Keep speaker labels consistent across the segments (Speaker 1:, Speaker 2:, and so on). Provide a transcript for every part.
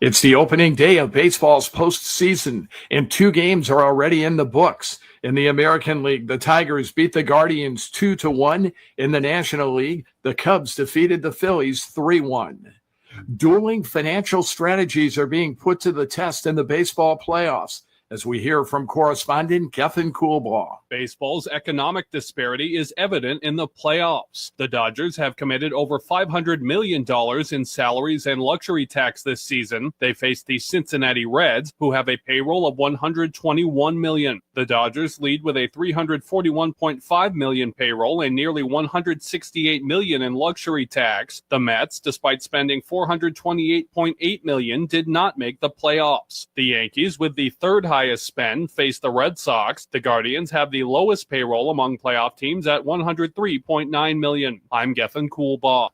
Speaker 1: It's the opening day of baseball's postseason, and 2 games are already in the books. In the American League, the Tigers beat the Guardians 2-1. In the National League, the Cubs defeated the Phillies 3-1. Dueling financial strategies are being put to the test in the baseball playoffs, as we hear from correspondent Gethin Coolbaugh.
Speaker 2: Baseball's economic disparity is evident in the playoffs. The Dodgers have committed over $500 million in salaries and luxury tax this season. They face the Cincinnati Reds, who have a payroll of $121 million. The Dodgers lead with a $341.5 million payroll and nearly $168 million in luxury tax. The Mets, despite spending $428.8 million, did not make the playoffs. The Yankees, with the third highest spend, face the Red Sox. The Guardians have the lowest payroll among playoff teams at $103.9 million. I'm Gethin Coolbaugh.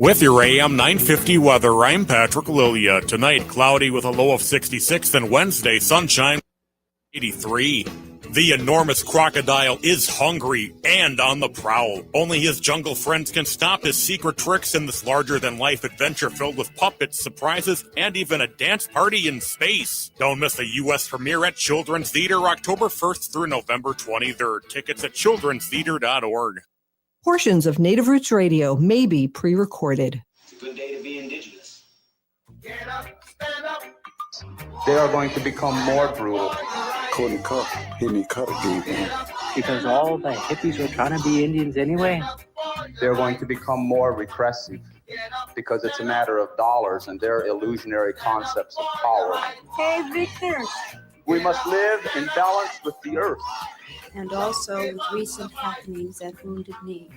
Speaker 3: With your AM 950 weather, I'm Patrick Lilia. Tonight, cloudy with a low of 66, and Wednesday, sunshine 83. The enormous crocodile is hungry and on the prowl. Only his jungle friends can stop his secret tricks in this larger-than-life adventure filled with puppets, surprises, and even a dance party in space. Don't miss the U.S. premiere at Children's Theater October 1st through November 23rd. Tickets at childrenstheater.org.
Speaker 4: Portions of Native Roots Radio may be pre-recorded.
Speaker 5: It's a good day to be indigenous.
Speaker 6: Get up, stand up.
Speaker 7: They are going to become more brutal.
Speaker 8: Couldn't cut, any cut again.
Speaker 9: Because all the hippies were trying to be Indians anyway.
Speaker 7: They're going to become more repressive because it's a matter of dollars and their illusionary concepts of power.
Speaker 10: Hey, Victor.
Speaker 7: We must live in balance with the earth.
Speaker 10: And also with recent happenings that wounded me.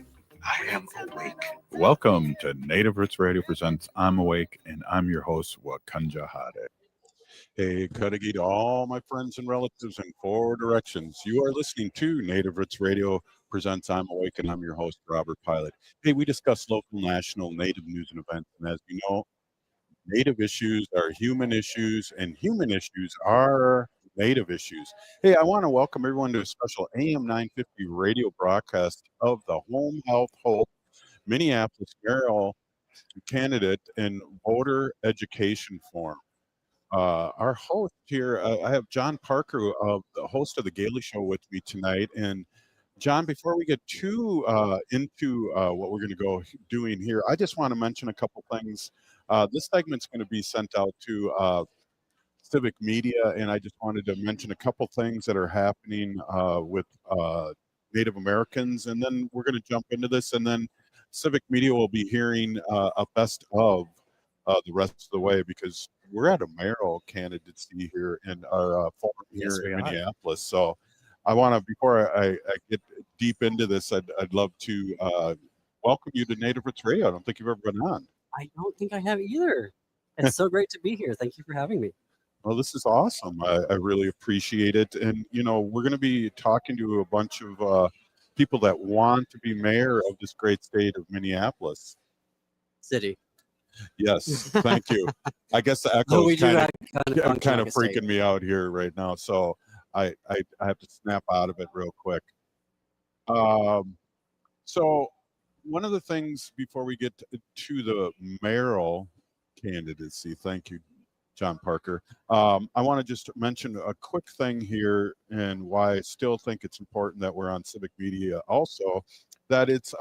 Speaker 8: I am awake. Welcome to Native Roots Radio presents I'm Awake, and I'm your host, Wakanja Hade. Hey, Kadagi to all my friends and relatives in 4 directions. You are listening to Native Roots Radio presents I'm Awake, and I'm your host, Robert Pilot. Hey, we discuss local, national, Native news and events, and as you know, Native issues are human issues, and human issues are Native issues. Hey, I want to welcome everyone to a special AM 950 radio broadcast of the Home Health Hope Minneapolis Mayoral candidate and voter education forum. Our host here, I have John Parker, the host of the Gaily Show, with me tonight. And John, before we get too into what we're going to go doing here, I just want to mention a couple things. This segment's going to be sent out to civic media, and I just wanted to mention a couple things that are happening with Native Americans, and then we're going to jump into this, and then civic media will be hearing a best of the rest of the way, because we're at a mayoral candidacy here in our forum here in Minneapolis. So I want to, before I get deep into this, I'd love to welcome you to Native Roots Radio. I don't think you've ever been on.
Speaker 9: I don't think I have either. It's so great to be here. Thank you for having me.
Speaker 8: Well, this is awesome. I really appreciate it. And, you know, we're going to be talking to a bunch of people that want to be mayor of this great state of Minneapolis.
Speaker 9: City.
Speaker 8: Yes, thank you. I guess the echo is kind of freaking me out here right now. So I have to snap out of it real quick. So one of the things before we get to the mayoral candidacy, thank you, John Parker. I want to just mention a quick thing here, and why I still think it's important that we're on civic media also, that it's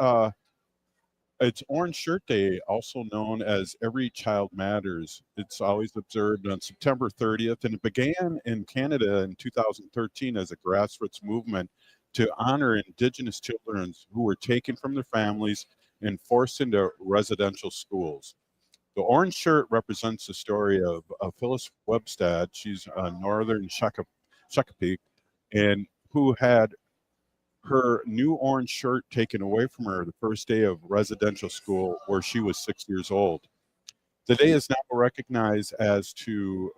Speaker 8: Orange Shirt Day, also known as Every Child Matters. It's always observed on September 30th, and it began in Canada in 2013 as a grassroots movement to honor Indigenous children who were taken from their families and forced into residential schools. The orange shirt represents the story of Phyllis Webstad. She's a northern Shakopee, and who had her new orange shirt taken away from her the first day of residential school, where she was 6 years old. The day is now recognized as to,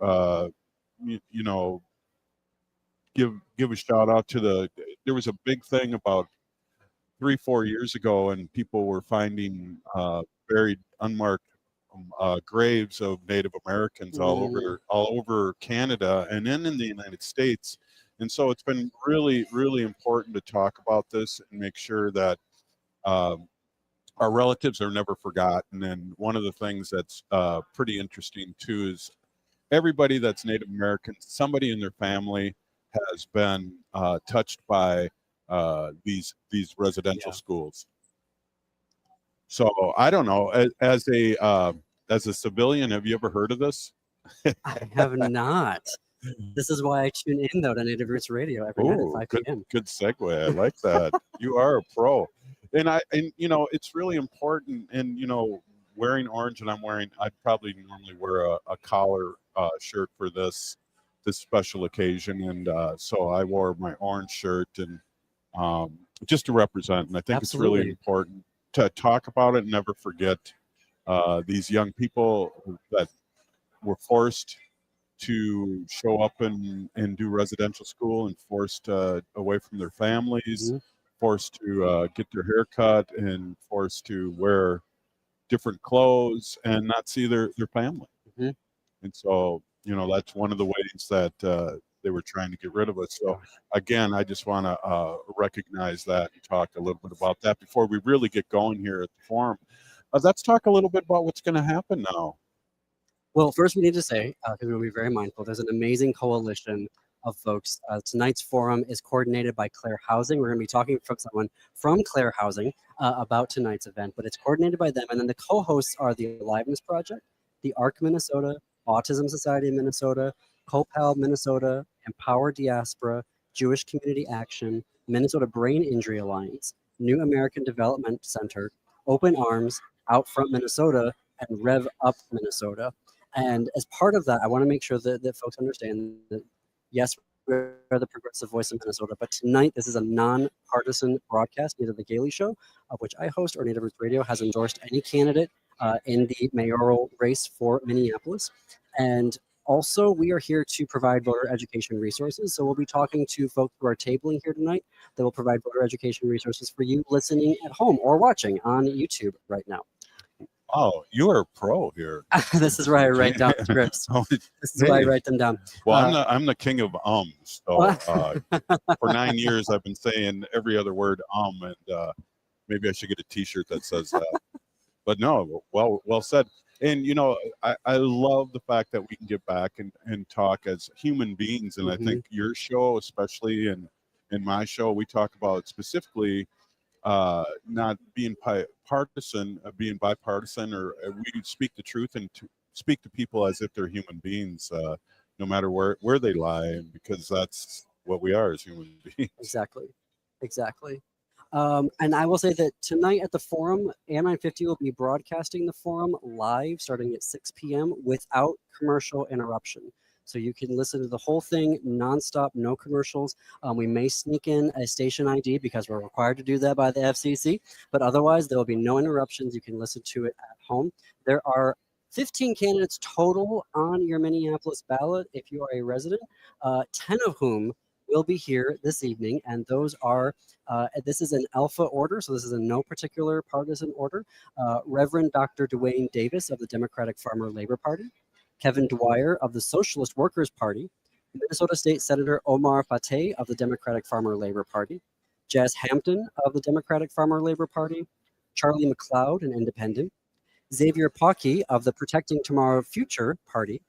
Speaker 8: give a shout out to the there was a big thing about 3-4 years ago, and people were finding buried, unmarked graves of Native Americans all over Canada and then in the United States. And so it's been really, really important to talk about this and make sure that our relatives are never forgotten. And one of the things that's pretty interesting too is everybody that's Native American, somebody in their family has been touched by these residential schools. So I don't know. As a civilian, have you ever heard of this?
Speaker 9: I have not. This is why I tune in though to Native Roots Radio every night at 5 p.m.
Speaker 8: Good segue. I like that. You are a pro. And you know, it's really important. And you know, wearing orange, and I'd probably normally wear a collar shirt for this special occasion, and so I wore my orange shirt and just to represent. And I think it's really important to talk about it and never forget these young people that were forced to show up and do residential school and forced away from their families, forced to get their hair cut, and forced to wear different clothes and not see their family. And so, you know, that's one of the ways that they were trying to get rid of us. So again, I just want to recognize that and talk a little bit about that before we really get going here at the forum. Let's talk a little bit about what's going to happen now.
Speaker 9: Well, first we need to say, because we'll be very mindful, there's an amazing coalition of folks. Tonight's forum is coordinated by Claire Housing. We're going to be talking from someone from Claire Housing about tonight's event, but it's coordinated by them. And then the co-hosts are the Aliveness Project, the ARC Minnesota, Autism Society of Minnesota, COPAL Minnesota, Empower Diaspora, Jewish Community Action, Minnesota Brain Injury Alliance, New American Development Center, Open Arms, Outfront Minnesota, and Rev Up Minnesota. And as part of that, I want to make sure that folks understand that, yes, we're the progressive voice in Minnesota, but tonight this is a non-partisan broadcast. Neither the Gaily Show, of which I host, or Native Roots Radio has endorsed any candidate in the mayoral race for Minneapolis. And also, we are here to provide voter education resources. So we'll be talking to folks who are tabling here tonight that will provide voter education resources for you listening at home or watching on YouTube right now.
Speaker 8: Oh, you are a pro here.
Speaker 9: This is where I write down scripts. This is why I write them down.
Speaker 8: Well, I'm the king of ums. So for 9 years, I've been saying every other word and maybe I should get a T-shirt that says that. But no, well said. And you know, I love the fact that we can get back and talk as human beings. And I think your show, especially, and in my show, we talk about specifically not being partisan, being bipartisan, or we speak the truth and to speak to people as if they're human beings, no matter where they lie, because that's what we are as human beings.
Speaker 9: Exactly. And I will say that tonight at the forum, AM 950 will be broadcasting the forum live starting at 6 p.m. without commercial interruption. So you can listen to the whole thing nonstop, no commercials. We may sneak in a station ID because we're required to do that by the FCC, but otherwise there will be no interruptions. You can listen to it at home. There are 15 candidates total on your Minneapolis ballot if you are a resident, 10 of whom will be here this evening, and those are, this is an alpha order, so this is in no particular partisan order. Reverend Dr. Dwayne Davis of the Democratic Farmer Labor Party, Kevin Dwyer of the Socialist Workers Party, Minnesota State Senator Omar Fateh of the Democratic Farmer Labor Party, Jazz Hampton of the Democratic Farmer Labor Party, Charlie McLeod, an independent, Xavier Pocky of the Protecting Tomorrow Future Party,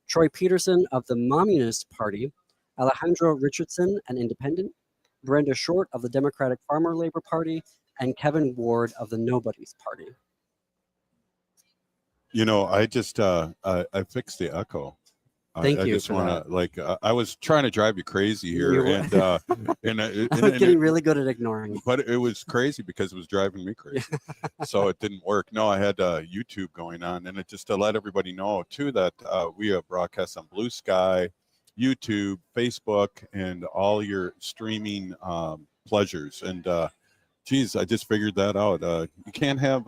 Speaker 9: Troy Peterson of the Communist Party, Alejandro Richardson, an independent, Brenda Short of the Democratic Farmer Labor Party, and Kevin Ward of the Nobody's Party.
Speaker 8: You know, I just I fixed the echo.
Speaker 9: Thank you.
Speaker 8: I just want to I was trying to drive you crazy here, and
Speaker 9: I was getting really good at ignoring.
Speaker 8: But it was crazy because it was driving me crazy, so it didn't work. No, I had YouTube going on, and it just to let everybody know too that we have broadcasts on Blue Sky, YouTube, Facebook, and all your streaming pleasures. And geez, I just figured that out. You can't have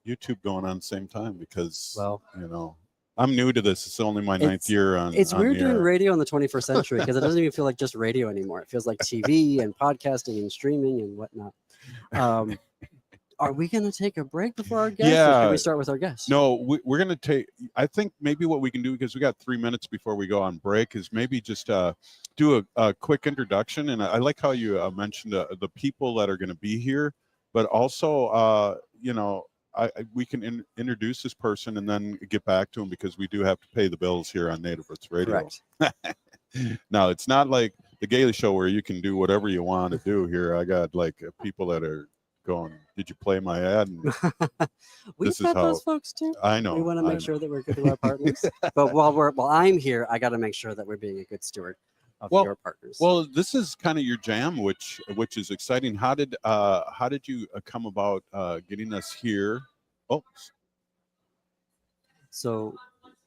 Speaker 8: YouTube going on at the same time because, well, you know, I'm new to this. It's only my ninth year on.
Speaker 9: It's
Speaker 8: on
Speaker 9: weird
Speaker 8: the
Speaker 9: doing
Speaker 8: air.
Speaker 9: radio in the 21st century because it doesn't even feel like just radio anymore. It feels like TV and podcasting and streaming and whatnot. Are we going to take a break before our guest? Or should we start with our guest?
Speaker 8: No, we're going to take. I think maybe what we can do, because we got 3 minutes before we go on break, is maybe just do a quick introduction. And I like how you mentioned the people that are going to be here, but also, we can introduce this person and then get back to him, because we do have to pay the bills here on Native Roots Radio.
Speaker 9: Correct.
Speaker 8: Now, it's not like the Gaily Show where you can do whatever you want to do here. I got like people that are going, did you play my ad? And
Speaker 9: We've got those folks too.
Speaker 8: I know.
Speaker 9: We want to make sure that we're good to our partners. But while I'm here, I got to make sure that we're being a good steward of your partners.
Speaker 8: Well, this is kind of your jam, which is exciting. How did you come about getting us here?
Speaker 9: So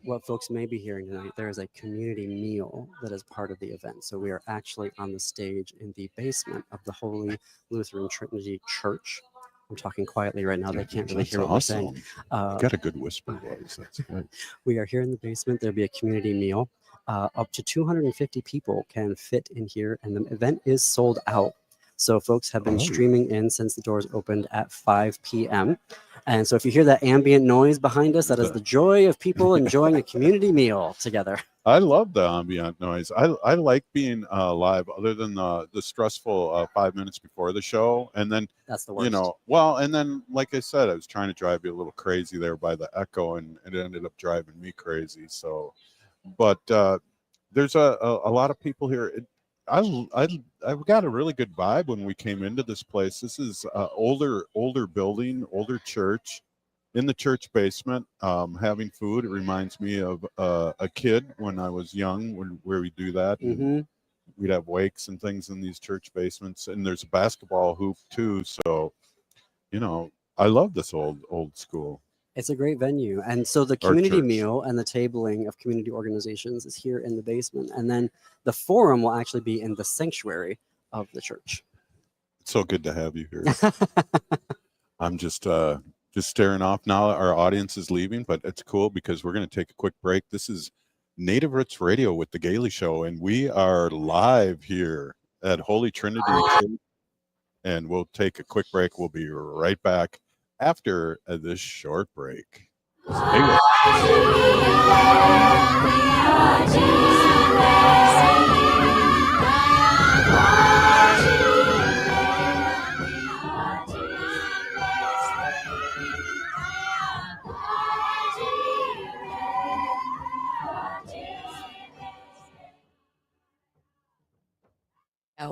Speaker 9: what folks may be hearing tonight, there is a community meal that is part of the event. So we are actually on the stage in the basement of the Holy Lutheran Trinity Church. I'm talking quietly right now. They can't really hear what we're saying.
Speaker 8: You got a good whisper voice. That's good.
Speaker 9: We are here in the basement. There'll be a community meal. Up to 250 people can fit in here, and the event is sold out. So folks have been streaming in since the doors opened at 5 p.m. And so if you hear that ambient noise behind us, that is the joy of people enjoying a community meal together.
Speaker 8: I love the ambient noise. I like being live, other than the stressful 5 minutes before the show. And then,
Speaker 9: that's the worst.
Speaker 8: And then, like I said, I was trying to drive you a little crazy there by the echo, and it ended up driving me crazy. So, but there's a lot of people here. I've got a really good vibe when we came into this place. This is older building, older church, in the church basement, having food. It reminds me of a kid when I was young, where we do that.
Speaker 9: Mm-hmm.
Speaker 8: We'd have wakes and things in these church basements, and there's a basketball hoop too. So, I love this old school.
Speaker 9: It's a great venue. And so the community meal and the tabling of community organizations is here in the basement. And then the forum will actually be in the sanctuary of the church.
Speaker 8: It's so good to have you here. I'm just staring off now. Our audience is leaving, but it's cool because we're going to take a quick break. This is Native Roots Radio with the Gaily Show, and we are live here at Holy Trinity Church. And we'll take a quick break. We'll be right back after this short break.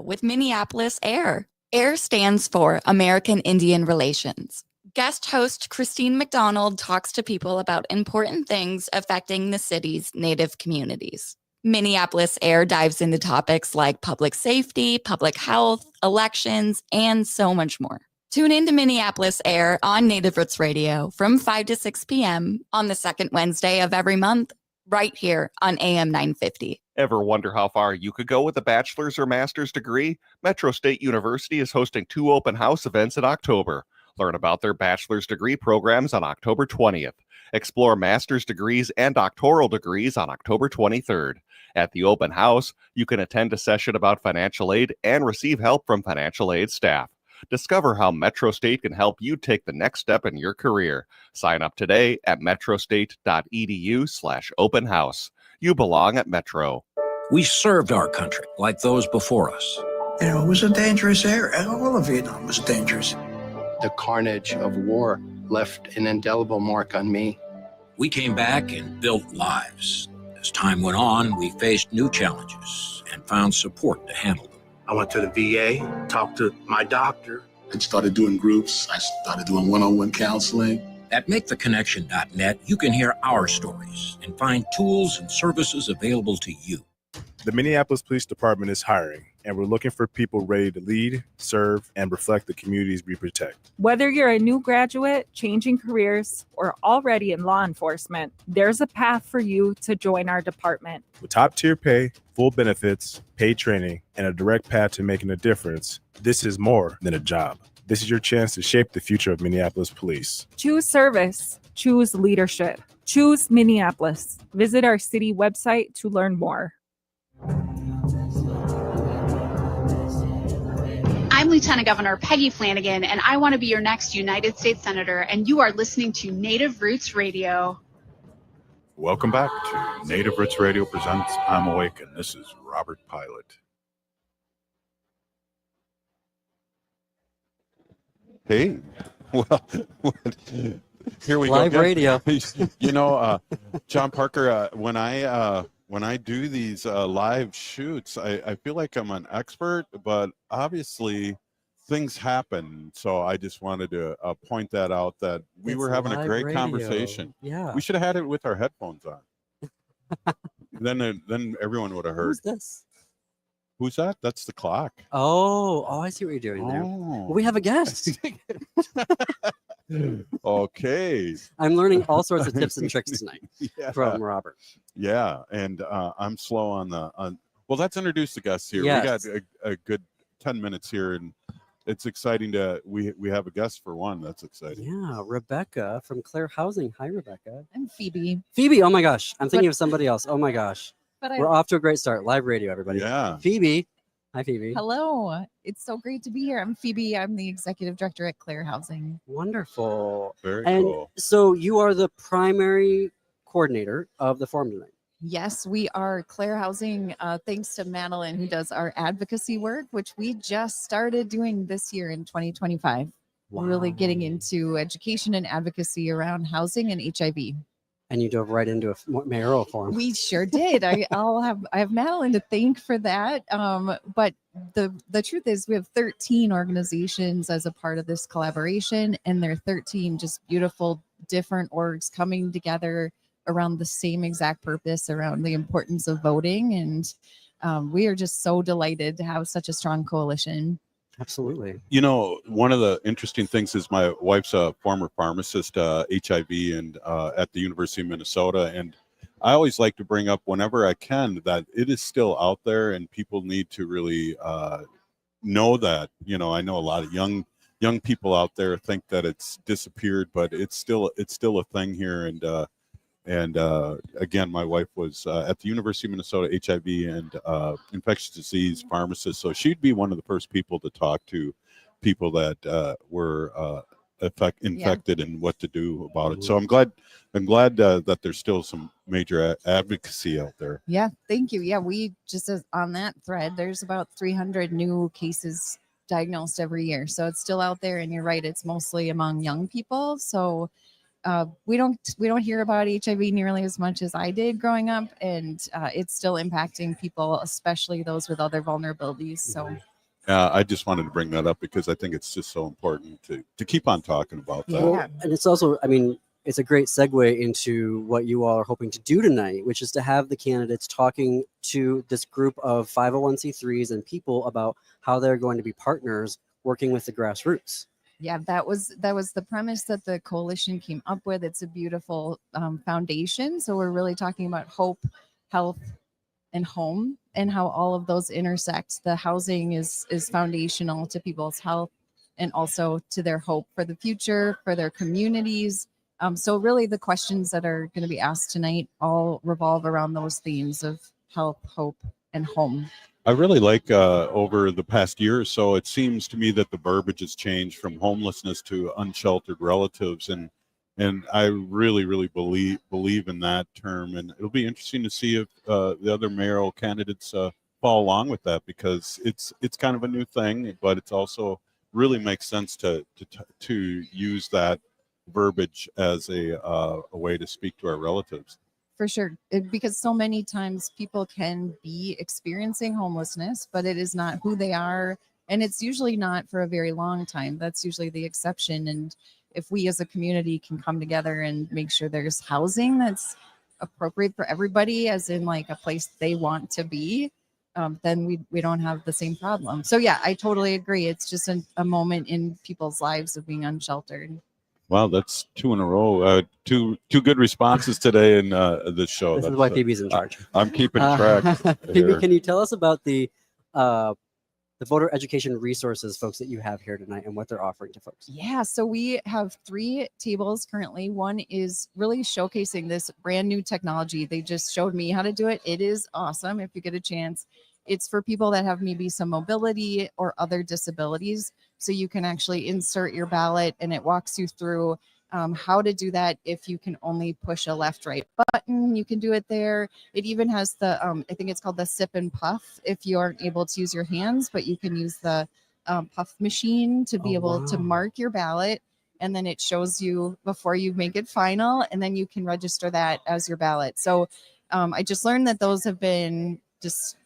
Speaker 11: With Minneapolis AIR. AIR stands for American Indian Relations. Guest host Christine McDonald talks to people about important things affecting the city's Native communities. Minneapolis AIR dives into topics like public safety, public health, elections, and so much more. Tune in to Minneapolis AIR on Native Roots Radio from 5 to 6 p.m. on the second Wednesday of every month, right here on AM 950.
Speaker 12: Ever wonder how far you could go with a bachelor's or master's degree? Metro State University is hosting 2 open house events in October. Learn about their bachelor's degree programs on October 20th. Explore master's degrees and doctoral degrees on October 23rd. At the open house, you can attend a session about financial aid and receive help from financial aid staff. Discover how Metro State can help you take the next step in your career. Sign up today at metrostate.edu/open house. You belong at Metro.
Speaker 13: We served our country like those before us.
Speaker 14: It was a dangerous area. All of Vietnam was dangerous.
Speaker 15: The carnage of war left an indelible mark on me.
Speaker 13: We came back and built lives. As time went on, we faced new challenges and found support to handle them.
Speaker 16: I went to the VA, talked to my doctor.
Speaker 17: I started doing groups. I started doing one-on-one counseling.
Speaker 13: At MakeTheConnection.net, you can hear our stories and find tools and services available to you.
Speaker 18: The Minneapolis Police Department is hiring, and we're looking for people ready to lead, serve, and reflect the communities we protect.
Speaker 19: Whether you're a new graduate, changing careers, or already in law enforcement, there's a path for you to join our department.
Speaker 18: With top-tier pay, full benefits, paid training, and a direct path to making a difference, this is more than a job. This is your chance to shape the future of Minneapolis police.
Speaker 19: Choose service. Choose leadership. Choose Minneapolis. Visit our city website to learn more.
Speaker 20: I'm Lieutenant Governor Peggy Flanagan, and I want to be your next United States Senator, and you are listening to Native Roots Radio.
Speaker 8: Welcome back to Native Roots Radio presents I'm Awake, and this is Robert Pilot. Hey, well, here we
Speaker 9: Live
Speaker 8: go.
Speaker 9: radio.
Speaker 8: You know, John Parker, when I do these live shoots, I feel like I'm an expert, but obviously things happen. So I just wanted to point that out, that we were having a great conversation.
Speaker 9: Yeah.
Speaker 8: We should have had it with our headphones on. then everyone would have heard.
Speaker 9: Who's this?
Speaker 8: Who's that? That's the clock.
Speaker 9: Oh, I see what you're doing there. Well, we have a guest.
Speaker 8: Okay.
Speaker 9: I'm learning all sorts of tips and tricks tonight from Robert.
Speaker 8: Yeah, and I'm slow on well, let's introduce the guests here.
Speaker 9: Yes.
Speaker 8: We got a good 10 minutes here, and it's exciting to we have a guest for one. That's exciting.
Speaker 9: Yeah, Rebecca from Clare Housing. Hi, Rebecca.
Speaker 21: I'm Phoebe.
Speaker 9: Phoebe, oh my gosh. I'm thinking of somebody else. Oh my gosh.
Speaker 21: But
Speaker 9: We're off to a great start. Live radio, everybody.
Speaker 8: Yeah.
Speaker 9: Phoebe. Hi, Phoebe.
Speaker 21: Hello. It's so great to be here. I'm Phoebe. I'm the executive director at Clare Housing.
Speaker 9: Wonderful.
Speaker 8: Very
Speaker 9: cool. So you are the primary coordinator of the forum tonight.
Speaker 21: Yes, we are Clare Housing, thanks to Madeline, who does our advocacy work, which we just started doing this year in 2025.
Speaker 9: Wow.
Speaker 21: We're really getting into education and advocacy around housing and HIV.
Speaker 9: And you dove right into a mayoral forum.
Speaker 21: We sure did. I have Madeline to thank for that. But the truth is, we have 13 organizations as a part of this collaboration, and they're 13 just beautiful, different orgs coming together around the same exact purpose, around the importance of voting. And we are just so delighted to have such a strong coalition.
Speaker 9: Absolutely.
Speaker 8: You know, one of the interesting things is my wife's a former pharmacist, HIV, and at the University of Minnesota. And I always like to bring up whenever I can that it is still out there, and people need to really know that. You know, I know a lot of young people out there think that it's disappeared, but it's still a thing here. And again, my wife was at the University of Minnesota HIV and infectious disease pharmacist, so she'd be one of the first people to talk to people that were infected and what to do about it. So I'm glad that there's still some major advocacy out there.
Speaker 21: Yeah, thank you. Yeah, we just on that thread, there's about 300 new cases diagnosed every year, so it's still out there. And you're right, it's mostly among young people. So we don't hear about HIV nearly as much as I did growing up, and it's still impacting people, especially those with other vulnerabilities. So
Speaker 8: I just wanted to bring that up because I think it's just so important to keep on talking about that.
Speaker 9: Well, and it's also, I mean, it's a great segue into what you all are hoping to do tonight, which is to have the candidates talking to this group of 501c3s and people about how they're going to be partners working with the grassroots.
Speaker 21: Yeah, that was the premise that the coalition came up with. It's a beautiful foundation. So we're really talking about hope, health, and home, and how all of those intersect. The housing is foundational to people's health and also to their hope for the future, for their communities. So really the questions that are going to be asked tonight all revolve around those themes of health, hope, and home.
Speaker 8: I really like over the past year or so, it seems to me that the verbiage has changed from homelessness to unsheltered relatives. And I really, really believe in that term. And it'll be interesting to see if the other mayoral candidates follow along with that, because it's kind of a new thing, but it's also really makes sense to use that verbiage as a way to speak to our relatives.
Speaker 21: For sure, because so many times people can be experiencing homelessness, but it is not who they are. And it's usually not for a very long time. That's usually the exception. And if we as a community can come together and make sure there's housing that's appropriate for everybody, as in like a place they want to be, then we don't have the same problem. So yeah, I totally agree. It's just a moment in people's lives of being unsheltered.
Speaker 8: Wow, that's 2 in a row. Two good responses today in this show.
Speaker 9: This is why Phoebe's in charge.
Speaker 8: I'm keeping track.
Speaker 9: Phoebe, can you tell us about the the voter education resources, folks, that you have here tonight and what they're offering to folks.
Speaker 21: Yeah, so we have 3 tables currently. One is really showcasing this brand new technology. They just showed me how to do it. It is awesome if you get a chance. It's for people that have maybe some mobility or other disabilities. So you can actually insert your ballot and it walks you through how to do that. If you can only push a left-right button, you can do it there. It even has the, I think it's called the sip and puff if you aren't able to use your hands, but you can use the puff machine to be able to mark your ballot. And then it shows you before you make it final, and then you can register that as your ballot. So I just learned that those have been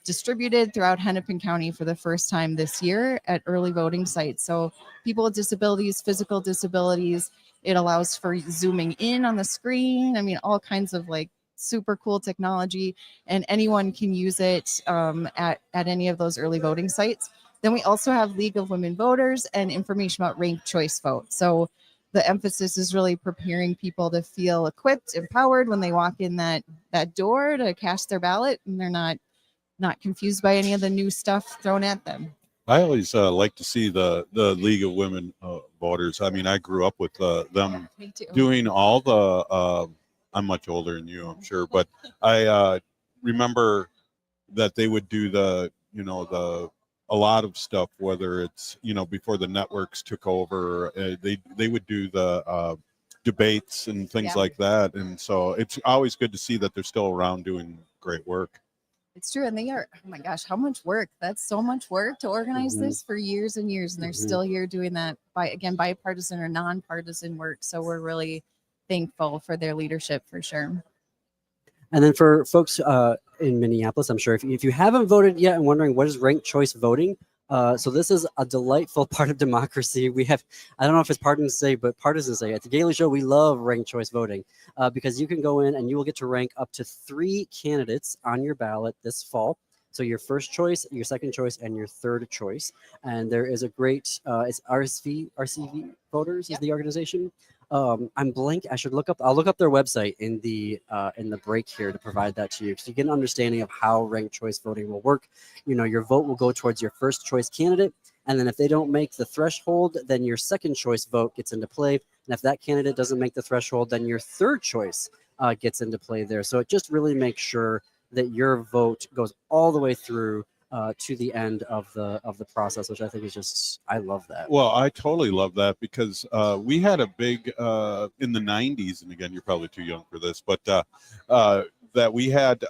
Speaker 21: distributed throughout Hennepin County for the first time this year at early voting sites. So people with disabilities, physical disabilities, it allows for zooming in on the screen. I mean, all kinds of like super cool technology, and anyone can use it at any of those early voting sites. Then we also have League of Women Voters and information about ranked choice vote. So the emphasis is really preparing people to feel equipped, empowered when they walk in that door to cast their ballot, and they're not confused by any of the new stuff thrown at them.
Speaker 8: I always like to see the League of Women Voters. I mean, I grew up with them doing all the. I'm much older than you, I'm sure, but I remember that they would do a lot of stuff. Whether it's before the networks took over, they would do the debates and things like that, and so it's always good to see that they're still around doing great work.
Speaker 21: It's true. And they are, oh my gosh, how much work. That's so much work to organize this for years and years. And they're still here doing that bipartisan or nonpartisan work. So we're really thankful for their leadership for sure.
Speaker 9: And then for folks in Minneapolis, I'm sure if you haven't voted yet and wondering what is ranked choice voting, so this is a delightful part of democracy. We have, I don't know if it's partisan say, at the Gaily Show, we love ranked choice voting because you can go in and you will get to rank up to 3 candidates on your ballot this fall. So your first choice, your second choice, and your third choice. And there is a great, it's RCV Voters is the organization. I'm blank. I'll look up their website in the break here to provide that to you, so you get an understanding of how ranked choice voting will work. Your vote will go towards your first choice candidate, and then if they don't make the threshold, then your second choice vote gets into play. And if that candidate doesn't make the threshold, then your third choice gets into play there. So it just really makes sure that your vote goes all the way through to the end of the process, which I think is just, I love that.
Speaker 8: Well, I totally love that because we had a big in the 90s, and again, you're probably too young for this, but that we had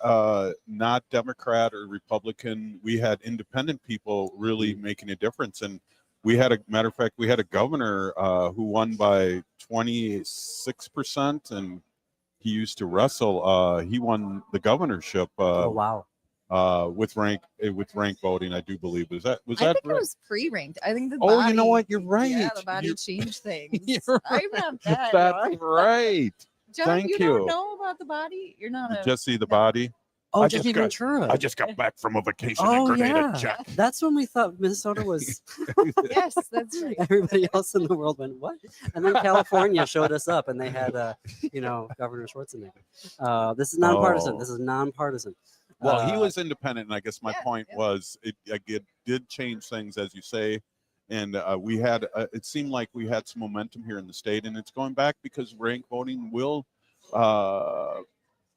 Speaker 8: not Democrat or Republican, we had independent people really making a difference. And we had we had a governor who won by 26%, and he used to wrestle. He won the governorship.
Speaker 9: Oh, wow.
Speaker 8: With rank voting, I do believe. I think
Speaker 21: right? It was pre-ranked. I think the body,
Speaker 8: you know what? You're right.
Speaker 21: Yeah, the body changed things.
Speaker 8: You're right.
Speaker 21: I'm not that.
Speaker 8: That's right.
Speaker 21: John,
Speaker 8: Thank you.
Speaker 21: Don't know about the body? You're not a...
Speaker 8: Just see the body?
Speaker 9: Oh, Jesse Ventura.
Speaker 8: I just got back from a vacation in
Speaker 9: Oh,
Speaker 8: Grenada,
Speaker 9: yeah.
Speaker 8: Jack.
Speaker 9: That's when we thought Minnesota was...
Speaker 21: Yes, that's right.
Speaker 9: Everybody else in the world went, what? And then California showed us up, and they had, Governor Schwarzenegger. This is nonpartisan. This is nonpartisan.
Speaker 8: Well, he was independent, and I guess my point was it did change things, as you say, and we had it seemed like we had some momentum here in the state, and it's going back because ranked voting will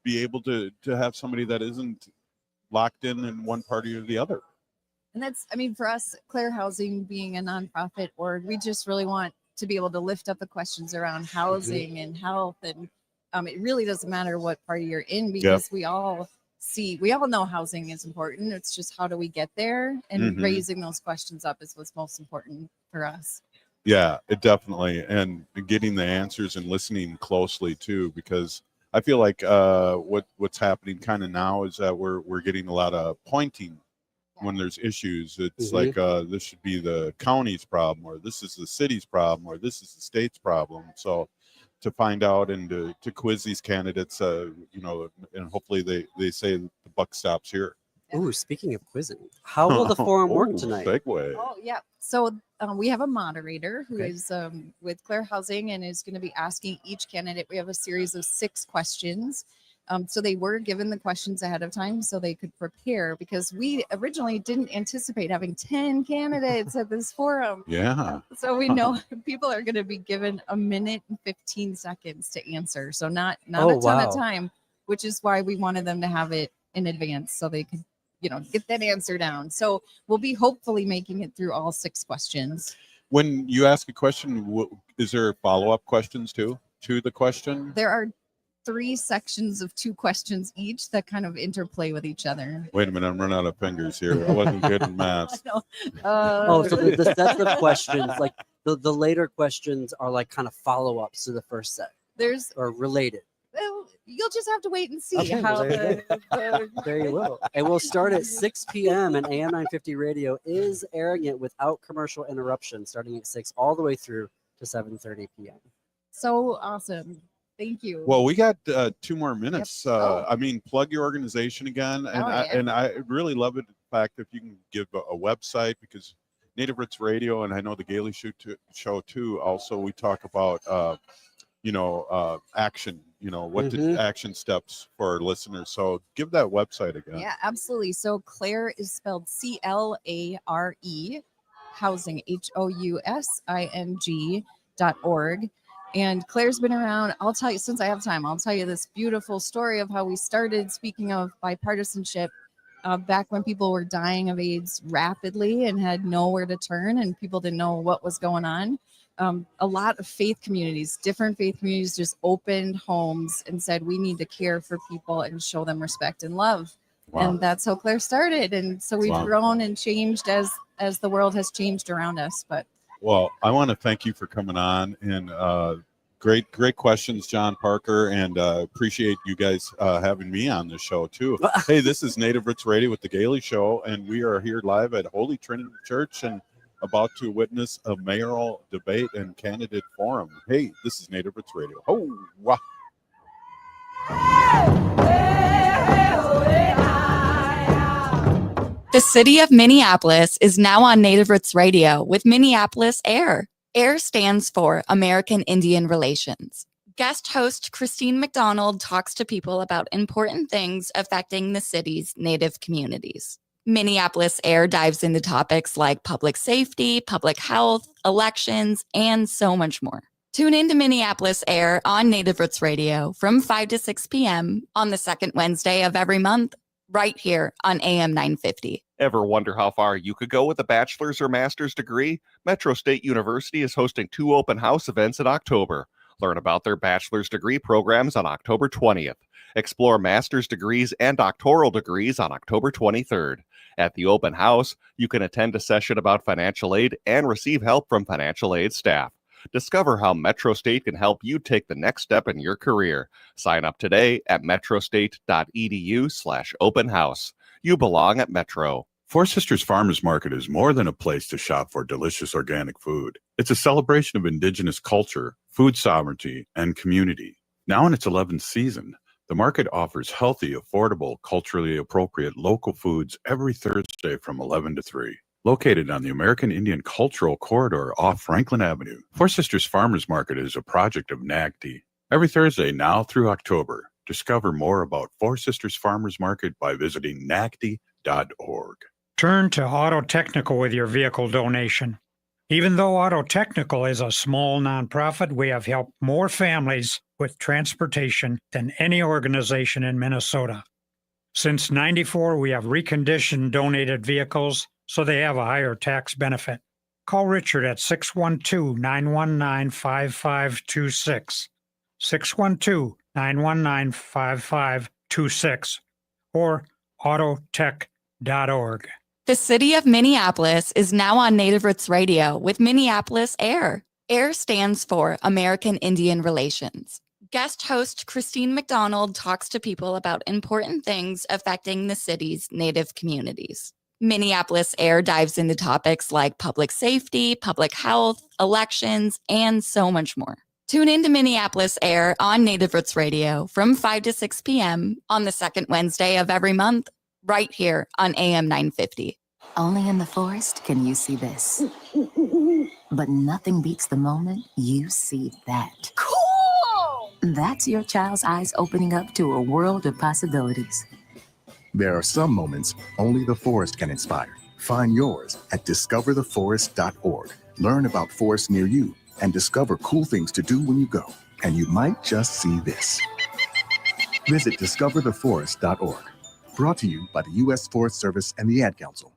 Speaker 8: be able to have somebody that isn't locked in one party or the other.
Speaker 21: And that's, for us, Claire Housing being a nonprofit org, we just really want to be able to lift up the questions around housing and health, and it really doesn't matter what party you're in because we all know housing is important. It's just how do we get there, and raising those questions up is what's most important for us.
Speaker 8: Yeah, it definitely, and getting the answers and listening closely too, because I feel like what's happening kind of now is that we're getting a lot of pointing when there's issues. It's like this should be the county's problem, or this is the city's problem, or this is the state's problem. So to find out and to quiz these candidates, and hopefully they say the buck stops here.
Speaker 9: Oh, speaking of quizzing, how will the forum work tonight?
Speaker 8: Segue.
Speaker 21: Oh, yeah. So we have a moderator who is with Claire Housing and is going to be asking each candidate. We have a series of 6 questions. So they were given the questions ahead of time so they could prepare, because we originally didn't anticipate having 10 candidates at this forum.
Speaker 8: Yeah.
Speaker 21: So we know people are going to be given a minute and 15 seconds to answer. So not a ton of time, which is why we wanted them to have it in advance so they could, get that answer down. So we'll be hopefully making it through all 6 questions.
Speaker 8: When you ask a question, is there follow-up questions too to the question?
Speaker 21: There are 3 sections of 2 questions each that kind of interplay with each other.
Speaker 8: Wait a minute, I'm running out of fingers here. I wasn't good in math.
Speaker 9: So the sets of questions, like the later questions are like kind of follow-ups to the first set. Or related.
Speaker 21: Well, you'll just have to wait and see
Speaker 9: Okay,
Speaker 21: how
Speaker 9: there you will. And we'll start at 6 p.m. and AM 950 Radio is airing it without commercial interruption, starting at 6 all the way through to 7:30 p.m.
Speaker 21: So awesome. Thank you.
Speaker 8: Well, we got 2 more minutes. I mean, plug your organization again. And I really love it, the fact if you can give a website, because Native Roots Radio, and I know the Gaily Show too, also we talk about, action, what the action steps for our listeners. So give that website again.
Speaker 21: Yeah, absolutely. So Clare is spelled CLARE, housing, HOUSING.org. And Claire's been around. I'll tell you, since I have time, I'll tell you this beautiful story of how we started. Speaking of bipartisanship, back when people were dying of AIDS rapidly and had nowhere to turn and people didn't know what was going on. A lot of faith communities, different faith communities, just opened homes and said, we need to care for people and show them respect and love. Wow. And that's how Claire started. And so we've grown and changed as the world has changed around us. But
Speaker 8: well, I want to thank you for coming on, and great questions, John Parker, and appreciate you guys having me on the show too. Hey, this is Native Roots Radio with the Gaily Show, and we are here live at Holy Trinity Church and about to witness a mayoral debate and candidate forum. Hey, this is Native Roots Radio. Oh, wow.
Speaker 11: The city of Minneapolis is now on Native Roots Radio with Minneapolis AIR. AIR stands for American Indian Relations. Guest host Christine McDonald talks to people about important things affecting the city's Native communities. Minneapolis AIR dives into topics like public safety, public health, elections, and so much more. Tune in to Minneapolis AIR on Native Roots Radio from 5 to 6 p.m. on the second Wednesday of every month, right here on AM 950.
Speaker 12: Ever wonder how far you could go with a bachelor's or master's degree? Metro State University is hosting 2 open house events in October. Learn about their bachelor's degree programs on October 20th. Explore master's degrees and doctoral degrees on October 23rd. At the open house, you can attend a session about financial aid and receive help from financial aid staff. Discover how Metro State can help you take the next step in your career. Sign up today at metrostate.edu/open house. You belong at Metro.
Speaker 8: Four Sisters Farmers Market is more than a place to shop for delicious organic food. It's a celebration of Indigenous culture, food sovereignty, and community. Now in its 11th season, the market offers healthy, affordable, culturally appropriate local foods every Thursday from 11 to 3. Located on the American Indian Cultural Corridor off Franklin Avenue, Four Sisters Farmers Market is a project of NAGD. Every Thursday now through October, discover more about Four Sisters Farmers Market by visiting nagd.org.
Speaker 1: Turn to Auto Technical with your vehicle donation. Even though Auto Technical is a small nonprofit, we have helped more families with transportation than any organization in Minnesota. Since '94, we have reconditioned donated vehicles so they have a higher tax benefit. Call Richard at 612-919-5526, 612-919-5526, or autotech.org.
Speaker 11: The city of Minneapolis is now on Native Roots Radio with Minneapolis AIR. AIR stands for American Indian Relations. Guest host Christine McDonald talks to people about important things affecting the city's Native communities. Minneapolis AIR dives into topics like public safety, public health, elections, and so much more. Tune in to Minneapolis AIR on Native Roots Radio from 5 to 6 p.m. on the second Wednesday of every month, right here on AM 950.
Speaker 22: Only in the forest can you see this. But nothing beats the moment you see that.
Speaker 23: Cool!
Speaker 22: That's your child's eyes opening up to a world of possibilities.
Speaker 2: There are some moments only the forest can inspire. Find yours at discovertheforest.org. Learn about forests near you and discover cool things to do when you go. And you might just see this. Visit discovertheforest.org. Brought to you by the U.S. Forest Service and the Ad Council.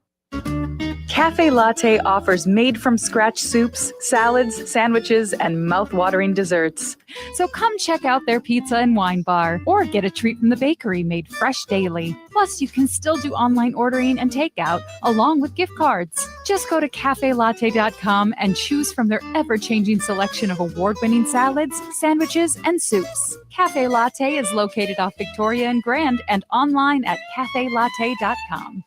Speaker 3: Cafe Latte offers made-from-scratch soups, salads, sandwiches, and mouth-watering desserts.
Speaker 19: So come check out their pizza and wine bar, or get a treat from the bakery made fresh daily. Plus, you can still do online ordering and takeout, along with gift cards. Just go to cafelatte.com and choose from their ever-changing selection of award-winning salads, sandwiches, and soups. Cafe Latte is located off Victoria and Grand and online at cafelatte.com.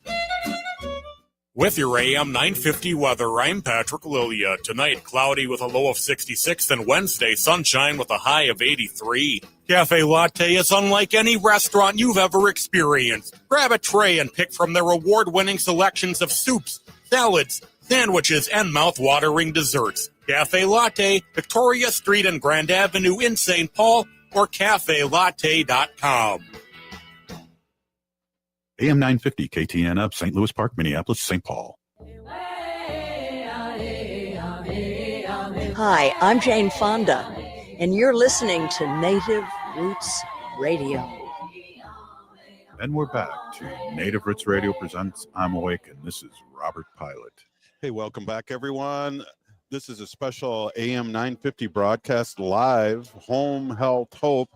Speaker 23: With your AM 950 weather, I'm Patrick Lilia. Tonight, cloudy with a low of 66, and Wednesday, sunshine with a high of 83. Cafe Latte is unlike any restaurant you've ever experienced. Grab a tray and pick from their award-winning selections of soups, salads, sandwiches, and mouth-watering desserts. Cafe Latte, Victoria Street and Grand Avenue in St. Paul, or cafelatte.com.
Speaker 8: AM 950 KTN up, St. Louis Park, Minneapolis, St. Paul.
Speaker 24: Hi, I'm Jane Fonda, and you're listening to Native Roots Radio.
Speaker 8: And we're back to Native Roots Radio presents I'm Awake, and this is Robert Pilot. Hey, welcome back, everyone. This is a special AM 950 broadcast live, Home Health Hope,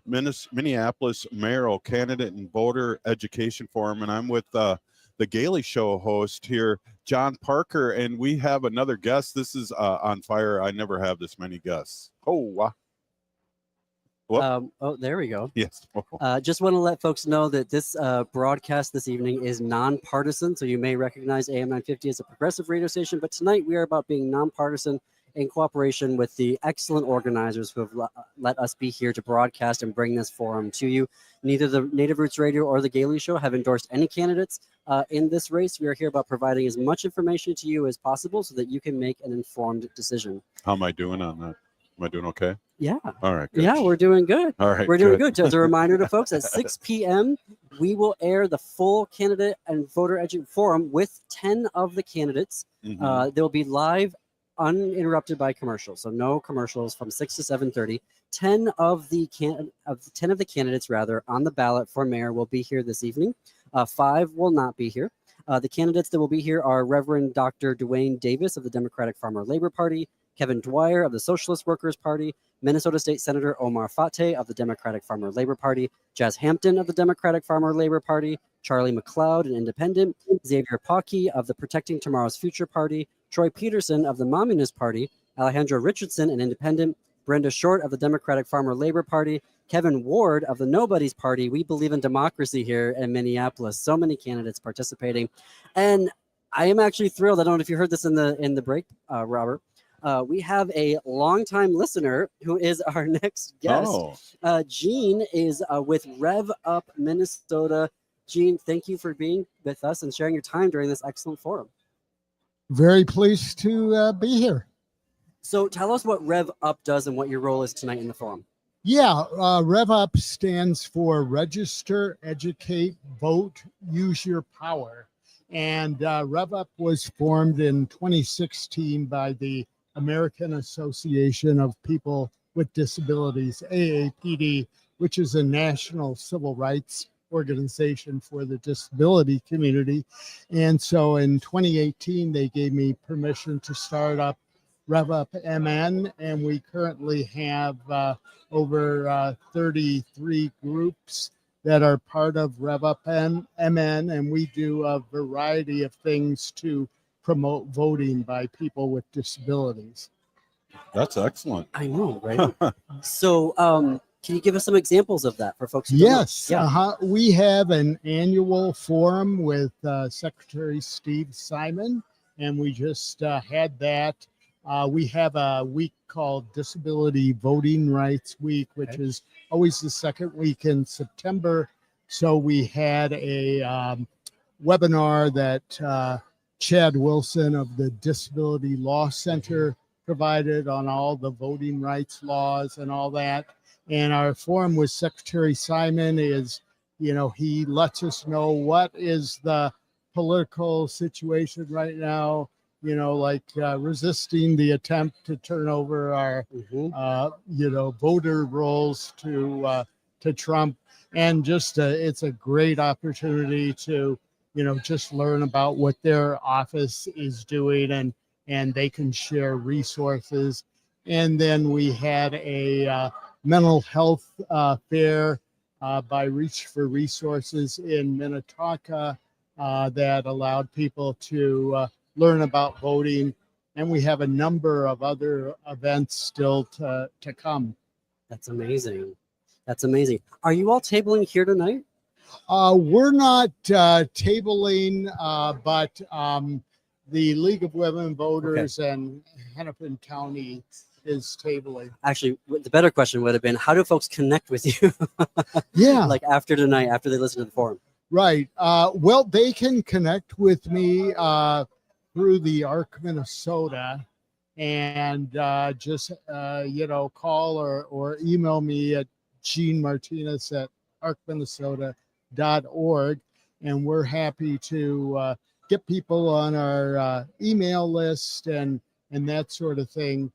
Speaker 8: Minneapolis Mayoral Candidate and Voter Education Forum, and I'm with the Gaily Show host here, John Parker, and we have another guest. This is on fire. I never have this many guests. Oh,
Speaker 9: there we go.
Speaker 8: Yes.
Speaker 9: Just want to let folks know that this broadcast this evening is nonpartisan, so you may recognize AM 950 as a progressive radio station, but tonight we are about being nonpartisan in cooperation with the excellent organizers who have let us be here to broadcast and bring this forum to you. Neither the Native Roots Radio or the Gaily Show have endorsed any candidates in this race. We are here about providing as much information to you as possible so that you can make an informed decision.
Speaker 8: How am I doing on that? Am I doing okay?
Speaker 9: Yeah.
Speaker 8: All right. Good.
Speaker 9: Yeah, we're doing good.
Speaker 8: All right.
Speaker 9: We're doing good. As a reminder to folks, at 6 p.m., we will air the full candidate and voter forum with 10 of the candidates.
Speaker 8: Mhm.
Speaker 9: They'll be live, uninterrupted by commercials, so no commercials from 6 to 7:30. 10 of the candidates on the ballot for mayor will be here this evening. 5 will not be here. The candidates that will be here are Reverend Dr. Dwayne Davis of the Democratic Farmer Labor Party, Kevin Dwyer of the Socialist Workers Party, Minnesota State Senator Omar Fateh of the Democratic Farmer Labor Party, Jazz Hampton of the Democratic Farmer Labor Party, Charlie McLeod, an independent, Xavier Pocky of the Protecting Tomorrow's Future Party, Troy Peterson of the Mominist Party, Alejandro Richardson, an independent, Brenda Short of the Democratic Farmer Labor Party, Kevin Ward of the Nobody's Party. We believe in democracy here in Minneapolis. So many candidates participating. And I am actually thrilled. I don't know if you heard this in the break, Robert. We have a longtime listener who is our next guest. Gene is with Rev Up Minnesota. Gene, thank you for being with us and sharing your time during this excellent forum.
Speaker 25: Very pleased to be here.
Speaker 9: So tell us what Rev Up does and what your role is tonight in the forum.
Speaker 25: Yeah, Rev Up stands for Register, Educate, Vote, Use Your Power. And Rev Up was formed in 2016 by the American Association of People with Disabilities, AAPD, which is a national civil rights organization for the disability community. And so in 2018, they gave me permission to start up Rev Up MN, and we currently have over 33 groups that are part of Rev Up MN, and we do a variety of things to promote voting by people with disabilities.
Speaker 8: That's excellent.
Speaker 9: I know, right? So can you give us some examples of that for folks?
Speaker 25: Yes. We have an annual forum with Secretary Steve Simon, and we just had that. We have a week called Disability Voting Rights Week, which is always the second week in September. So we had a webinar that Chad Wilson of the Disability Law Center provided on all the voting rights laws and all that. And our forum with Secretary Simon is, he lets us know what is the political situation right now, like resisting the attempt to turn over our, voter rolls to Trump. And just it's a great opportunity to, just learn about what their office is doing, and they can share resources. And then we had a mental health fair by Reach for Resources in Minnetonka that allowed people to learn about voting. And we have a number of other events still to come.
Speaker 9: That's amazing. That's amazing. Are you all tabling here tonight?
Speaker 25: We're not tabling, but the League of Women Voters and Hennepin County is tabling.
Speaker 9: Actually, the better question would have been, how do folks connect with you?
Speaker 25: Yeah.
Speaker 9: Like after tonight, after they listen to the forum.
Speaker 25: Right. Well, they can connect with me through the ARC Minnesota, and just, call or email me at Gene Martinez at arcminnesota.org. And we're happy to get people on our email list and that sort of thing.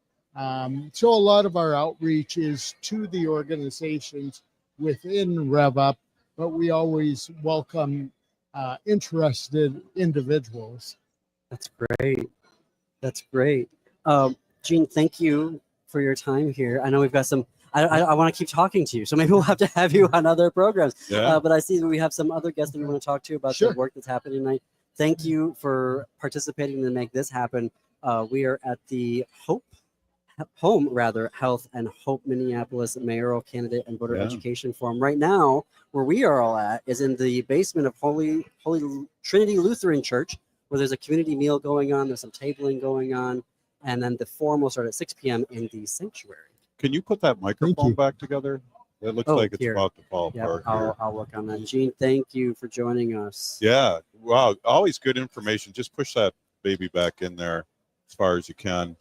Speaker 25: So a lot of our outreach is to the organizations within RevUp, but we always welcome interested individuals.
Speaker 9: That's great. That's great. Gene, thank you for your time here. I know we've got some, I want to keep talking to you, so maybe we'll have to have you on other programs.
Speaker 8: Yeah.
Speaker 9: But I see that we have some other guests that we want to talk to about the work that's happening tonight. Thank you for participating to make this happen. We are at the Home Health and Hope Minneapolis Mayoral Candidate and Voter Education Forum. Right now, where we are all at is in the basement of Holy Trinity Lutheran Church, where there's a community meal going on, there's some tabling going on, and then the forum will start at 6 p.m. in the sanctuary.
Speaker 8: Can you put that microphone back together? It looks like it's about to fall apart.
Speaker 9: I'll work on that. Gene, thank you for joining us.
Speaker 8: Yeah. Wow. Always good information. Just push that baby back in there as far as you can.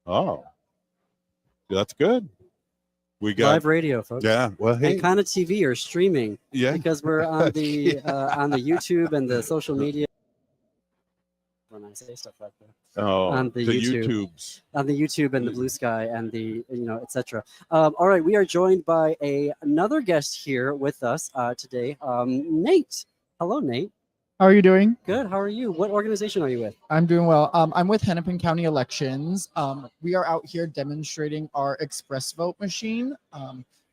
Speaker 8: Oh, that's good. We got
Speaker 9: live radio, folks.
Speaker 8: Yeah. Well, hey.
Speaker 9: And kind of TV or streaming.
Speaker 8: Yeah.
Speaker 9: Because we're on the on the YouTube and the social media. When I say stuff like that.
Speaker 8: Oh,
Speaker 9: on the
Speaker 8: YouTubes.
Speaker 9: On the YouTube and the Blue Sky and the etc. All right, we are joined by another guest here with us today, Nate. Hello, Nate.
Speaker 4: How are you doing?
Speaker 9: Good. How are you? What organization are you with?
Speaker 4: I'm doing well. I'm with Hennepin County Elections. We are out here demonstrating our Express Vote machine,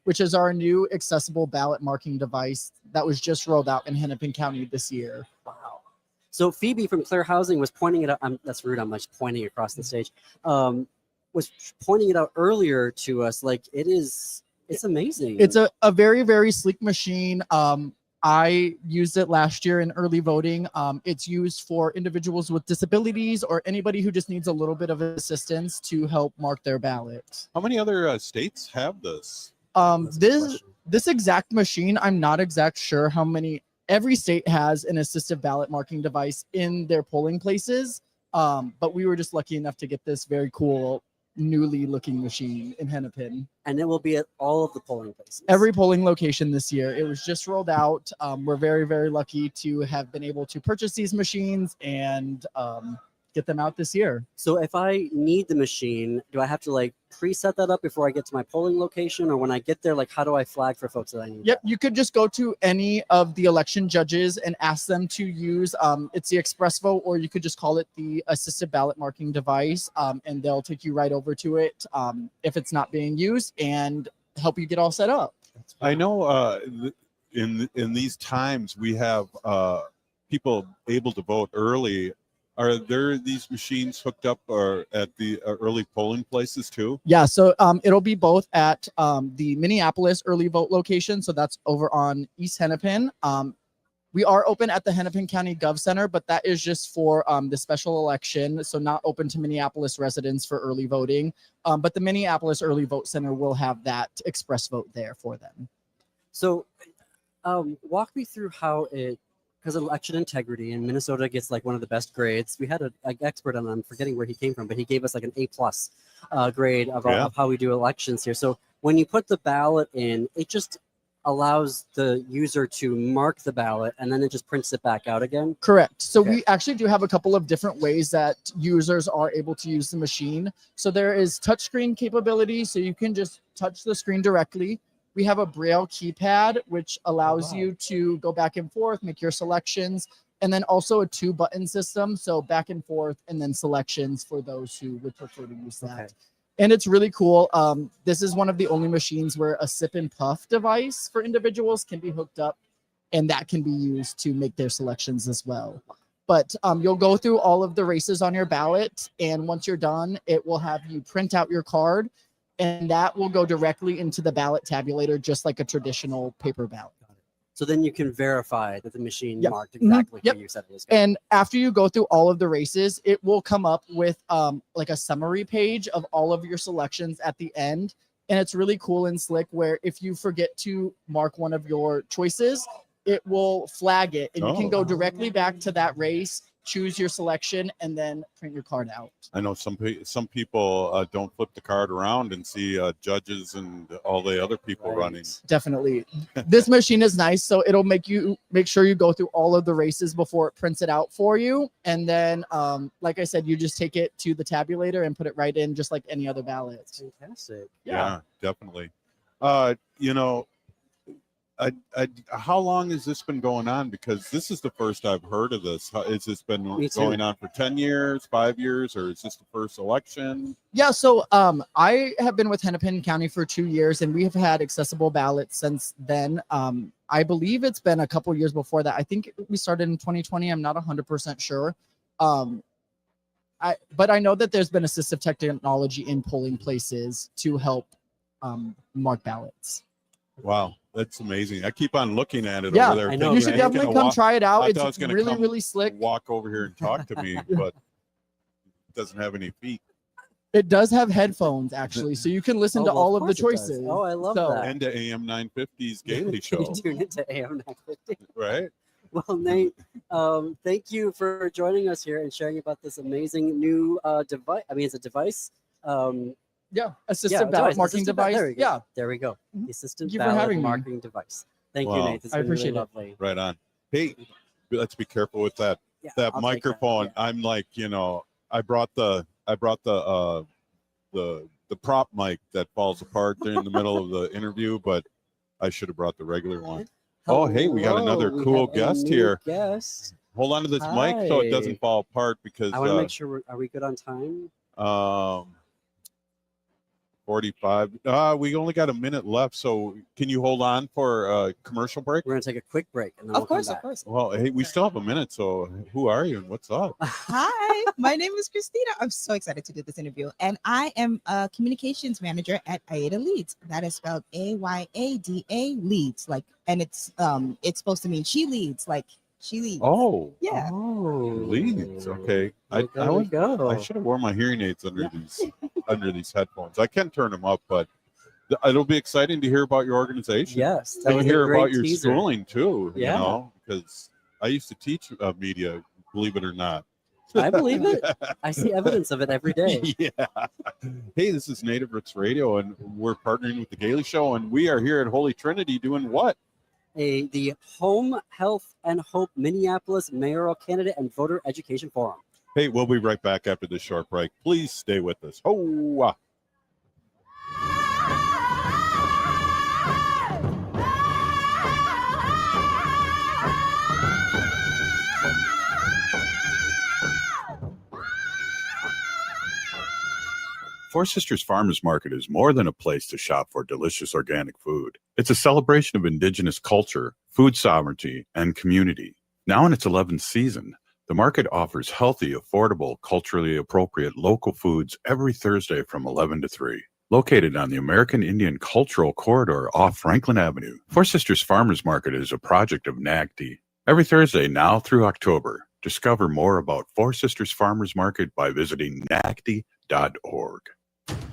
Speaker 4: which is our new accessible ballot marking device that was just rolled out in Hennepin County this year.
Speaker 9: Wow. So Phoebe from Clear Housing was pointing it out. That's rude. I'm like pointing across the stage. Was pointing it out earlier to us. Like it's amazing.
Speaker 4: It's a very, very sleek machine. I used it last year in early voting. It's used for individuals with disabilities or anybody who just needs a little bit of assistance to help mark their ballot.
Speaker 8: How many other states have this?
Speaker 4: This exact machine, I'm not exact sure how many. Every state has an assistive ballot marking device in their polling places, but we were just lucky enough to get this very cool, newly looking machine in Hennepin.
Speaker 9: And it will be at all of the polling places.
Speaker 4: Every polling location this year. It was just rolled out. We're very, very lucky to have been able to purchase these machines and get them out this year.
Speaker 9: So if I need the machine, do I have to like preset that up before I get to my polling location, or when I get there, like how do I flag for folks that I need?
Speaker 4: Yep, you could just go to any of the election judges and ask them to use it's the Express Vote, or you could just call it the assisted ballot marking device, and they'll take you right over to it if it's not being used and help you get all set up.
Speaker 8: I know in these times we have people able to vote early. Are there these machines hooked up or at the early polling places too?
Speaker 4: Yeah, so it'll be both at the Minneapolis early vote location. So that's over on East Hennepin. We are open at the Hennepin County Gov Center, but that is just for the special election. So not open to Minneapolis residents for early voting. But the Minneapolis Early Vote Center will have that express vote there for them.
Speaker 9: So walk me through how it, because election integrity in Minnesota gets like one of the best grades. We had an expert on, I'm forgetting where he came from, but he gave us like an A+ grade of how we do elections here. So when you put the ballot in, it just allows the user to mark the ballot and then it just prints it back out again?
Speaker 4: Correct. So
Speaker 9: Okay.
Speaker 4: we actually do have a couple of different ways that users are able to use the machine. So there is touchscreen capability, so you can just touch the screen directly. We have a Braille keypad, which allows you to go back and forth, make your selections, and then also a 2-button system. So back and forth, and then selections for those who would prefer to use that.
Speaker 9: Okay.
Speaker 4: And it's really cool. This is one of the only machines where a sip and puff device for individuals can be hooked up, and that can be used to make their selections as well. But you'll go through all of the races on your ballot, and once you're done, it will have you print out your card, and that will go directly into the ballot tabulator, just like a traditional paper ballot.
Speaker 9: So then you can verify that the machine
Speaker 4: Yep.
Speaker 9: marked exactly
Speaker 4: Yep.
Speaker 9: what you said it was going
Speaker 4: And after you go through all of the races, it will come up with like a summary page of all of your selections at the end. And it's really cool and slick where if you forget to mark one of your choices, it will flag it and you can go directly back to that race, choose your selection, and then print your card out.
Speaker 8: I know some people don't flip the card around and see judges and all the other people running.
Speaker 4: Definitely. This machine is nice, so it'll make sure you go through all of the races before it prints it out for you. And then, like I said, you just take it to the tabulator and put it right in just like any other ballot.
Speaker 9: Fantastic.
Speaker 8: Yeah, definitely. You know, how long has this been going on? Because this is the first I've heard of this. Has this been going on for 10 years, 5 years, or is this the first election?
Speaker 4: Yeah, so I have been with Hennepin County for 2 years, and we have had accessible ballots since then. I believe it's been a couple years before that. I think we started in 2020. I'm not 100% sure. But I know that there's been assistive technology in polling places to help mark ballots.
Speaker 8: Wow, that's amazing. I keep on looking at it
Speaker 4: Yeah,
Speaker 8: over there.
Speaker 4: I know,
Speaker 8: thinking,
Speaker 4: you should
Speaker 8: "Man, he's
Speaker 4: definitely
Speaker 8: gonna
Speaker 4: come try it out.
Speaker 8: I
Speaker 4: It's
Speaker 8: thought he was gonna
Speaker 4: really,
Speaker 8: come
Speaker 4: really slick.
Speaker 8: Walk over here and talk to me, but it doesn't have any feet.
Speaker 4: It does have headphones, actually, so you can listen to all of the choices.
Speaker 9: Oh, I love
Speaker 4: So-
Speaker 9: that.
Speaker 8: And to AM 950's Gaily Show,
Speaker 9: Tune into AM 950.
Speaker 8: right?
Speaker 9: Well, Nate, thank you for joining us here and sharing about this amazing new device. I mean, it's a device.
Speaker 4: Yeah, assistive
Speaker 9: Yeah,
Speaker 4: ballot
Speaker 9: device,
Speaker 4: marking
Speaker 9: assistive ballot.
Speaker 4: device.
Speaker 9: There we go.
Speaker 4: Yeah.
Speaker 9: There we go. The assistive
Speaker 4: Thank you for
Speaker 9: ballot
Speaker 4: having me.
Speaker 9: marking device. Thank you,
Speaker 8: Wow.
Speaker 9: Nate. It's
Speaker 4: I
Speaker 9: been really
Speaker 4: appreciate it.
Speaker 9: lovely.
Speaker 8: Right on. Hey, let's be careful with that.
Speaker 9: Yeah,
Speaker 8: That
Speaker 9: I'll take that,
Speaker 8: microphone. I'm like, you know, I brought the prop mic that falls apart during the middle of the interview, but I should have brought the regular one. Oh, hey, we got another
Speaker 9: Hello, we
Speaker 8: cool
Speaker 9: have a
Speaker 8: guest
Speaker 9: new
Speaker 8: here.
Speaker 9: Guest.
Speaker 8: Hold on to this mic so it
Speaker 9: Hi.
Speaker 8: doesn't fall apart because
Speaker 9: I want to make sure. Are we good on time?
Speaker 8: 45. We only got a minute left, so can you hold on for a commercial break?
Speaker 9: We're gonna take a quick break, and then we'll come back.
Speaker 8: Well, hey, we still have a minute, so who are you and what's up?
Speaker 5: Hi, my name is Christina. I'm so excited to do this interview, and I am a communications manager at Ayada Leads. That is spelled AYADA Leads, like, and it's supposed to mean she leads, like she leads.
Speaker 8: Oh,
Speaker 5: Yeah.
Speaker 8: leads. Okay, I should have worn my hearing aids under these headphones. I can turn them up, but it'll be exciting to hear about your organization.
Speaker 9: Yes, that
Speaker 8: and
Speaker 9: was a
Speaker 8: hear
Speaker 9: great
Speaker 8: about your
Speaker 9: teaser.
Speaker 8: schooling too.
Speaker 9: Yeah.
Speaker 8: You know, because I used to teach media, believe it or not.
Speaker 9: I believe it. I see evidence of it every day.
Speaker 8: Yeah. Hey, this is Native Roots Radio, and we're partnering with the Gaily Show, and we are here at Holy Trinity doing what?
Speaker 9: The Home Health and Hope Minneapolis Mayoral Candidate and Voter Education Forum.
Speaker 8: Hey, we'll be right back after this short break. Please stay with us. Oh, Four Sisters Farmers Market is more than a place to shop for delicious organic food. It's a celebration of Indigenous culture, food sovereignty, and community. Now in its 11th season, the market offers healthy, affordable, culturally appropriate local foods every Thursday from 11 to 3. Located on the American Indian Cultural Corridor off Franklin Avenue, Four Sisters Farmers Market is a project of NAGD. Every Thursday now through October, discover more about Four Sisters Farmers Market by visiting nagd.org.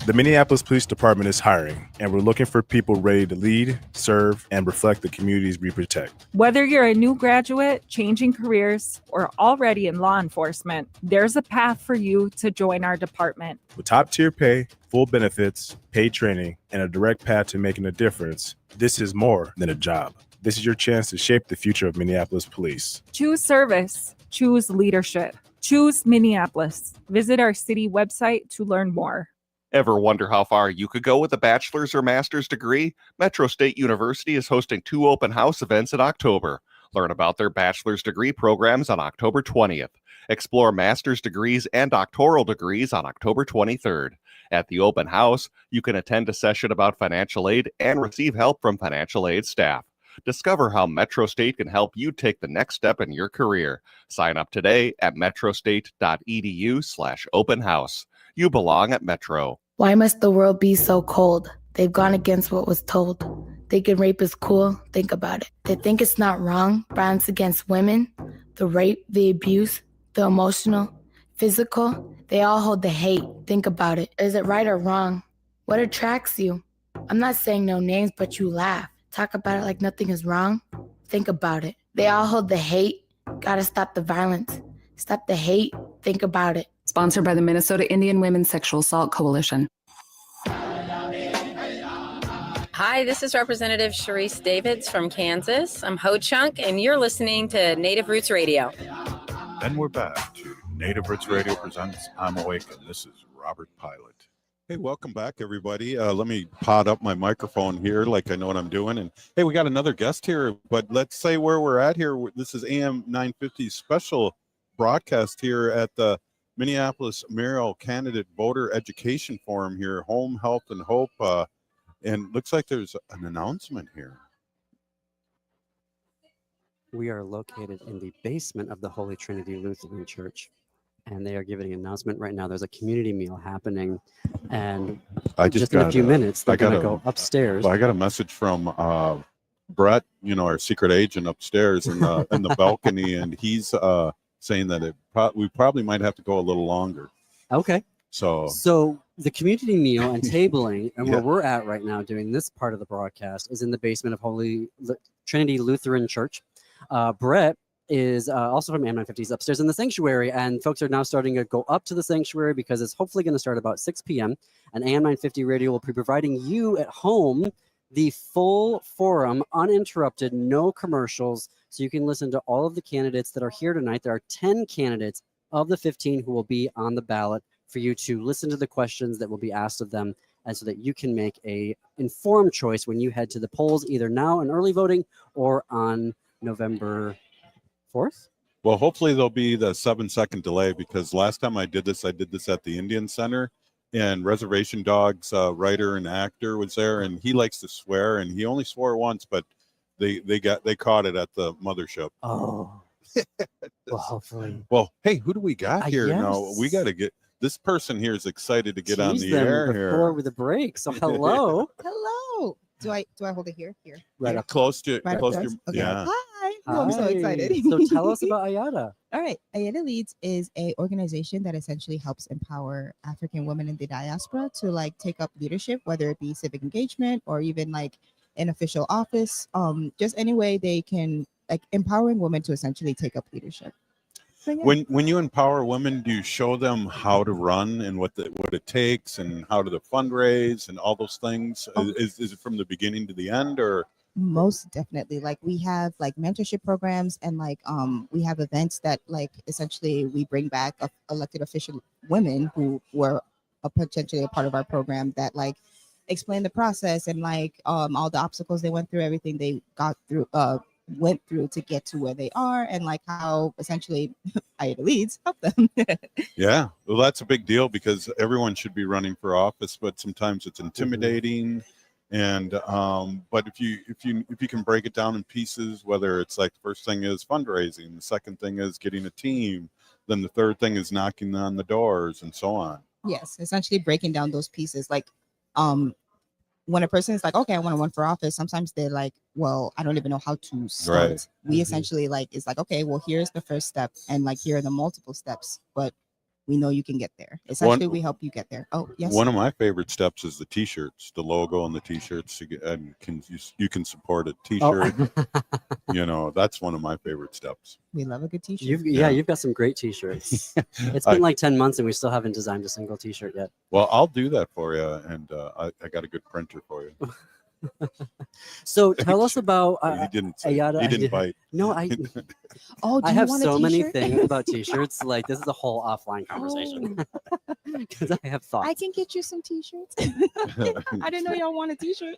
Speaker 18: The Minneapolis Police Department is hiring, and we're looking for people ready to lead, serve, and reflect the communities we protect.
Speaker 6: Whether you're a new graduate, changing careers, or already in law enforcement, there's a path for you to join our department.
Speaker 18: With top-tier pay, full benefits, paid training, and a direct path to making a difference, this is more than a job. This is your chance to shape the future of Minneapolis Police.
Speaker 6: Choose service. Choose leadership. Choose Minneapolis. Visit our city website to learn more.
Speaker 12: Ever wonder how far you could go with a bachelor's or master's degree? Metro State University is hosting 2 open house events in October. Learn about their bachelor's degree programs on October 20th. Explore master's degrees and doctoral degrees on October 23rd. At the open house, you can attend a session about financial aid and receive help from financial aid staff. Discover how Metro State can help you take the next step in your career. Sign up today at metrostate.edu/open house. You belong at Metro.
Speaker 7: Why must the world be so cold? They've gone against what was told. Thinking rape is cool, think about it. They think it's not wrong, violence against women, the rape, the abuse, the emotional, physical, they all hold the hate. Think about it. Is it right or wrong? What attracts you? I'm not saying no names, but you laugh. Talk about it like nothing is wrong. Think about it. They all hold the hate. Gotta stop the violence. Stop the hate. Think about it.
Speaker 10: Sponsored by the Minnesota Indian Women's Sexual Assault Coalition.
Speaker 14: Hi, this is Representative Sharice Davids from Kansas. I'm Ho Chunk, and you're listening to Native Roots Radio.
Speaker 8: And we're back to Native Roots Radio presents I'm Awake, and this is Robert Pilot. Hey, welcome back, everybody. Let me pot up my microphone here like I know what I'm doing. And hey, we got another guest here, but let's say where we're at here. This is AM 950 special broadcast here at the Minneapolis Mayoral Candidate Voter Education Forum here, Home, Health, and Hope. And looks like there's an announcement here.
Speaker 9: We are located in the basement of the Holy Trinity Lutheran Church, and they are giving an announcement right now. There's a community meal happening, and just in a few minutes, they're going to go upstairs.
Speaker 8: Well, I got a message from Brett, our secret agent upstairs in the balcony, and he's saying that we probably might have to go a little longer.
Speaker 9: Okay.
Speaker 8: So
Speaker 9: the community meal and tabling, and where we're at right now doing this part of the broadcast, is in the basement of Holy Trinity Lutheran Church. Brett is also from AM 950. He's upstairs in the sanctuary, and folks are now starting to go up to the sanctuary because it's hopefully going to start about 6 p.m. And AM 950 Radio will be providing you at home the full forum, uninterrupted, no commercials, so you can listen to all of the candidates that are here tonight. There are 10 candidates of the 15 who will be on the ballot for you to listen to the questions that will be asked of them, and so that you can make a informed choice when you head to the polls, either now in early voting or on November 4th.
Speaker 8: Well, hopefully there'll be the 7-second delay, because last time I did this at the Indian Center, and Reservation Dogs writer and actor was there, and he likes to swear, and he only swore once, but they caught it at the mothership.
Speaker 9: Oh. Well, hopefully.
Speaker 8: Well, hey, who do we got here?
Speaker 9: Yes.
Speaker 8: Now we got to get this person here is excited to get on
Speaker 9: Tease
Speaker 8: the
Speaker 9: them
Speaker 8: air
Speaker 9: before
Speaker 8: here.
Speaker 9: with the break. So hello.
Speaker 5: Hello. Do I hold it here? Here.
Speaker 8: Right up close to
Speaker 5: Right
Speaker 8: close
Speaker 5: up
Speaker 8: to
Speaker 5: close? Okay.
Speaker 8: yeah.
Speaker 5: Hi. Oh, I'm so excited.
Speaker 9: So tell us about Ayada.
Speaker 5: All right. Ayada Leads is a organization that essentially helps empower African women in the diaspora to take up leadership, whether it be civic engagement or even in official office. Just any way they can empowering women to essentially take up leadership. So, yeah.
Speaker 8: When you empower women, do you show them how to run and what it takes and how to fundraise and all those things? Is it from the beginning to the end, or?
Speaker 5: Most definitely. We have mentorship programs, and we have events that essentially we bring back elected official women who were potentially a part of our program that explain the process and all the obstacles they went through, everything they went through to get to where they are, and how essentially Ayada Leads help them.
Speaker 8: Yeah, well, that's a big deal, because everyone should be running for office, but sometimes it's intimidating. And but if you can break it down in pieces, whether it's the first thing is fundraising, the second thing is getting a team, then the third thing is knocking on the doors, and so on.
Speaker 5: Yes, essentially breaking down those pieces. When a person is okay, I want to run for office, sometimes they're well, I don't even know how to start.
Speaker 8: Right.
Speaker 5: We essentially it's okay, well, here's the first step, and here are the multiple steps. But we know you can get there. Essentially,
Speaker 8: One-
Speaker 5: we help you get there. Oh, yes.
Speaker 8: One of my favorite steps is the T-shirts, the logo on the T-shirts. You can support a T-shirt. You know, that's one of my favorite steps.
Speaker 5: We love a good t-shirt.
Speaker 9: You've got some great T-shirts. It's been like 10 months and we still haven't designed a single T-shirt yet.
Speaker 8: Well, I'll do that for you, and I got a good printer for you.
Speaker 9: So tell us about.
Speaker 8: He didn't. Say,
Speaker 9: Ayada.
Speaker 8: he didn't bite.
Speaker 9: No, I.
Speaker 5: Oh, do
Speaker 9: I
Speaker 5: you
Speaker 9: have
Speaker 5: want a
Speaker 9: so many
Speaker 5: t-shirt?
Speaker 9: things about T-shirts. Like this is a whole offline conversation because I have thoughts.
Speaker 5: I can get you some t-shirts. I didn't know y'all want a t-shirt.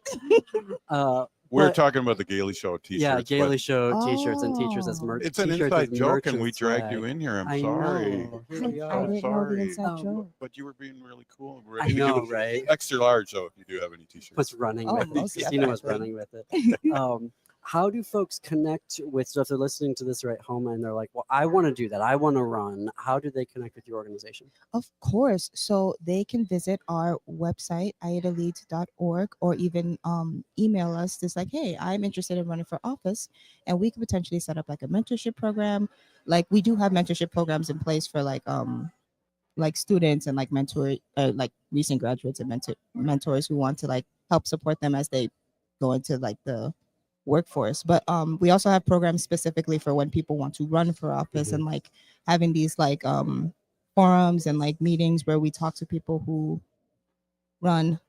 Speaker 8: We're
Speaker 9: But-
Speaker 8: talking about the Gaily Show T-shirts.
Speaker 9: Yeah, Gaily
Speaker 8: but
Speaker 9: Show T-shirts and teachers as merch.
Speaker 8: It's an
Speaker 9: T-shirts
Speaker 8: inside
Speaker 9: as
Speaker 8: joke,
Speaker 9: merch
Speaker 8: and we
Speaker 9: and
Speaker 8: dragged you
Speaker 9: swag.
Speaker 8: in here. I'm
Speaker 9: I
Speaker 8: sorry.
Speaker 9: know. Here we
Speaker 5: I
Speaker 9: are.
Speaker 5: didn't know the inside joke.
Speaker 8: But you were being really cool.
Speaker 9: I know, right?
Speaker 8: Extra large, though, if you do have any T-shirts.
Speaker 9: Was running
Speaker 5: Oh,
Speaker 9: with it.
Speaker 5: most
Speaker 9: Christina was
Speaker 5: definitely.
Speaker 9: running with it. How do folks connect with? So if they're listening to this right at home and they're like, "Well, I want to do that. I want to run." How do they connect with your organization?
Speaker 5: Of course. So they can visit our website, ayataleads.org, or even email us just like, hey, I'm interested in running for office. And we could potentially set up like a mentorship program. Like we do have mentorship programs in place for like students and like like recent graduates and mentors who want to like help support them as they go into like the workforce. But we also have programs specifically for when people want to run for office and like having these like forums and like meetings where we talk to people who run.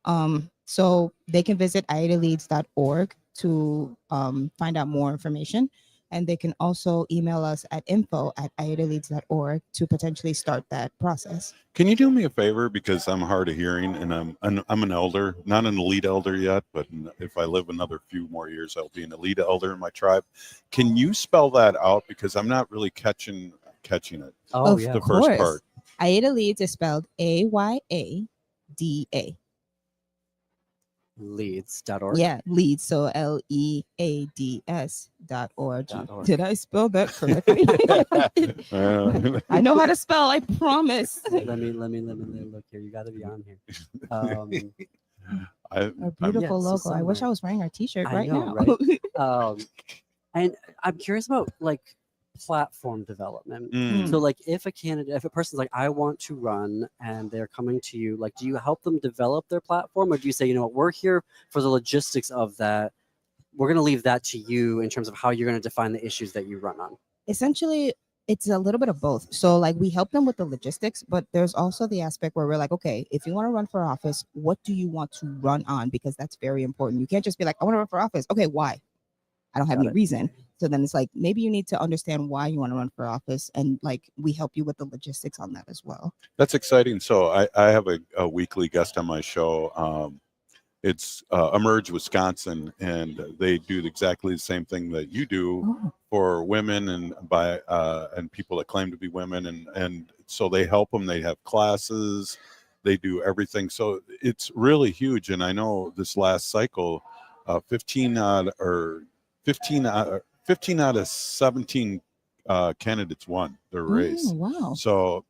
Speaker 5: So they can visit ayataleads.org to find out more information. And they can also email us at info@ayataleads.org to potentially start that process.
Speaker 8: Can you do me a favor, because I'm hard of hearing and I'm an elder, not an elite elder yet, but if I live another few more years, I'll be an elite elder in my tribe. Can you spell that out, because I'm not really catching it?
Speaker 9: Oh,
Speaker 5: Of
Speaker 9: yeah.
Speaker 8: The
Speaker 5: course.
Speaker 8: first part.
Speaker 5: Ayada Leads is spelled Ayada.
Speaker 9: Leads.org.
Speaker 5: Yeah, Leads. So Leads.org. Did I spell that correctly? I know how to spell, I promise.
Speaker 9: Let me look here. You got to be on here.
Speaker 5: A beautiful logo. I wish I was wearing our t-shirt
Speaker 9: I
Speaker 5: right
Speaker 9: know,
Speaker 5: now.
Speaker 9: right? And I'm curious about like platform development.
Speaker 8: Mm.
Speaker 9: So like if a person's like, I want to run, and they're coming to you, like, do you help them develop their platform, or do you say, you know what, we're here for the logistics of that. We're going to leave that to you in terms of how you're going to define the issues that you run on.
Speaker 5: Essentially, it's a little bit of both. So like we help them with the logistics, but there's also the aspect where we're like, okay, if you want to run for office, what do you want to run on? Because that's very important. You can't just be like, I want to run for office. Okay, why? I don't have any reason. So then it's like, maybe you need to understand why you want to run for office, and like we help you with the logistics on that as well.
Speaker 8: That's exciting. So I have a weekly guest on my show. It's Emerge Wisconsin, and they do exactly the same thing that you do for women and people that claim to be women, and so they help them. They have classes, they do everything. So it's really huge. And I know this last cycle, 15 out of 17 candidates won their race.
Speaker 5: Wow.
Speaker 8: So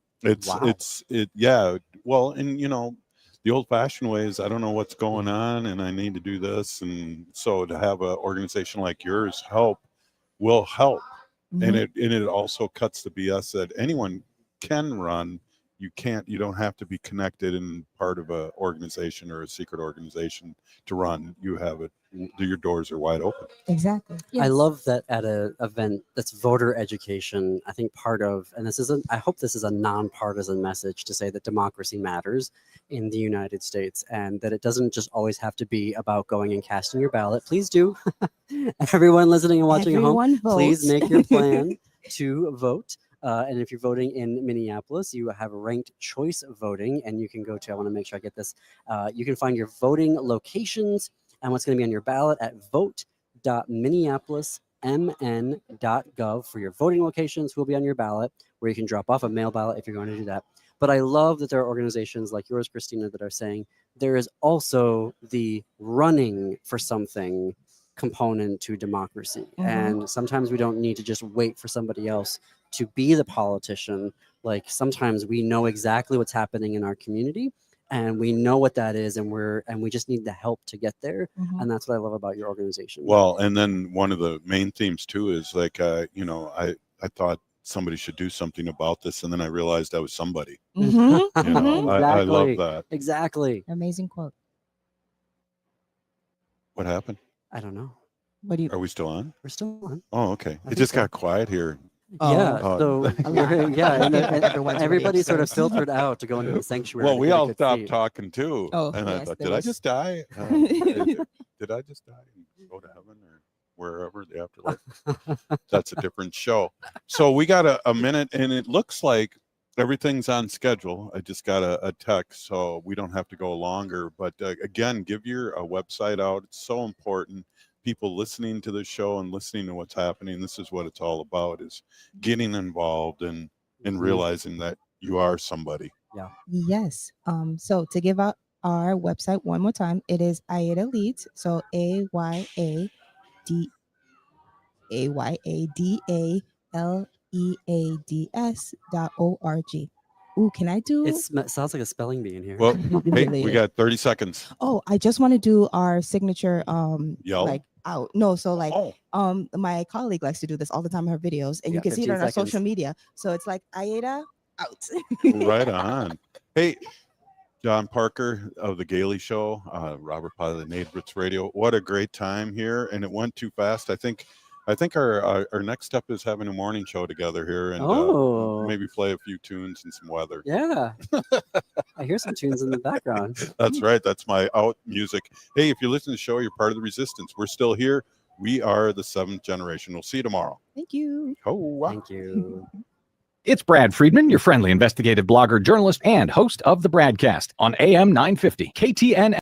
Speaker 8: yeah. Well, and you know, the old-fashioned way is I don't know what's going on and I need to do this, and so to have an organization like yours will help. And it also cuts the BS that anyone can run. You don't have to be connected and part of a organization or a secret organization to run. You have it. Your doors are wide open.
Speaker 5: Exactly.
Speaker 9: I love that at an event that's voter education. I think part of, and I hope this is a nonpartisan message to say that democracy matters in the United States, and that it doesn't just always have to be about going and casting your ballot. Please do. Everyone listening and watching at home, please make your plan to vote. And if you're voting in Minneapolis, you have ranked choice voting, and you can go to, I want to make sure I get this, you can find your voting locations and what's going to be on your ballot at vote.minneapolismn.gov for your voting locations, who will be on your ballot, where you can drop off a mail ballot if you're going to do that. But I love that there are organizations like yours, Christina, that are saying there is also the running for something component to democracy. And sometimes we don't need to just wait for somebody else to be the politician. Like sometimes we know exactly what's happening in our community, and we know what that is, and we just need the help to get there. And that's what I love about your organization.
Speaker 8: Well, and then one of the main themes too is like, you know, I thought somebody should do something about this. And then I realized I was somebody.
Speaker 5: Mhm,
Speaker 8: You know, I love
Speaker 9: Exactly.
Speaker 8: that.
Speaker 9: Exactly.
Speaker 5: Amazing quote.
Speaker 8: What happened?
Speaker 9: I don't know.
Speaker 5: What do you?
Speaker 8: Are we still on?
Speaker 9: We're still on.
Speaker 8: Oh, okay.
Speaker 9: I
Speaker 8: It
Speaker 9: think
Speaker 8: just
Speaker 9: so.
Speaker 8: got quiet here.
Speaker 9: Yeah.
Speaker 8: Oh.
Speaker 9: So yeah, and
Speaker 5: Everyone's
Speaker 9: everybody
Speaker 5: awake,
Speaker 9: sort of
Speaker 5: so-
Speaker 9: filtered out to go into the sanctuary.
Speaker 8: Well,
Speaker 9: to
Speaker 8: we
Speaker 9: get a
Speaker 8: all
Speaker 9: good
Speaker 8: stopped
Speaker 9: seat.
Speaker 8: talking too.
Speaker 5: Oh,
Speaker 8: And I
Speaker 5: yes,
Speaker 8: thought,
Speaker 5: there
Speaker 8: did I
Speaker 5: was-
Speaker 8: just die? Did I just die and go to heaven or wherever the afterlife? That's a different show. So we got a minute, and it looks like everything's on schedule. I just got a text, so we don't have to go longer. But again, give your website out. It's so important. People listening to the show and listening to what's happening. This is what it's all about: is getting involved and realizing that you are somebody.
Speaker 9: Yeah.
Speaker 5: Yes. So to give out our website one more time, it is Aida Leads. So AYADALEADS.org. Ooh, can I do?
Speaker 9: It sounds like a spelling bee in here.
Speaker 8: Well, hey, we got 30 seconds.
Speaker 5: Oh, I just want to do our signature
Speaker 8: Yell?
Speaker 5: like out. No, so like
Speaker 8: Oh.
Speaker 5: my colleague likes to do this all the time in her videos, and
Speaker 9: You
Speaker 5: you
Speaker 9: got
Speaker 5: can see it
Speaker 9: 15
Speaker 5: on our
Speaker 9: seconds.
Speaker 5: social media. So it's like Aida out.
Speaker 8: Right on. Hey, John Parker of the Gaily Show, Robert Pilot, Native Roots Radio. What a great time here, and it went too fast. I think our next step is having a morning show together here, and maybe play a few tunes and some weather.
Speaker 9: Yeah. I hear some tunes in the background.
Speaker 8: That's right. That's my out music. Hey, if you listen to the show, you're part of the resistance. We're still here. We are the 7th generation. We'll see you tomorrow.
Speaker 5: Thank you.
Speaker 8: Oh, wow.
Speaker 9: Thank you.
Speaker 13: It's Brad Friedman, your friendly investigative blogger, journalist, and host of The Bradcast on AM 950 KTN.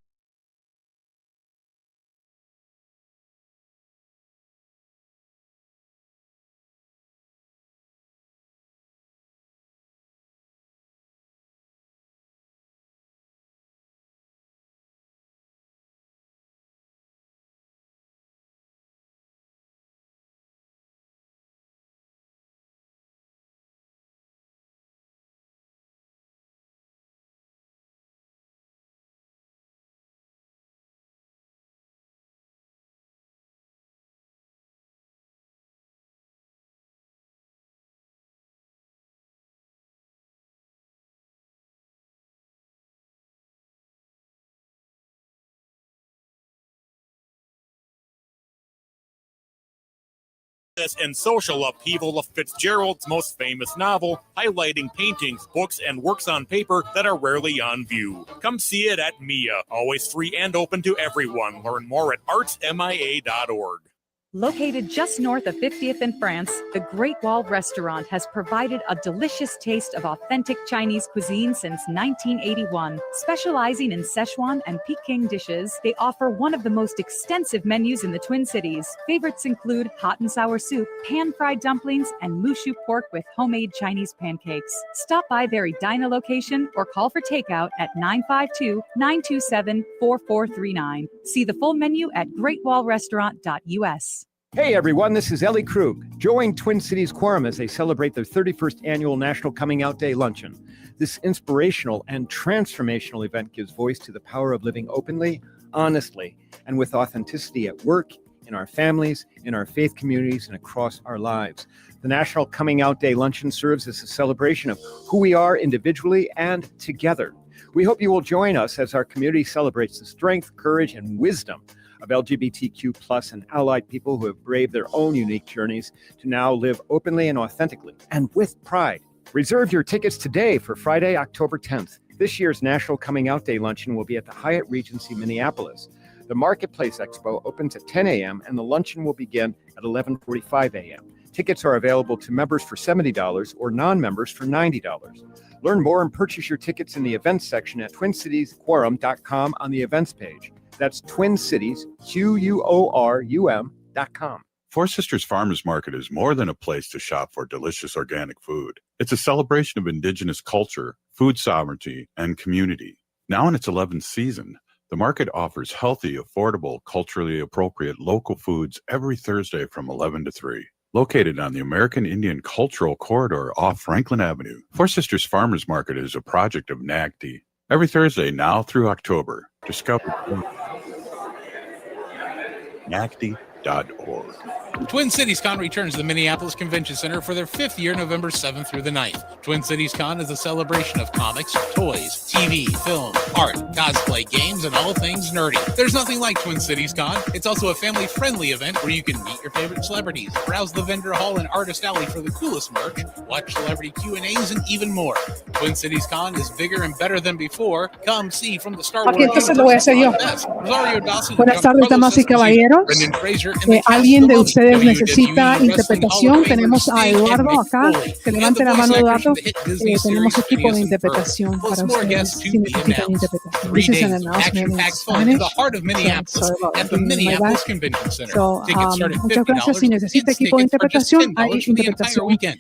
Speaker 23: And social upheaval of Fitzgerald's most famous novel, highlighting paintings, books, and works on paper that are rarely on view. Come see it at MIA, always free and open to everyone. Learn more at artsmia.org.
Speaker 19: Located just north of 50th in France, the Great Wall Restaurant has provided a delicious taste of authentic Chinese cuisine since 1981. Specializing in Szechuan and Peking dishes, they offer one of the most extensive menus in the Twin Cities. Favorites include hot and sour soup, pan-fried dumplings, and mushu pork with homemade Chinese pancakes. Stop by their Edina location or call for takeout at 952-927-4439. See the full menu at greatwallrestaurant.us.
Speaker 13: Hey everyone, this is Ellie Krug. Join Twin Cities Quorum as they celebrate their 31st annual National Coming Out Day Luncheon. This inspirational and transformational event gives voice to the power of living openly, honestly, and with authenticity at work, in our families, in our faith communities, and across our lives. The National Coming Out Day Luncheon serves as a celebration of who we are individually and together. We hope you will join us as our community celebrates the strength, courage, and wisdom of LGBTQ plus and allied people who have braved their own unique journeys to now live openly and authentically and with pride. Reserve your tickets today for Friday, October 10th. This year's National Coming Out Day Luncheon will be at the Hyatt Regency, Minneapolis. The Marketplace Expo opens at 10 a.m. and the luncheon will begin at 11:45 a.m. Tickets are available to members for $70 or non-members for $90. Learn more and purchase your tickets in the events section at TwinCitiesQuorum.com on the events page. That's Twin Cities, QUORUM.com.
Speaker 8: Four Sisters Farmers Market is more than a place to shop for delicious organic food. It's a celebration of Indigenous culture, food sovereignty, and community. Now in its 11th season, the market offers healthy, affordable, culturally appropriate local foods every Thursday from 11 to 3. Located on the American Indian Cultural Corridor off Franklin Avenue, Four Sisters Farmers Market is a project of NACD. Every Thursday now through October, discover NACD
Speaker 15: Twin Cities Con returns to the Minneapolis Convention Center for their 5th year, November 7th through the 9th. Twin Cities Con is a celebration of comics, toys, TV, film, art, cosplay, games, and all things nerdy. There's nothing like Twin Cities Con. It's also a family-friendly event where you can meet your favorite celebrities, browse the vendor hall and artist alley for the coolest merch, watch celebrity Q&As, and even more. Twin Cities Con is bigger and better than before. Come see from the Star Wars.
Speaker 16: Aquí entonces lo voy a hacer yo.
Speaker 15: Rosario Dawson,
Speaker 16: Buenas tardes, damas y caballeros.
Speaker 15: Brendan Fraser, and
Speaker 16: ¿Alguien de ustedes necesita interpretación? Tenemos a Eduardo acá, que levante la mano, Eduardo. Tenemos equipo de interpretación para ustedes si necesitan interpretación. This is an announcement in Spanish. Sorry about my bad. So, muchas gracias. Si necesita equipo de interpretación, hay interpretación de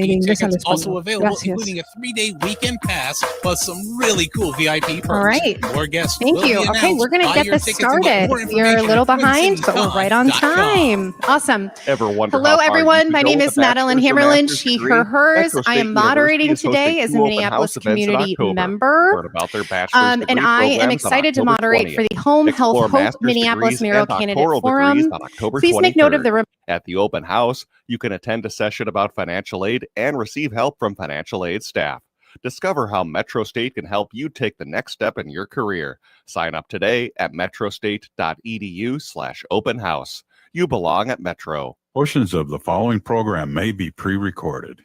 Speaker 16: inglés al español. Gracias.
Speaker 15: Including a 3-day weekend pass plus some really cool VIP perks.
Speaker 17: All right.
Speaker 15: More guests
Speaker 17: Thank
Speaker 15: will
Speaker 17: you.
Speaker 15: be
Speaker 17: Okay, we're going to
Speaker 15: announced.
Speaker 17: get
Speaker 15: Buy your
Speaker 17: this
Speaker 15: tickets and get
Speaker 17: started.
Speaker 15: more
Speaker 17: We are a
Speaker 15: information
Speaker 17: little
Speaker 15: at
Speaker 17: behind, but we're right on
Speaker 15: twincitiescon.com.
Speaker 17: time. Awesome.
Speaker 12: Ever wonder
Speaker 17: Hello,
Speaker 12: how far you
Speaker 17: everyone.
Speaker 12: could
Speaker 17: My
Speaker 12: go
Speaker 17: name
Speaker 12: with
Speaker 17: is
Speaker 12: a
Speaker 17: Madeline
Speaker 12: bachelor's or
Speaker 17: Hammerlin,
Speaker 12: master's
Speaker 17: she,
Speaker 12: degree?
Speaker 17: her, hers.
Speaker 12: Metro
Speaker 17: I
Speaker 12: State
Speaker 17: am moderating
Speaker 12: University is
Speaker 17: today
Speaker 12: hosting
Speaker 17: as a
Speaker 12: 2 open
Speaker 17: Minneapolis
Speaker 12: house events in
Speaker 17: community
Speaker 12: October.
Speaker 17: member.
Speaker 12: Learn about their bachelor's degree
Speaker 17: And I am
Speaker 12: programs on
Speaker 17: excited to
Speaker 12: October
Speaker 17: moderate for
Speaker 12: 20th.
Speaker 17: the Home
Speaker 12: Explore
Speaker 17: Health Hope
Speaker 12: master's
Speaker 17: Minneapolis
Speaker 12: degrees
Speaker 17: Mayoral
Speaker 12: and
Speaker 17: Candidate
Speaker 12: doctoral degrees
Speaker 17: Forum.
Speaker 12: on October
Speaker 17: Please make note of
Speaker 12: 23rd.
Speaker 17: the
Speaker 12: At the open house, you can attend a session about financial aid and receive help from financial aid staff. Discover how Metro State can help you take the next step in your career. Sign up today at metrostate.edu/open house. You belong at Metro.
Speaker 8: Portions of the following program may be pre-recorded.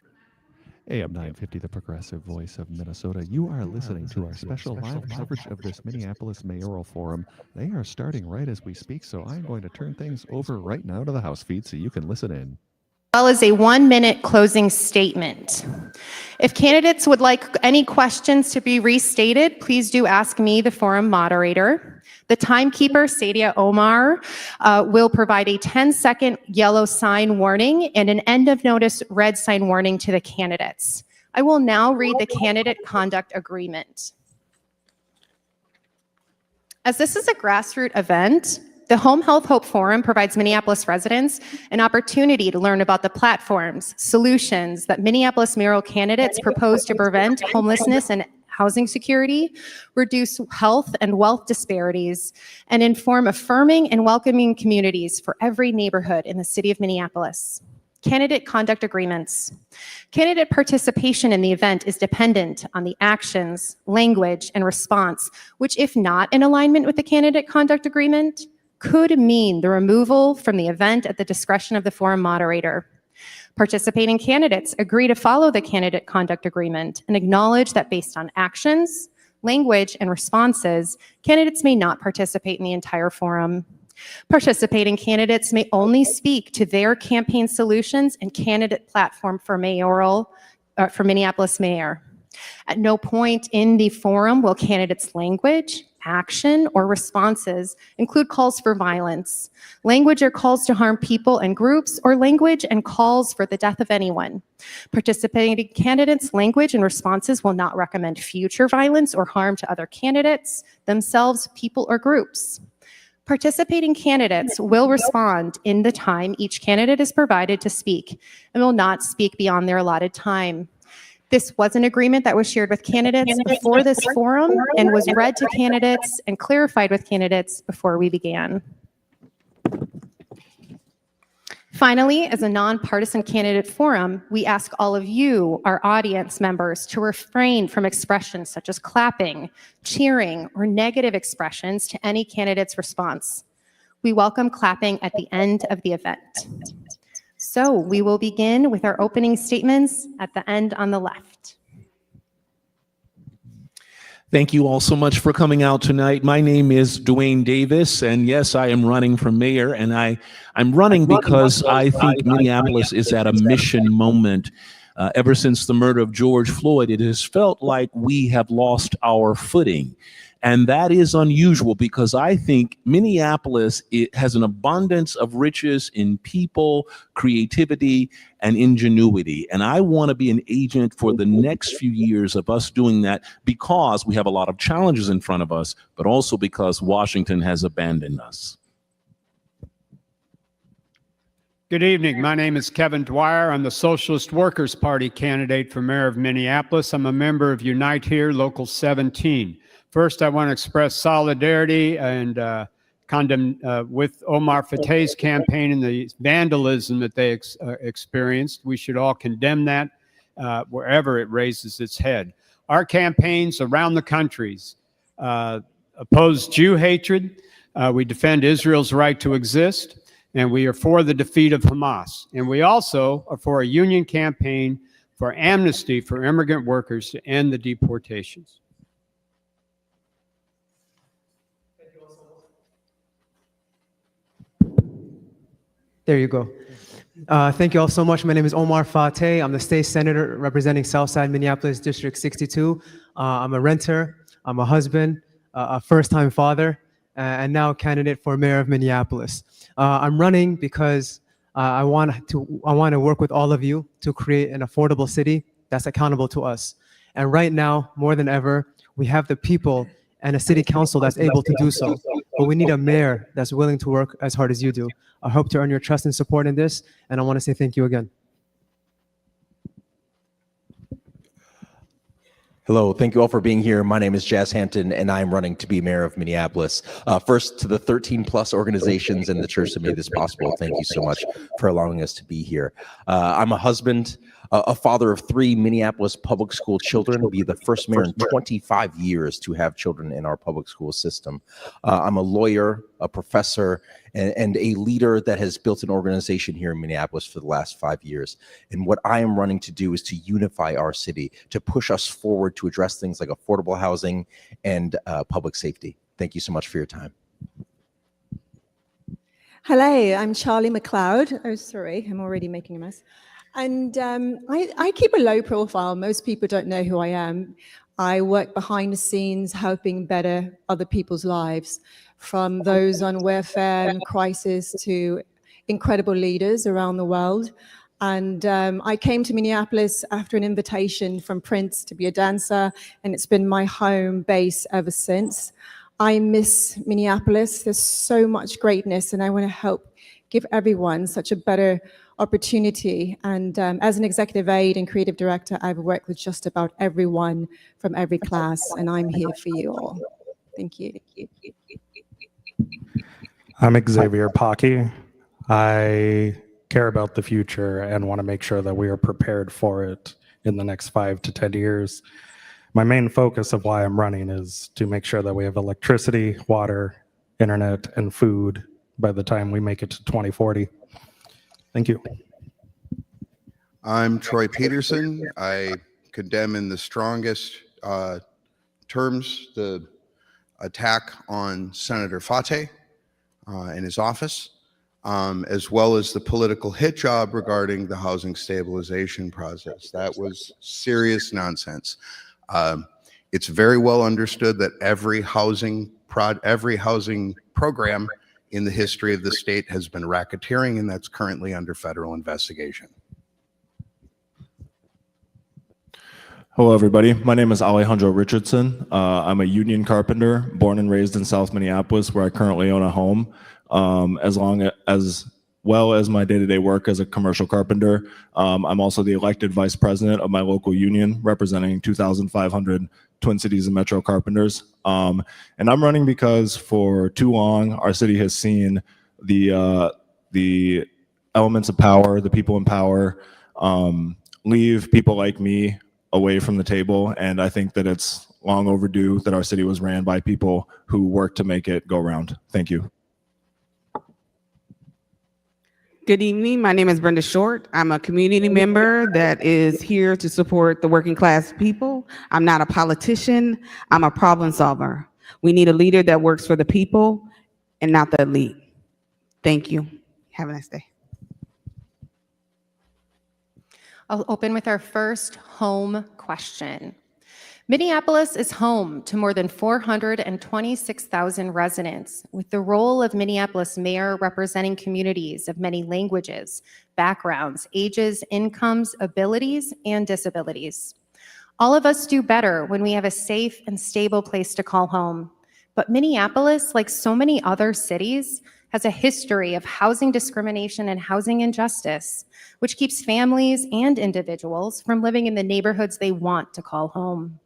Speaker 20: AM 950, the progressive voice of Minnesota. You are listening to our special live coverage of this Minneapolis Mayoral Forum. They are starting right as we speak, so I'm going to turn things over right now to the house feed so you can listen in.
Speaker 17: Well as a 1-minute closing statement. If candidates would like any questions to be restated, please do ask me, the forum moderator. The timekeeper, Sadia Omar, will provide a 10-second yellow sign warning and an end of notice red sign warning to the candidates. I will now read the candidate conduct agreement. As this is a grassroots event, the Home Health Hope Forum provides Minneapolis residents an opportunity to learn about the platforms, solutions that Minneapolis mayoral candidates propose to prevent homelessness and housing security, reduce health and wealth disparities, and inform affirming and welcoming communities for every neighborhood in the city of Minneapolis. Candidate conduct agreements. Candidate participation in the event is dependent on the actions, language, and response, which, if not in alignment with the candidate conduct agreement, could mean the removal from the event at the discretion of the forum moderator. Participating candidates agree to follow the candidate conduct agreement and acknowledge that based on actions, language, and responses, candidates may not participate in the entire forum. Participating candidates may only speak to their campaign solutions and candidate platform for for Minneapolis mayor. At no point in the forum will candidates' language, action, or responses include calls for violence, language or calls to harm people and groups, or language and calls for the death of anyone. Participating candidates' language and responses will not recommend future violence or harm to other candidates, themselves, people, or groups. Participating candidates will respond in the time each candidate is provided to speak and will not speak beyond their allotted time. This was an agreement that was shared with candidates before this forum and was read to candidates and clarified with candidates before we began. Finally, as a nonpartisan candidate forum, we ask all of you, our audience members, to refrain from expressions such as clapping, cheering, or negative expressions to any candidate's response. We welcome clapping at the end of the event. So we will begin with our opening statements at the end on the left.
Speaker 21: Thank you all so much for coming out tonight. My name is Dwayne Davis, and yes, I am running for mayor, and I'm running because I think Minneapolis is at a mission moment. Ever since the murder of George Floyd, it has felt like we have lost our footing. And that is unusual because I think Minneapolis, it has an abundance of riches in people, creativity, and ingenuity. And I want to be an agent for the next few years of us doing that because we have a lot of challenges in front of us, but also because Washington has abandoned us.
Speaker 26: Good evening. My name is Kevin Dwyer. I'm the Socialist Workers Party candidate for mayor of Minneapolis. I'm a member of Unite Here, Local 17. First, I want to express solidarity and with Omar Fateh's campaign and the vandalism that they experienced. We should all condemn that wherever it raises its head. Our campaigns around the countries oppose Jew hatred. We defend Israel's right to exist, and we are for the defeat of Hamas. And we also are for a union campaign for amnesty for immigrant workers to end the deportations.
Speaker 1: There you go. Thank you all so much. My name is Omar Fateh. I'm the state senator representing Southside Minneapolis District 62. I'm a renter, I'm a husband, a first-time father, and now a candidate for mayor of Minneapolis. I'm running because I want to work with all of you to create an affordable city that's accountable to us. And right now, more than ever, we have the people and a city council that's able to do so. But we need a mayor that's willing to work as hard as you do. I hope to earn your trust and support in this, and I want to say thank you again.
Speaker 2: Hello, thank you all for being here. My name is Jazz Hampton, and I'm running to be mayor of Minneapolis. First, to the 13 plus organizations and the church that made this possible, thank you so much for allowing us to be here. I'm a husband, a father of 3 Minneapolis public school children. I'll be the first mayor in 25 years to have children in our public school system. I'm a lawyer, a professor, and a leader that has built an organization here in Minneapolis for the last 5 years. And what I am running to do is to unify our city, to push us forward to address things like affordable housing and public safety. Thank you so much for your time.
Speaker 3: Hello, I'm Charlie McLeod. Oh, sorry, I'm already making a mess. And I keep a low profile. Most people don't know who I am. I work behind the scenes, helping better other people's lives, from those on welfare and crisis to incredible leaders around the world. And I came to Minneapolis after an invitation from Prince to be a dancer, and it's been my home base ever since. I miss Minneapolis. There's so much greatness, and I want to help give everyone such a better opportunity. And as an executive aide and creative director, I've worked with just about everyone from every class, and I'm here for you all. Thank you.
Speaker 11: I'm Xavier Pocky. I care about the future and want to make sure that we are prepared for it in the next 5 to 10 years. My main focus of why I'm running is to make sure that we have electricity, water, internet, and food by the time we make it to 2040. Thank you.
Speaker 22: I'm Troy Peterson. I condemn in the strongest terms the attack on Senator Fateh and his office, as well as the political hit job regarding the housing stabilization process. That was serious nonsense. It's very well understood that every housing program in the history of the state has been racketeering, and that's currently under federal investigation.
Speaker 24: Hello, everybody. My name is Alejandro Richardson. I'm a union carpenter, born and raised in South Minneapolis, where I currently own a home, as well as my day-to-day work as a commercial carpenter. I'm also the elected vice president of my local union, representing 2,500 Twin Cities and Metro carpenters. And I'm running because for too long, our city has seen the elements of power, the people in power, leave people like me away from the table. And I think that it's long overdue that our city was ran by people who work to make it go round. Thank you.
Speaker 27: Good evening. My name is Brenda Short. I'm a community member that is here to support the working class people. I'm not a politician. I'm a problem solver. We need a leader that works for the people and not the elite. Thank you. Have a nice day.
Speaker 17: I'll open with our first home question. Minneapolis is home to more than 426,000 residents, with the role of Minneapolis mayor representing communities of many languages, backgrounds, ages, incomes, abilities, and disabilities. All of us do better when we have a safe and stable place to call home. But Minneapolis, like so many other cities, has a history of housing discrimination and housing injustice, which keeps families and individuals from living in the neighborhoods they want to call home.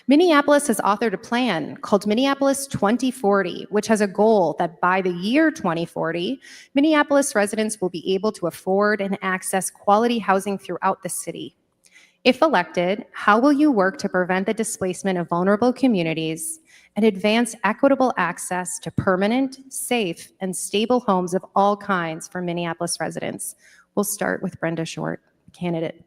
Speaker 17: Minneapolis has authored a plan called Minneapolis 2040, which has a goal that by the year 2040, Minneapolis residents will be able to afford and access quality housing throughout the city. If elected, how will you work to prevent the displacement of vulnerable communities and advance equitable access to permanent, safe, and stable homes of all kinds for Minneapolis residents? We'll start with Brenda Short, candidate.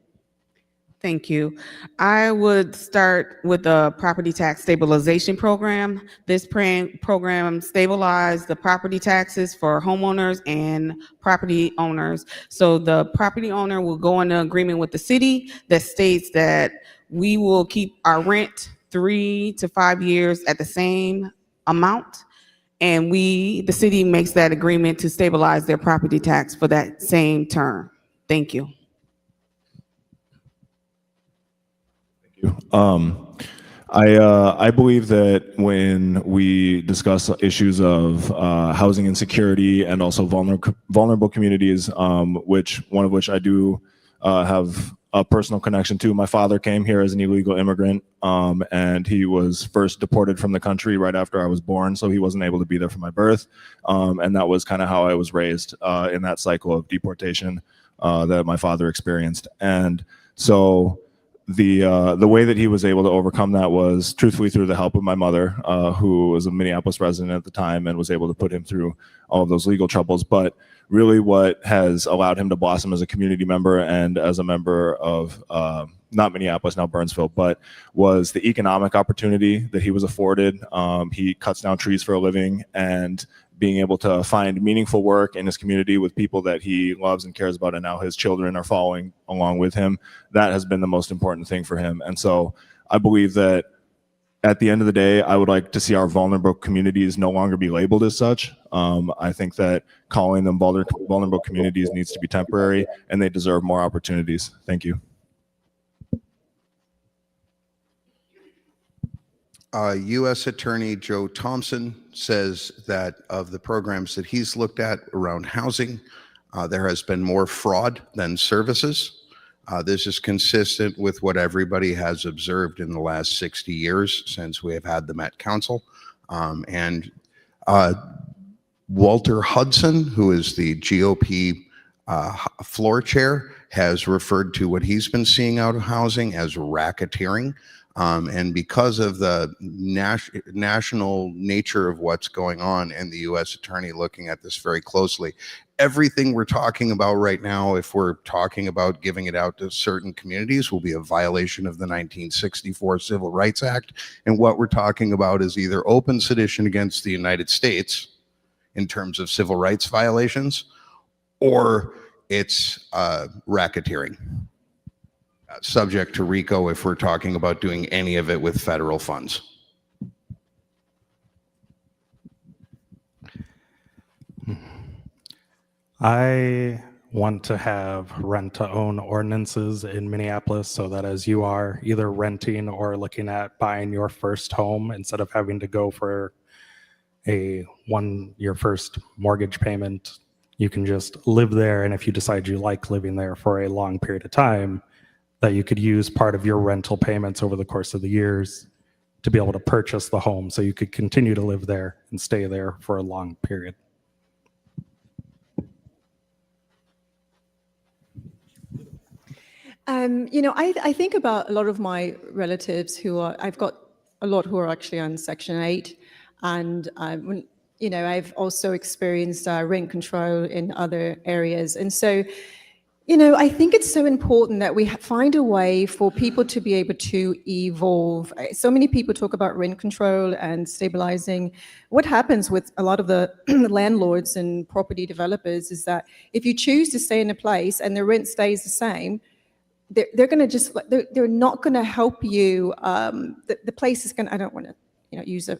Speaker 27: Thank you. I would start with the property tax stabilization program. This program stabilizes the property taxes for homeowners and property owners. So the property owner will go into agreement with the city that states that we will keep our rent 3 to 5 years at the same amount. And the city makes that agreement to stabilize their property tax for that same term. Thank you.
Speaker 24: I believe that when we discuss issues of housing insecurity and also vulnerable communities, one of which I do have a personal connection to. My father came here as an illegal immigrant, and he was first deported from the country right after I was born, so he wasn't able to be there for my birth, and that was kind of how I was raised in that cycle of deportation that my father experienced. And so the way that he was able to overcome that was truthfully through the help of my mother, who was a Minneapolis resident at the time and was able to put him through all of those legal troubles. But really what has allowed him to blossom as a community member and as a member of not Minneapolis, now Burnsville, but was the economic opportunity that he was afforded. He cuts down trees for a living, and being able to find meaningful work in his community with people that he loves and cares about, and now his children are following along with him. That has been the most important thing for him. And so I believe that at the end of the day, I would like to see our vulnerable communities no longer be labeled as such. I think that calling them vulnerable communities needs to be temporary, and they deserve more opportunities. Thank you.
Speaker 22: U.S. Attorney Joe Thompson says that of the programs that he's looked at around housing, there has been more fraud than services. This is consistent with what everybody has observed in the last 60 years since we have had the Met Council. Walter Hudson, who is the GOP floor chair, has referred to what he's been seeing out of housing as racketeering. And because of the national nature of what's going on, and the U.S. Attorney looking at this very closely, everything we're talking about right now, if we're talking about giving it out to certain communities, will be a violation of the 1964 Civil Rights Act. And what we're talking about is either open sedition against the United States in terms of civil rights violations, or it's racketeering. Subject to RICO if we're talking about doing any of it with federal funds.
Speaker 11: I want to have rent-to-own ordinances in Minneapolis so that as you are either renting or looking at buying your first home, instead of having to go for your first mortgage payment, you can just live there. And if you decide you like living there for a long period of time, that you could use part of your rental payments over the course of the years to be able to purchase the home, so you could continue to live there and stay there for a long period.
Speaker 3: I think about a lot of my relatives I've got a lot who are actually on Section 8, and I've also experienced rent control in other areas. And so, I think it's so important that we find a way for people to be able to evolve. So many people talk about rent control and stabilizing. What happens with a lot of the landlords and property developers is that if you choose to stay in a place and the rent stays the same, they're going to they're not going to help you. The place is going to, I don't want to use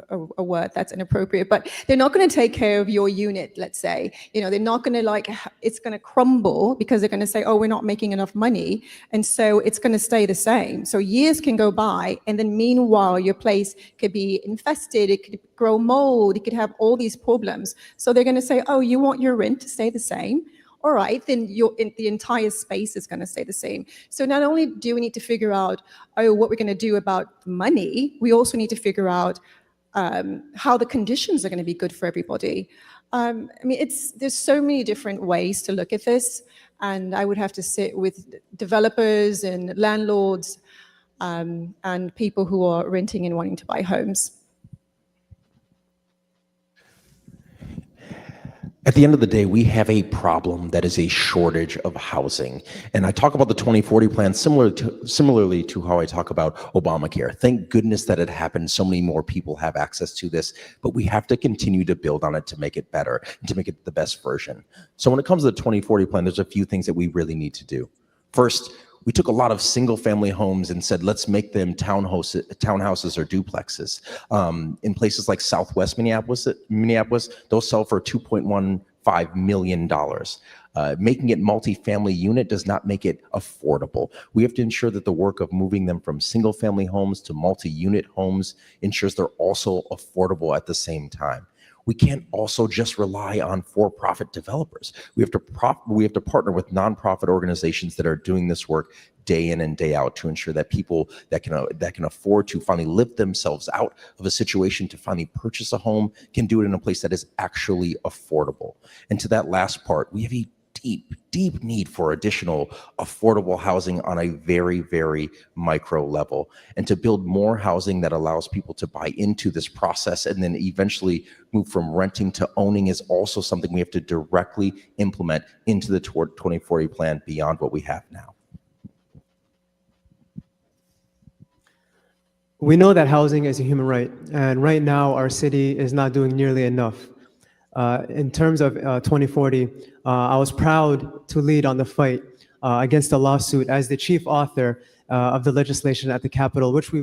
Speaker 3: a word that's inappropriate, but they're not going to take care of your unit, let's say. They're not going to it's going to crumble because they're going to say, oh, we're not making enough money. And so it's going to stay the same. So years can go by, and then meanwhile, your place could be infested, it could grow mold, it could have all these problems. So they're going to say, oh, you want your rent to stay the same? all right, then the entire space is going to stay the same. So not only do we need to figure out, what we're going to do about money, we also need to figure out how the conditions are going to be good for everybody. I mean, there's so many different ways to look at this, and I would have to sit with developers and landlords and people who are renting and wanting to buy homes.
Speaker 2: At the end of the day, we have a problem that is a shortage of housing. And I talk about the 2040 plan similarly to how I talk about Obamacare. Thank goodness that it happened. So many more people have access to this, but we have to continue to build on it to make it better and to make it the best version. So when it comes to the 2040 plan, there's a few things that we really need to do. First, we took a lot of single family homes and said, let's make them townhouses or duplexes. In places like Southwest Minneapolis, those sell for $2.15 million. Making it multi-family unit does not make it affordable. We have to ensure that the work of moving them from single family homes to multi-unit homes ensures they're also affordable at the same time. We can't also just rely on for-profit developers. We have to partner with nonprofit organizations that are doing this work day in and day out to ensure that people that can afford to finally lift themselves out of a situation to finally purchase a home can do it in a place that is actually affordable. And to that last part, we have a deep need for additional affordable housing on a very, very micro level, and to build more housing that allows people to buy into this process and then eventually move from renting to owning is also something we have to directly implement into the 2040 plan beyond what we have now.
Speaker 1: We know that housing is a human right, and right now our city is not doing nearly enough. In terms of 2040, I was proud to lead on the fight against the lawsuit as the chief author of the legislation at the Capitol, which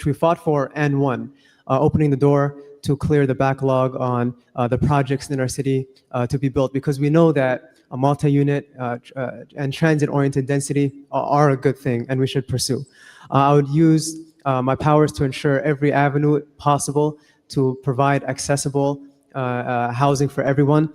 Speaker 1: we fought for and won, opening the door to clear the backlog on the projects in our city to be built, because we know that a multi-unit and transit-oriented density are a good thing and we should pursue. I would use my powers to ensure every avenue possible to provide accessible housing for everyone,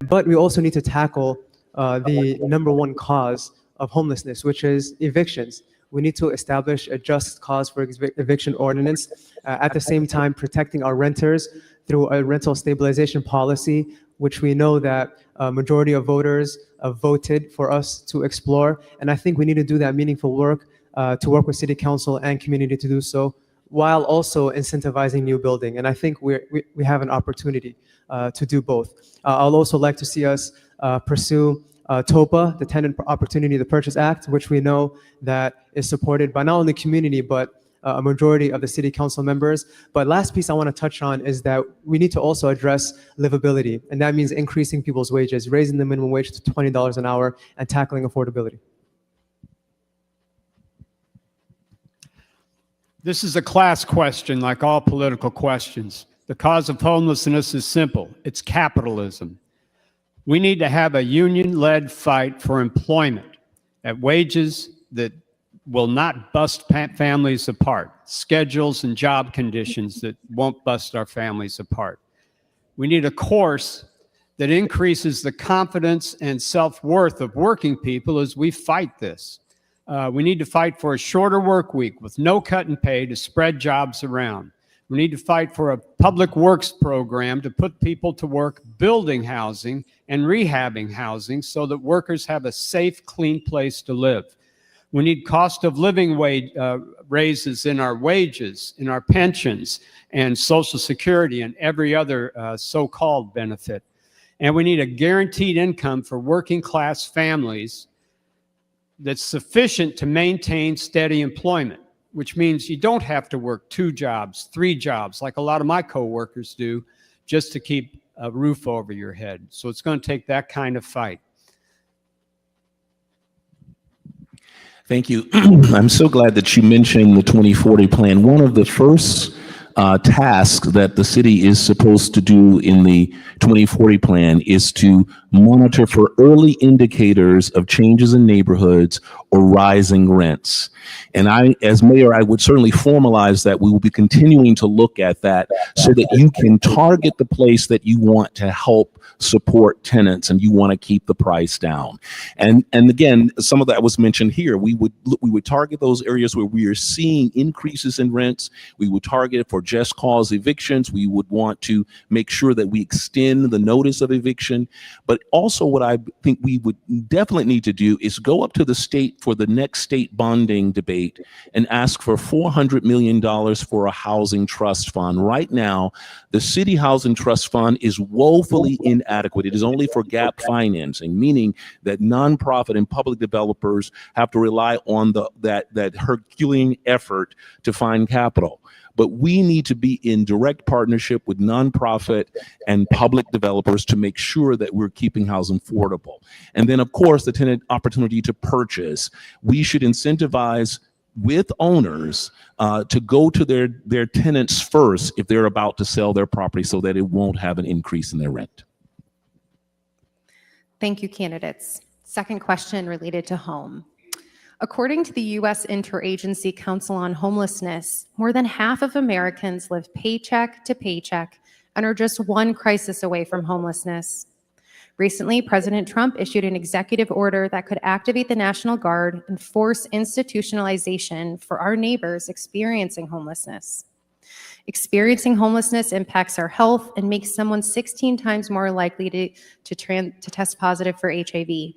Speaker 1: but we also need to tackle the number one cause of homelessness, which is evictions. We need to establish a just cause for eviction ordinance, at the same time protecting our renters through a rental stabilization policy, which we know that a majority of voters voted for us to explore. And I think we need to do that meaningful work to work with city council and community to do so, while also incentivizing new building. And I think we have an opportunity to do both. I'll also like to see us pursue TOPA, the Tenant Opportunity to Purchase Act, which we know that is supported by not only community, but a majority of the city council members. But last piece I want to touch on is that we need to also address livability. And that means increasing people's wages, raising the minimum wage to $20 an hour, and tackling affordability.
Speaker 26: This is a class question, like all political questions. The cause of homelessness is simple. It's capitalism. We need to have a union-led fight for employment at wages that will not bust families apart, schedules and job conditions that won't bust our families apart. We need a course that increases the confidence and self-worth of working people as we fight this. We need to fight for a shorter work week with no cut in pay to spread jobs around. We need to fight for a public works program to put people to work building housing and rehabbing housing so that workers have a safe, clean place to live. We need cost of living raises in our wages, in our pensions, and Social Security and every other so-called benefit. And we need a guaranteed income for working class families that's sufficient to maintain steady employment, which means you don't have to work 2 jobs, 3 jobs, like a lot of my coworkers do, just to keep a roof over your head. So it's going to take that kind of fight.
Speaker 21: Thank you. I'm so glad that you mentioned the 2040 plan. One of the first task that the city is supposed to do in the 2040 plan is to monitor for early indicators of changes in neighborhoods or rising rents. And I, as mayor, I would certainly formalize that. We will be continuing to look at that so that you can target the place that you want to help support tenants and you want to keep the price down. And again, some of that was mentioned here. We would target those areas where we are seeing increases in rents. We would target it for just cause evictions. We would want to make sure that we extend the notice of eviction. But also what I think we would definitely need to do is go up to the state for the next state bonding debate and ask for $400 million for a housing trust fund. Right now, the city housing trust fund is woefully inadequate. It is only for gap financing, meaning that nonprofit and public developers have to rely on that Herculean effort to find capital. But we need to be in direct partnership with nonprofit and public developers to make sure that we're keeping housing affordable. And then, of course, the tenant opportunity to purchase. We should incentivize with owners to go to their tenants first if they're about to sell their property so that it won't have an increase in their rent.
Speaker 17: Thank you, candidates. Second question related to home. According to the U.S. Interagency Council on Homelessness, more than half of Americans live paycheck to paycheck and are just one crisis away from homelessness. Recently, President Trump issued an executive order that could activate the National Guard and force institutionalization for our neighbors experiencing homelessness. Experiencing homelessness impacts our health and makes someone 16 times more likely to test positive for HIV.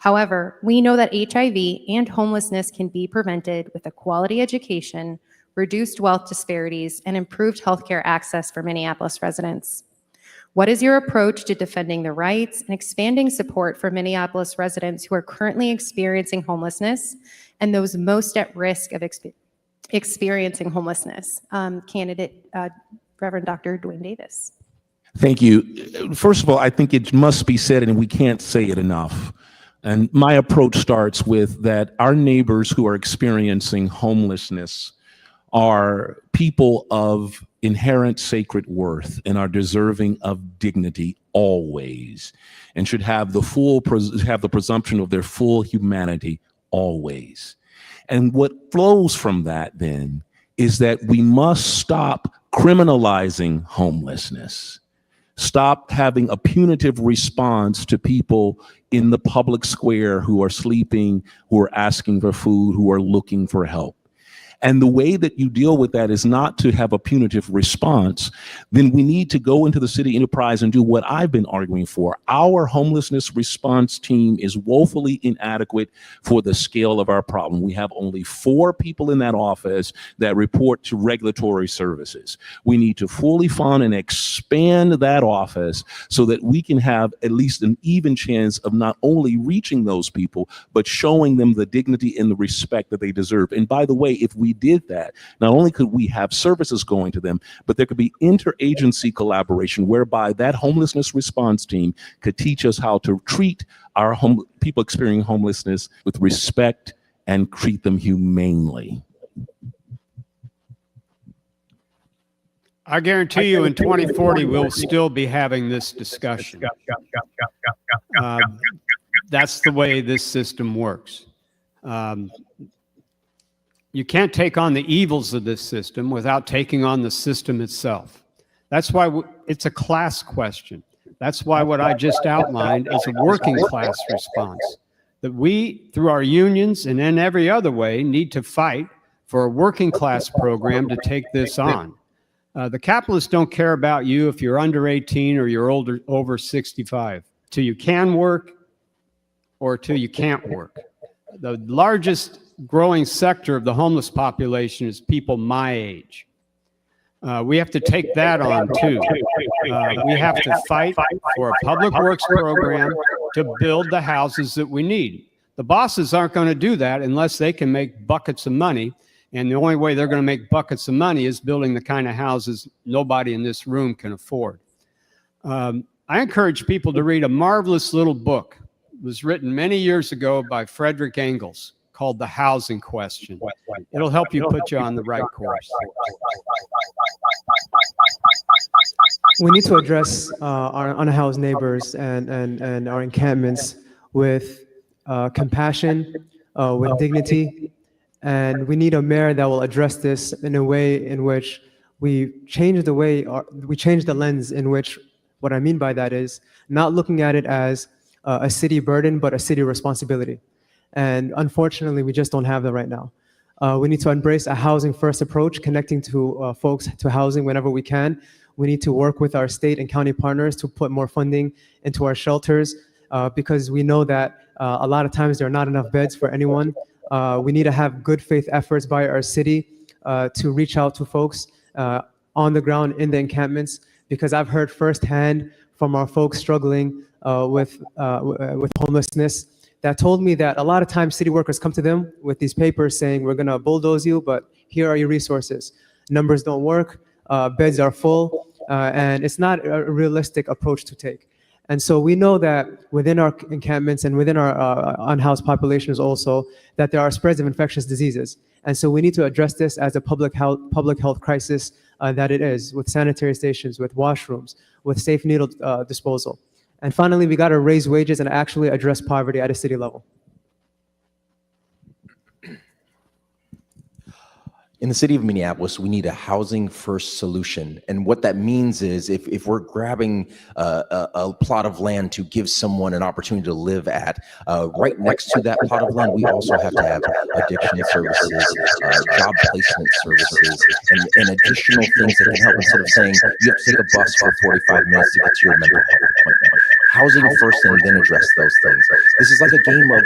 Speaker 17: However, we know that HIV and homelessness can be prevented with a quality education, reduced wealth disparities, and improved healthcare access for Minneapolis residents. What is your approach to defending the rights and expanding support for Minneapolis residents who are currently experiencing homelessness and those most at risk of experiencing homelessness? Candidate Reverend Dr. Dwayne Davis.
Speaker 21: Thank you. First of all, I think it must be said, and we can't say it enough. And my approach starts with that our neighbors who are experiencing homelessness are people of inherent sacred worth and are deserving of dignity always, and should have the presumption of their full humanity always. And what flows from that then is that we must stop criminalizing homelessness. Stop having a punitive response to people in the public square who are sleeping, who are asking for food, who are looking for help. And the way that you deal with that is not to have a punitive response. Then we need to go into the city enterprise and do what I've been arguing for. Our homelessness response team is woefully inadequate for the scale of our problem. We have only 4 people in that office that report to regulatory services. We need to fully fund and expand that office so that we can have at least an even chance of not only reaching those people, but showing them the dignity and the respect that they deserve. And by the way, if we did that, not only could we have services going to them, but there could be interagency collaboration whereby that homelessness response team could teach us how to treat our people experiencing homelessness with respect and treat them humanely.
Speaker 26: I guarantee you in 2040, we'll still be having this discussion. That's the way this system works. You can't take on the evils of this system without taking on the system itself. That's why it's a class question. That's why what I just outlined is a working class response. That we, through our unions and in every other way, need to fight for a working class program to take this on. The capitalists don't care about you if you're under 18 or you're over 65, till you can work or till you can't work. The largest growing sector of the homeless population is people my age. We have to take that on too. We have to fight for a public works program to build the houses that we need. The bosses aren't going to do that unless they can make buckets of money. And the only way they're going to make buckets of money is building the kind of houses nobody in this room can afford. I encourage people to read a marvelous little book. It was written many years ago by Frederick Engels called the housing question. It'll help you put you on the right course.
Speaker 1: We need to address our unhoused neighbors and our encampments with compassion, with dignity, and we need a mayor that will address this in a way in which we change the lens in which, what I mean by that is not looking at it as a city burden, but a city responsibility. And unfortunately, we just don't have that right now. We need to embrace a housing first approach, connecting to folks to housing whenever we can. We need to work with our state and county partners to put more funding into our shelters because we know that a lot of times there are not enough beds for anyone. We need to have good faith efforts by our city to reach out to folks on the ground in the encampments, because I've heard firsthand from our folks struggling with homelessness that told me that a lot of times city workers come to them with these papers saying, we're gonna bulldoze you, but here are your resources. Numbers don't work, beds are full, and it's not a realistic approach to take. And so we know that within our encampments and within our unhoused populations also, that there are spreads of infectious diseases. And so we need to address this as a public health crisis that it is, with sanitary stations, with washrooms, with safe needle disposal. And finally, we got to raise wages and actually address poverty at a city level.
Speaker 2: In the city of Minneapolis, we need a housing first solution. And what that means is if we're grabbing a plot of land to give someone an opportunity to live at, right next to that plot of land, we also have to have addiction services, job placement services, and additional things that can help, instead of saying you have to take a bus for 45 minutes to get to your mental health appointment. Housing first and then address those things. This is like a game of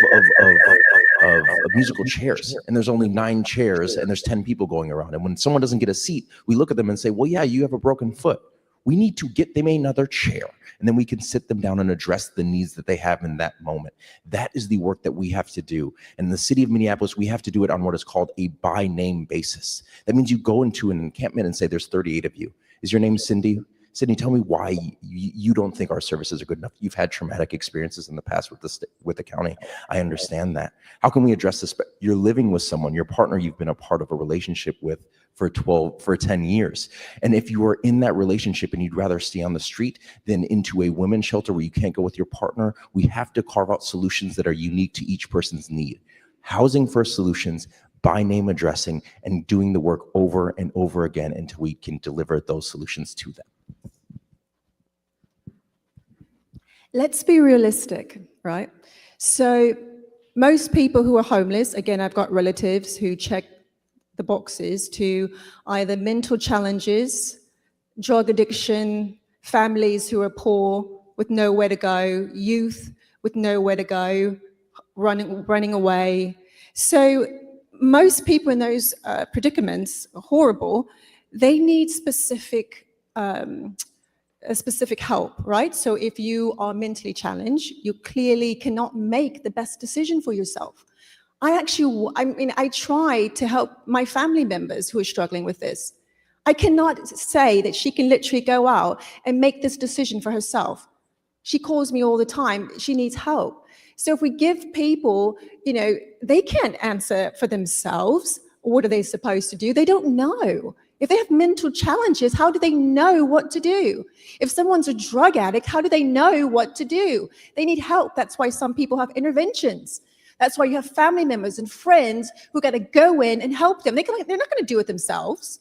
Speaker 2: musical chairs, and there's only 9 chairs and there's 10 people going around. And when someone doesn't get a seat, we look at them and say, well, yeah, you have a broken foot. We need to get them another chair, and then we can sit them down and address the needs that they have in that moment. That is the work that we have to do. And in the city of Minneapolis, we have to do it on what is called a by name basis. That means you go into an encampment and say, there's 38 of you. Is your name Cindy? Sydney, tell me why you don't think our services are good enough. You've had traumatic experiences in the past with the county. I understand that. How can we address this? You're living with someone, your partner you've been a part of a relationship with for 10 years. And if you are in that relationship and you'd rather stay on the street than into a women's shelter where you can't go with your partner, we have to carve out solutions that are unique to each person's need. Housing first solutions, by name addressing, and doing the work over and over again until we can deliver those solutions to them.
Speaker 3: Let's be realistic, right? So most people who are homeless, again, I've got relatives who check the boxes to either mental challenges, drug addiction, families who are poor with nowhere to go, youth with nowhere to go, running away. So most people in those predicaments are horrible. They need specific help, right? So if you are mentally challenged, you clearly cannot make the best decision for yourself. I try to help my family members who are struggling with this. I cannot say that she can literally go out and make this decision for herself. She calls me all the time. She needs help. So if we give people, they can't answer for themselves. What are they supposed to do? They don't know. If they have mental challenges, how do they know what to do? If someone's a drug addict, how do they know what to do? They need help. That's why some people have interventions. That's why you have family members and friends who got to go in and help them. They're not going to do it themselves.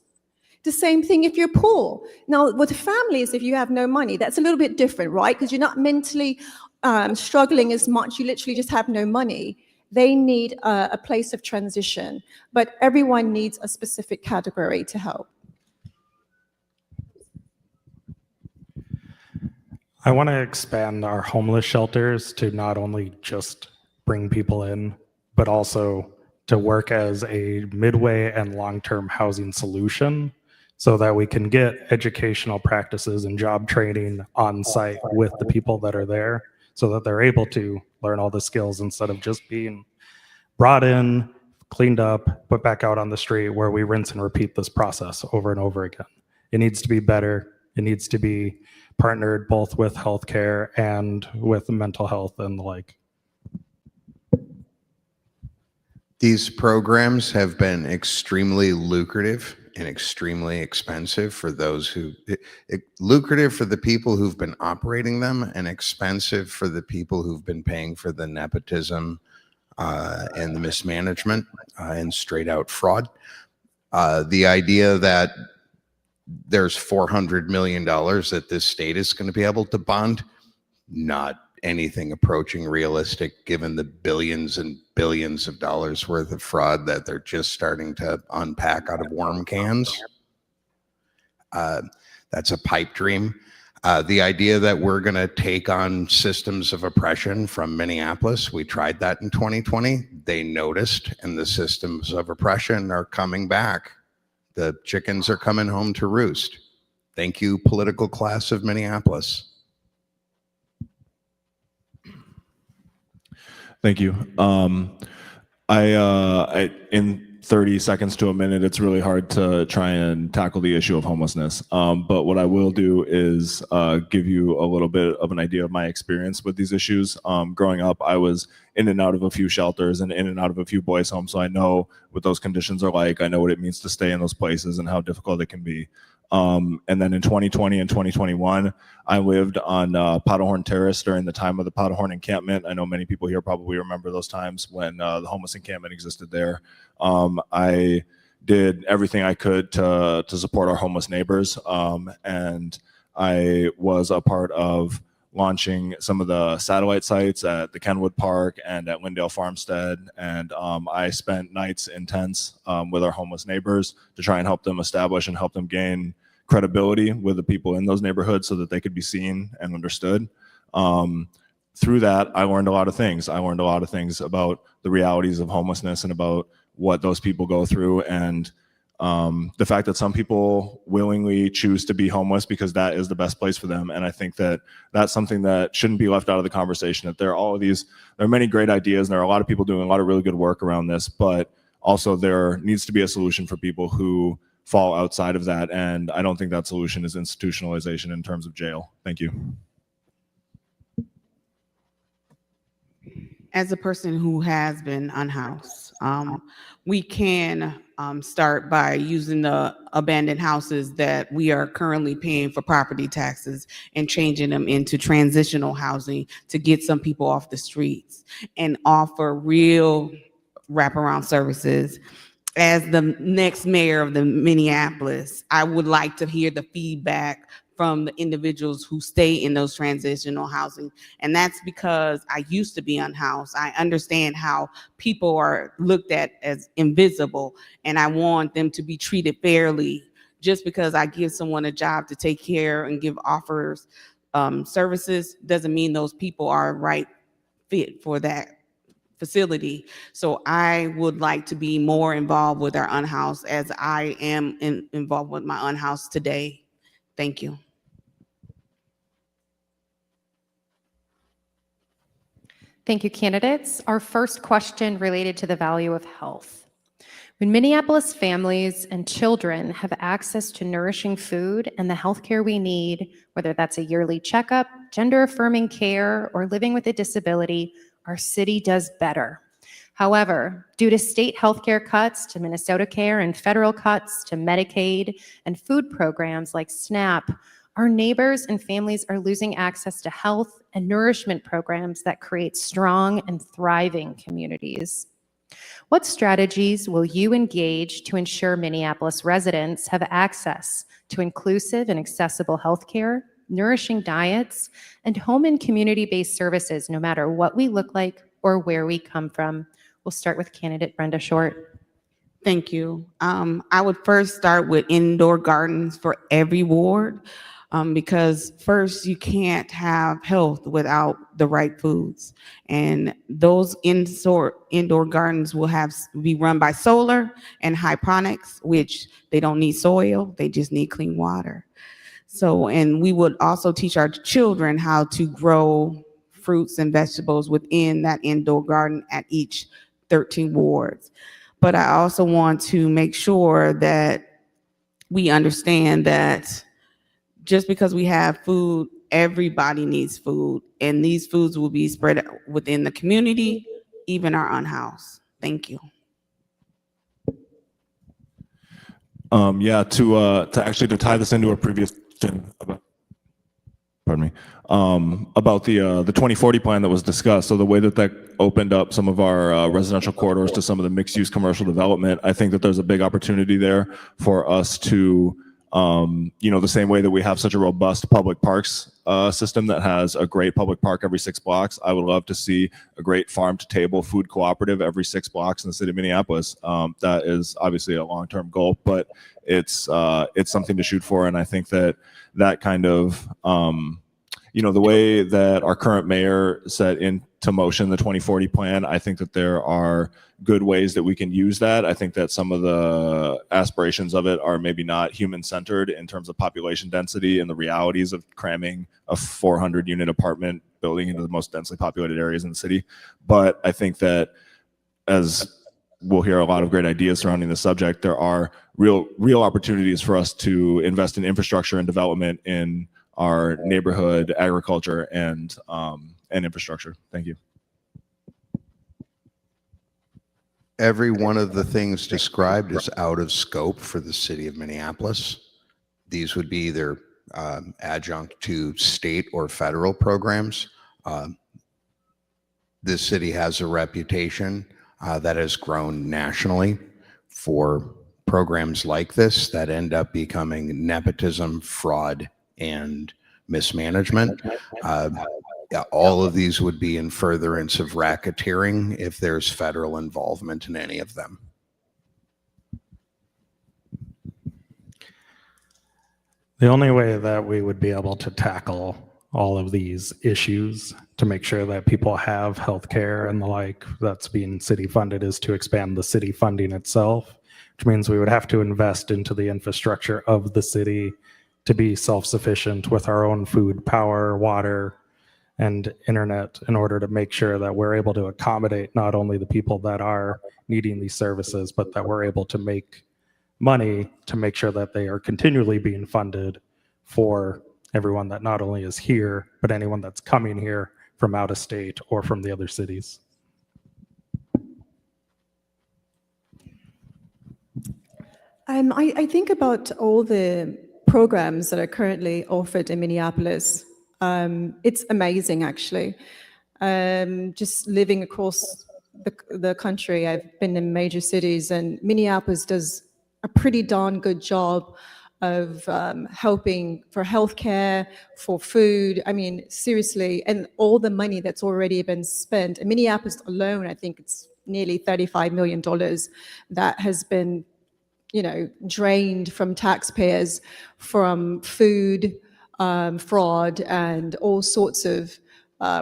Speaker 3: The same thing if you're poor. Now, with families, if you have no money, that's a little bit different, right? Because you're not mentally struggling as much. You literally just have no money. They need a place of transition, but everyone needs a specific category to help.
Speaker 11: I want to expand our homeless shelters to not only just bring people in, but also to work as a midway and long-term housing solution so that we can get educational practices and job training on site with the people that are there so that they're able to learn all the skills instead of just being brought in, cleaned up, put back out on the street where we rinse and repeat this process over and over again. It needs to be better. It needs to be partnered both with healthcare and with mental health and the like.
Speaker 22: These programs have been extremely lucrative and extremely expensive for those who, lucrative for the people who've been operating them and expensive for the people who've been paying for the nepotism and the mismanagement and straight out fraud. The idea that there's $400 million that this state is going to be able to bond, not anything approaching realistic given the billions and billions of dollars worth of fraud that they're just starting to unpack out of worm cans. That's a pipe dream. The idea that we're going to take on systems of oppression from Minneapolis, we tried that in 2020. They noticed, and the systems of oppression are coming back. The chickens are coming home to roost. Thank you, political class of Minneapolis.
Speaker 24: Thank you. In 30 seconds to a minute, it's really hard to try and tackle the issue of homelessness. But what I will do is give you a little bit of an idea of my experience with these issues. Growing up, I was in and out of a few shelters and in and out of a few boys' homes, so I know what those conditions are like. I know what it means to stay in those places and how difficult it can be. And then in 2020 and 2021, I lived on Powderhorn Terrace during the time of the Powderhorn encampment. I know many people here probably remember those times when the homeless encampment existed there. I did everything I could to support our homeless neighbors, and I was a part of launching some of the satellite sites at the Kenwood Park and at Lindale Farmstead. And I spent nights in tents with our homeless neighbors to try and help them establish and help them gain credibility with the people in those neighborhoods so that they could be seen and understood. Through that, I learned a lot of things. I learned a lot of things about the realities of homelessness and about what those people go through, and the fact that some people willingly choose to be homeless because that is the best place for them. And I think that that's something that shouldn't be left out of the conversation, that there are many great ideas, and there are a lot of people doing a lot of really good work around this, but also there needs to be a solution for people who fall outside of that. And I don't think that solution is institutionalization in terms of jail. Thank you.
Speaker 27: As a person who has been unhoused, we can start by using the abandoned houses that we are currently paying for property taxes and changing them into transitional housing to get some people off the streets and offer real wraparound services. As the next mayor of the Minneapolis, I would like to hear the feedback from the individuals who stay in those transitional housing. And that's because I used to be unhoused. I understand how people are looked at as invisible, and I want them to be treated fairly. Just because I give someone a job to take care and give offers services doesn't mean those people are right fit for that facility. So I would like to be more involved with our unhoused as I am involved with my unhoused today. Thank you.
Speaker 17: Thank you, candidates. Our first question related to the value of health. When Minneapolis families and children have access to nourishing food and the healthcare we need, whether that's a yearly checkup, gender-affirming care, or living with a disability, our city does better. However, due to state healthcare cuts to Minnesota Care and federal cuts to Medicaid and food programs like SNAP, our neighbors and families are losing access to health and nourishment programs that create strong and thriving communities. What strategies will you engage to ensure Minneapolis residents have access to inclusive and accessible healthcare, nourishing diets, and home and community-based services, no matter what we look like or where we come from? We'll start with candidate Brenda Short.
Speaker 27: Thank you. I would first start with indoor gardens for every ward, because first, you can't have health without the right foods. And those indoor gardens will be run by solar and hydroponics, which they don't need soil, they just need clean water. So, and we would also teach our children how to grow fruits and vegetables within that indoor garden at each 13 wards. But I also want to make sure that we understand that just because we have food, everybody needs food, and these foods will be spread within the community, even our unhoused. Thank you.
Speaker 24: Yeah, to actually to tie this into a previous question about, pardon me, about the 2040 plan that was discussed. So the way that opened up some of our residential corridors to some of the mixed-use commercial development, I think that there's a big opportunity there for us to, the same way that we have such a robust public parks system that has a great public park every 6 blocks. I would love to see a great farm-to-table food cooperative every 6 blocks in the city of Minneapolis. That is obviously a long-term goal, but it's something to shoot for, and I think that kind of the way that our current mayor set into motion the 2040 plan, I think that there are good ways that we can use that. I think that some of the aspirations of it are maybe not human-centered in terms of population density and the realities of cramming a 400-unit apartment building into the most densely populated areas in the city. But I think that, as we'll hear a lot of great ideas surrounding the subject, there are real opportunities for us to invest in infrastructure and development in our neighborhood agriculture and infrastructure. Thank you.
Speaker 22: Every one of the things described is out of scope for the city of Minneapolis. These would be either adjunct to state or federal programs. This city has a reputation that has grown nationally for programs like this that end up becoming nepotism, fraud, and mismanagement. All of these would be in furtherance of racketeering if there's federal involvement in any of them.
Speaker 11: The only way that we would be able to tackle all of these issues to make sure that people have health care and the like that's being city funded is to expand the city funding itself, which means we would have to invest into the infrastructure of the city to be self-sufficient with our own food, power, water, and internet in order to make sure that we're able to accommodate not only the people that are needing these services, but that we're able to make money to make sure that they are continually being funded for everyone that not only is here, but anyone that's coming here from out of state or from the other cities.
Speaker 3: I think about all the programs that are currently offered in Minneapolis. It's amazing, actually. Just living across the country, I've been in major cities, and Minneapolis does a pretty darn good job of helping for healthcare, for food. I mean, seriously, and all the money that's already been spent. In Minneapolis alone, I think it's nearly $35 million that has been, drained from taxpayers from food, fraud, and all sorts of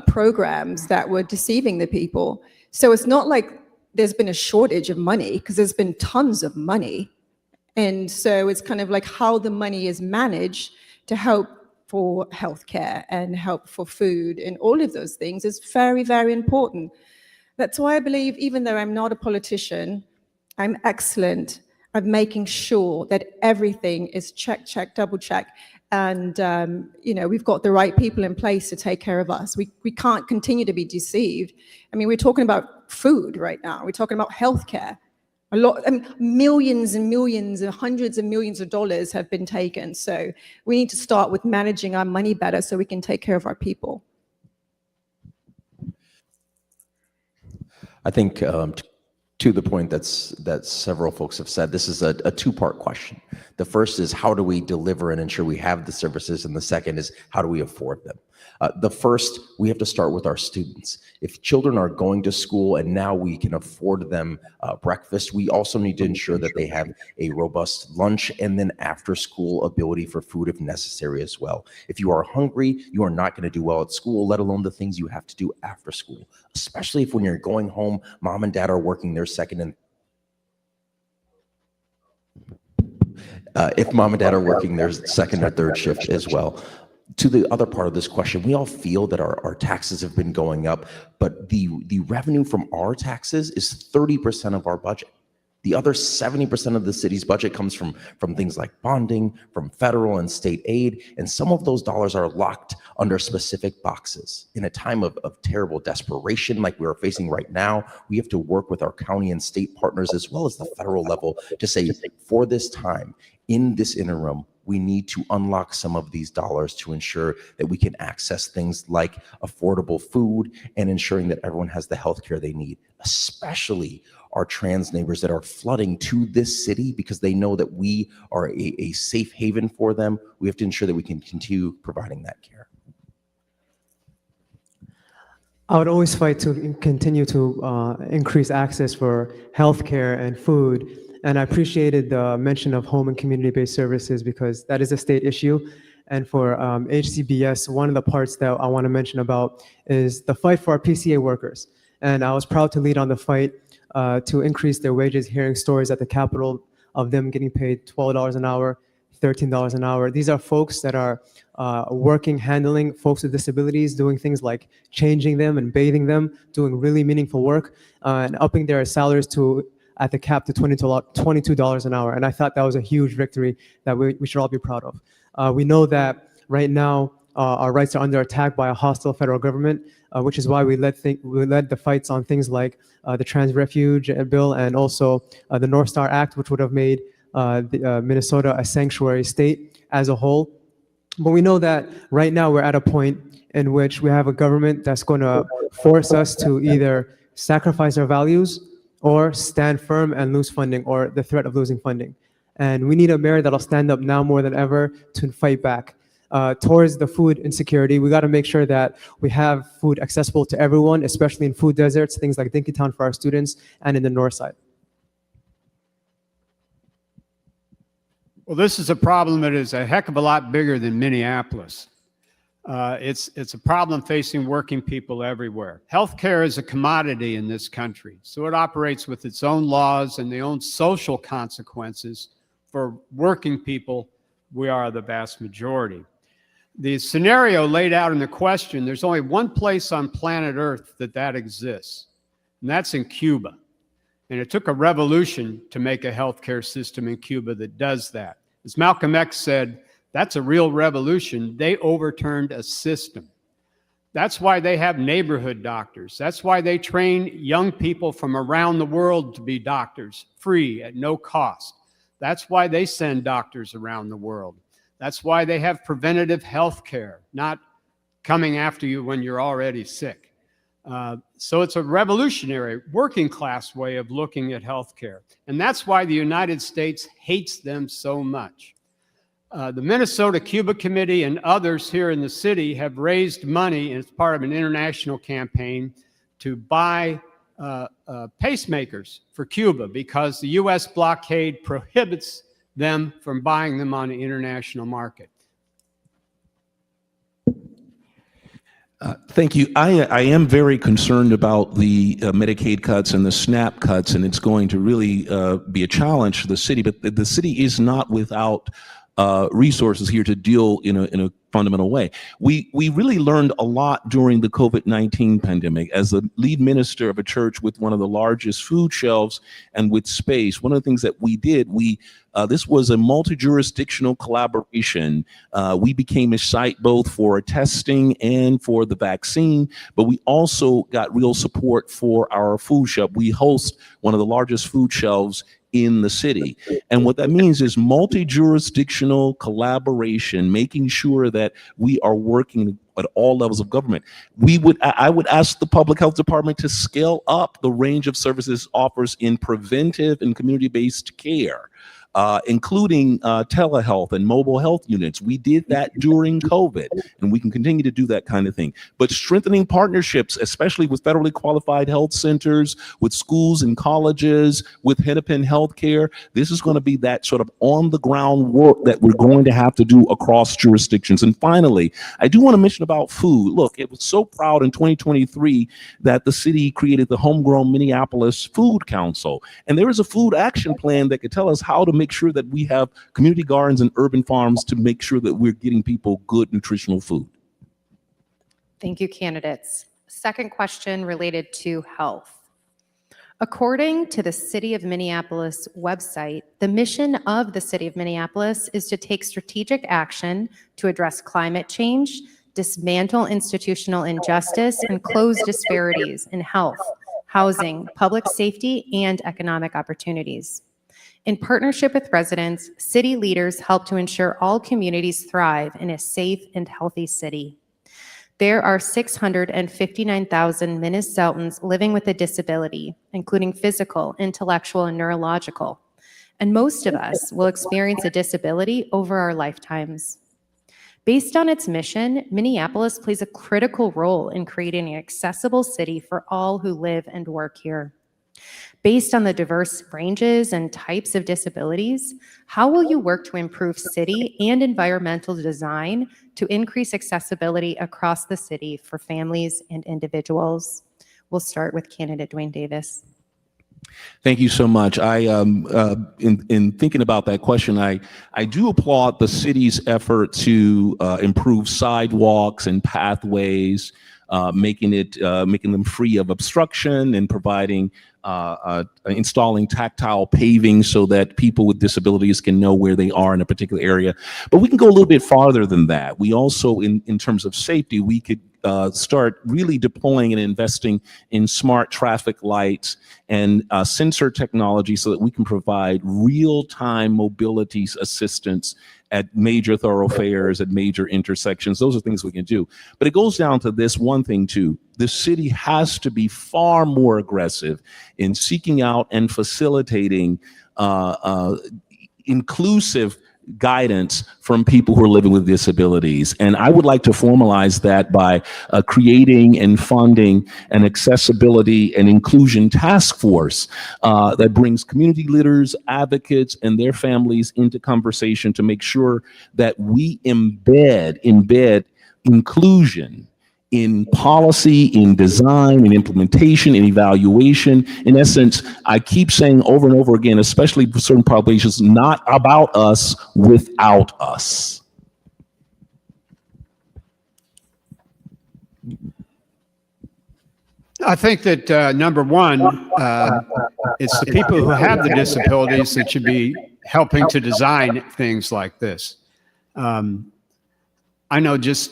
Speaker 3: programs that were deceiving the people. So it's not like there's been a shortage of money, because there's been tons of money. And so it's kind of like how the money is managed to help for healthcare and help for food and all of those things is very, very important. That's why I believe, even though I'm not a politician, I'm excellent at making sure that everything is check, double check. And, we've got the right people in place to take care of us. We can't continue to be deceived. I mean, we're talking about food right now. We're talking about healthcare. Millions and millions and hundreds of millions of dollars have been taken. So we need to start with managing our money better so we can take care of our people.
Speaker 2: I think to the point that several folks have said, this is a two-part question. The first is, how do we deliver and ensure we have the services? And the second is, how do we afford them? The first, we have to start with our students. If children are going to school and now we can afford them breakfast, we also need to ensure that they have a robust lunch and then after school ability for food if necessary as well. If you are hungry, you are not going to do well at school, let alone the things you have to do after school, especially if when you're going home, mom and dad are working their second and if mom and dad are working their second or third shift as well. To the other part of this question, we all feel that our taxes have been going up, but the revenue from our taxes is 30% of our budget. The other 70% of the city's budget comes from things like bonding, from federal and state aid, and some of those dollars are locked under specific boxes. In a time of terrible desperation like we are facing right now, we have to work with our county and state partners as well as the federal level to say, for this time, in this interim, we need to unlock some of these dollars to ensure that we can access things like affordable food and ensuring that everyone has the health care they need, especially our trans neighbors that are flooding to this city because they know that we are a safe haven for them. We have to ensure that we can continue providing that care.
Speaker 1: I would always fight to continue to increase access for healthcare and food. And I appreciated the mention of home and community-based services because that is a state issue. And for HCBS, one of the parts that I want to mention about is the fight for our PCA workers. And I was proud to lead on the fight to increase their wages, hearing stories at the Capitol of them getting paid $12 an hour, $13 an hour. These are folks that are working, handling folks with disabilities, doing things like changing them and bathing them, doing really meaningful work, and upping their salaries at the cap to $22 an hour. And I thought that was a huge victory that we should all be proud of. We know that right now our rights are under attack by a hostile federal government, which is why we led the fights on things like the Trans Refuge Bill and also the North Star Act, which would have made Minnesota a sanctuary state as a whole. But we know that right now we're at a point in which we have a government that's going to force us to either sacrifice our values or stand firm and lose funding, or the threat of losing funding. And we need a mayor that'll stand up now more than ever to fight back. Towards the food insecurity, we got to make sure that we have food accessible to everyone, especially in food deserts, things like Dinkytown for our students, and in the north side.
Speaker 26: Well, this is a problem that is a heck of a lot bigger than Minneapolis. It's a problem facing working people everywhere. Healthcare is a commodity in this country, so it operates with its own laws and the own social consequences. For working people, we are the vast majority. The scenario laid out in the question, there's only one place on planet Earth that exists, and that's in Cuba. And it took a revolution to make a healthcare system in Cuba that does that. As Malcolm X said, that's a real revolution. They overturned a system. That's why they have neighborhood doctors. That's why they train young people from around the world to be doctors, free, at no cost. That's why they send doctors around the world. That's why they have preventative health care, not coming after you when you're already sick. So it's a revolutionary working class way of looking at healthcare. And that's why the United States hates them so much. The Minnesota-Cuba Committee and others here in the city have raised money as part of an international campaign to buy pacemakers for Cuba because the U.S. blockade prohibits them from buying them on the international market.
Speaker 21: Thank you. I am very concerned about the Medicaid cuts and the SNAP cuts, and it's going to really be a challenge to the city. But the city is not without resources here to deal in a fundamental way. We really learned a lot during the COVID-19 pandemic. As the lead minister of a church with one of the largest food shelves and with space, one of the things that we did, this was a multi-jurisdictional collaboration. We became a site both for testing and for the vaccine, but we also got real support for our food shelf. We host one of the largest food shelves in the city. And what that means is multi-jurisdictional collaboration, making sure that we are working at all levels of government. I would ask the public health department to scale up the range of services offers in preventive and community-based care, including telehealth and mobile health units. We did that during COVID, and we can continue to do that kind of thing. But strengthening partnerships, especially with federally qualified health centers, with schools and colleges, with Hennepin Healthcare, this is going to be that sort of on-the-ground work that we're going to have to do across jurisdictions. And finally, I do want to mention about food. Look, it was so proud in 2023 that the city created the Homegrown Minneapolis Food Council. And there is a food action plan that could tell us how to make sure that we have community gardens and urban farms to make sure that we're getting people good nutritional food.
Speaker 17: Thank you, candidates. Second question related to health. According to the City of Minneapolis website, the mission of the City of Minneapolis is to take strategic action to address climate change, dismantle institutional injustice, and close disparities in health, housing, public safety, and economic opportunities. In partnership with residents, city leaders help to ensure all communities thrive in a safe and healthy city. There are 659,000 Minnesotans living with a disability, including physical, intellectual, and neurological. And most of us will experience a disability over our lifetimes. Based on its mission, Minneapolis plays a critical role in creating an accessible city for all who live and work here. Based on the diverse ranges and types of disabilities, how will you work to improve city and environmental design to increase accessibility across the city for families and individuals? We'll start with candidate Dwayne Davis.
Speaker 21: Thank you so much. In thinking about that question, I do applaud the city's effort to improve sidewalks and pathways, making them free of obstruction and providing installing tactile paving so that people with disabilities can know where they are in a particular area. But we can go a little bit farther than that. We also, in terms of safety, we could start really deploying and investing in smart traffic lights and sensor technology so that we can provide real-time mobility assistance at major thoroughfares, at major intersections. Those are things we can do. But it goes down to this one thing too. The city has to be far more aggressive in seeking out and facilitating inclusive guidance from people who are living with disabilities. And I would like to formalize that by creating and funding an accessibility and inclusion task force that brings community leaders, advocates, and their families into conversation to make sure that we embed inclusion in policy, in design, in implementation, in evaluation. In essence, I keep saying over and over again, especially for certain populations, not about us, without us.
Speaker 26: I think that number one, it's the people who have the disabilities that should be helping to design things like this. I know just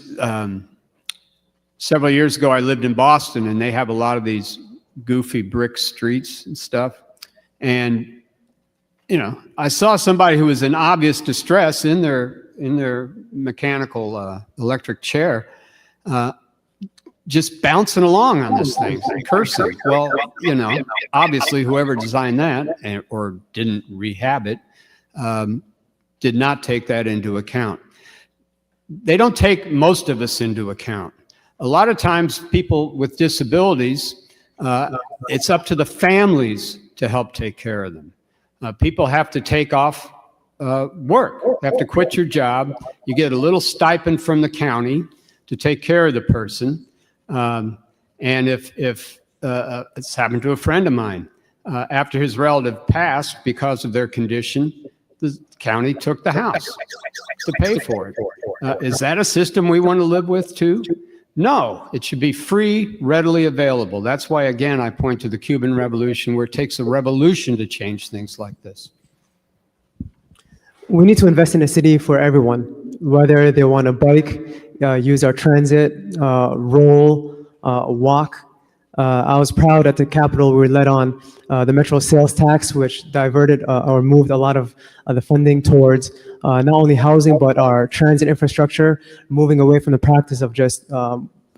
Speaker 26: several years ago, I lived in Boston, and they have a lot of these goofy brick streets and stuff. And, you know, I saw somebody who was in obvious distress in their mechanical electric chair, just bouncing along on this thing, cursing. Well, you know, obviously whoever designed that or didn't rehab it did not take that into account. They don't take most of us into account. A lot of times people with disabilities, it's up to the families to help take care of them. People have to take off work, have to quit your job. You get a little stipend from the county to take care of the person. And if it's happened to a friend of mine, after his relative passed because of their condition, the county took the house to pay for it. Is that a system we want to live with too? No, it should be free, readily available. That's why, again, I point to the Cuban Revolution, where it takes a revolution to change things like this.
Speaker 1: We need to invest in a city for everyone, whether they want to bike, use our transit, roll, walk. I was proud at the Capitol we led on the Metro sales tax, which diverted or moved a lot of the funding towards not only housing, but our transit infrastructure, moving away from the practice of just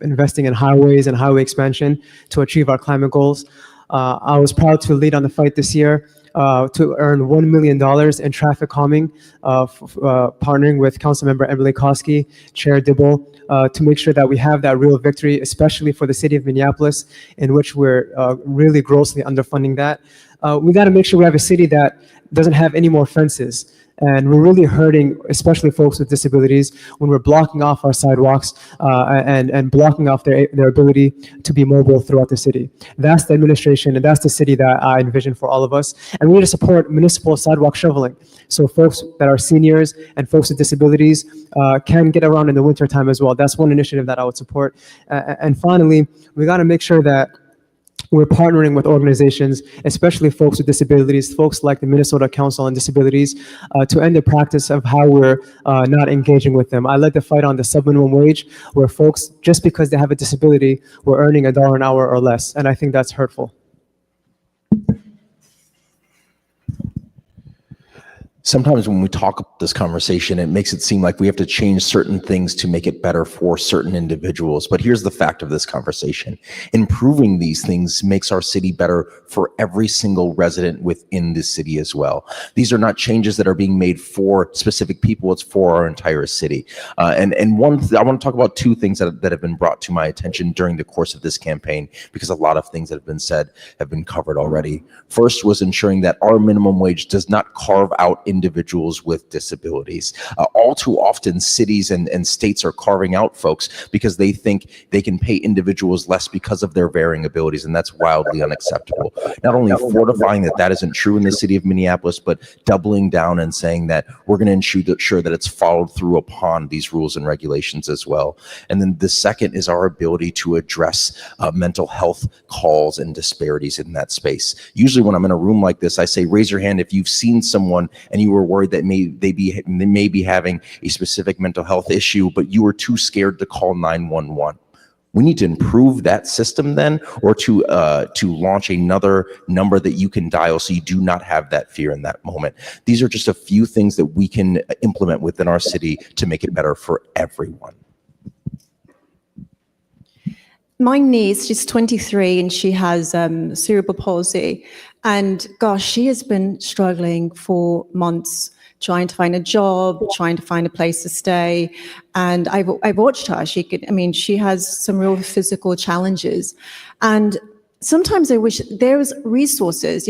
Speaker 1: investing in highways and highway expansion to achieve our climate goals. I was proud to lead on the fight this year to earn $1 million in traffic calming, partnering with Councilmember Emily Koski, Chair Dibble, to make sure that we have that real victory, especially for the city of Minneapolis, in which we're really grossly underfunding that. We got to make sure we have a city that doesn't have any more fences. And we're really hurting, especially folks with disabilities, when we're blocking off our sidewalks and blocking off their ability to be mobile throughout the city. That's the administration and that's the city that I envision for all of us. And we need to support municipal sidewalk shoveling, so folks that are seniors and folks with disabilities can get around in the wintertime as well. That's one initiative that I would support. And finally, we got to make sure that we're partnering with organizations, especially folks with disabilities, folks like the Minnesota Council on Disabilities, to end the practice of how we're not engaging with them. I led the fight on the sub-minimum wage, where folks, just because they have a disability, were earning $1 an hour or less, and I think that's hurtful.
Speaker 2: Sometimes when we talk about this conversation, it makes it seem like we have to change certain things to make it better for certain individuals. But here's the fact of this conversation. Improving these things makes our city better for every single resident within the city as well. These are not changes that are being made for specific people. It's for our entire city. I want to talk about two things that have been brought to my attention during the course of this campaign, because a lot of things that have been said have been covered already. First was ensuring that our minimum wage does not carve out individuals with disabilities. All too often, cities and states are carving out folks because they think they can pay individuals less because of their varying abilities, and that's wildly unacceptable. Not only fortifying that isn't true in the city of Minneapolis, but doubling down and saying that we're going to ensure that it's followed through upon these rules and regulations as well. And then the second is our ability to address mental health calls and disparities in that space. Usually when I'm in a room like this, I say, raise your hand if you've seen someone and you were worried that they may be having a specific mental health issue, but you were too scared to call 911. We need to improve that system then, or to launch another number that you can dial so you do not have that fear in that moment. These are just a few things that we can implement within our city to make it better for everyone.
Speaker 3: My niece, she's 23 and she has cerebral palsy. And gosh, she has been struggling for months, trying to find a job, trying to find a place to stay. And I've watched her. She has some real physical challenges. And sometimes I wish there was resources,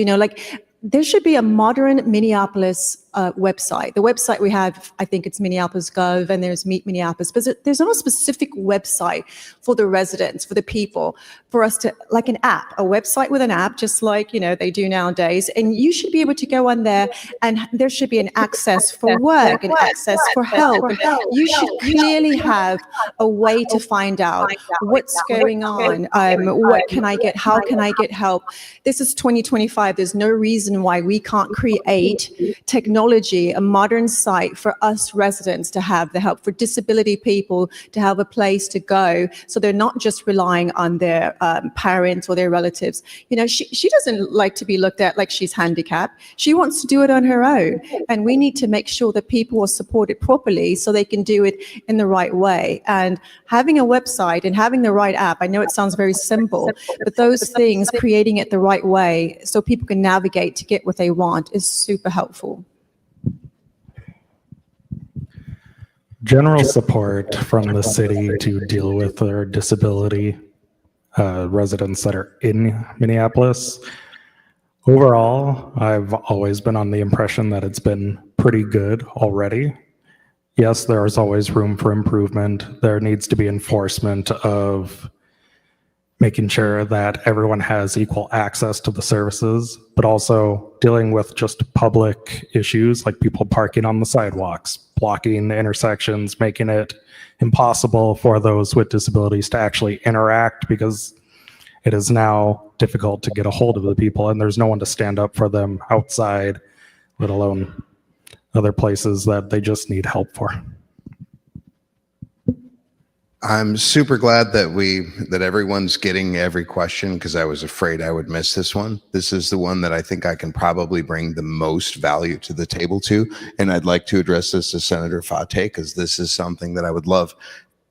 Speaker 3: there should be a modern Minneapolis website. The website we have, I think it's Minneapolis Gov, and there's Meet Minneapolis, but there's not a specific website for the residents, for the people, for us to, like an app, a website with an app, just like, they do nowadays. And you should be able to go on there, and there should be an access for work and access for help. You should clearly have a way to find out what's going on. What can I get? How can I get help? This is 2025. There's no reason why we can't create technology, a modern site for us residents to have the help, for disability people to have a place to go, so they're not just relying on their parents or their relatives. She doesn't like to be looked at like she's handicapped. She wants to do it on her own. And we need to make sure that people are supported properly so they can do it in the right way. And having a website and having the right app, I know it sounds very simple, but those things, creating it the right way so people can navigate to get what they want, is super helpful.
Speaker 11: General support from the city to deal with their disability residents that are in Minneapolis. Overall, I've always been on the impression that it's been pretty good already. Yes, there is always room for improvement. There needs to be enforcement of making sure that everyone has equal access to the services, but also dealing with just public issues like people parking on the sidewalks, blocking the intersections, making it impossible for those with disabilities to actually interact, because it is now difficult to get a hold of the people and there's no one to stand up for them outside, let alone other places that they just need help for.
Speaker 22: I'm super glad that everyone's getting every question, because I was afraid I would miss this one. This is the one that I think I can probably bring the most value to the table to, and I'd like to address this to Senator Fateh, because this is something that I would love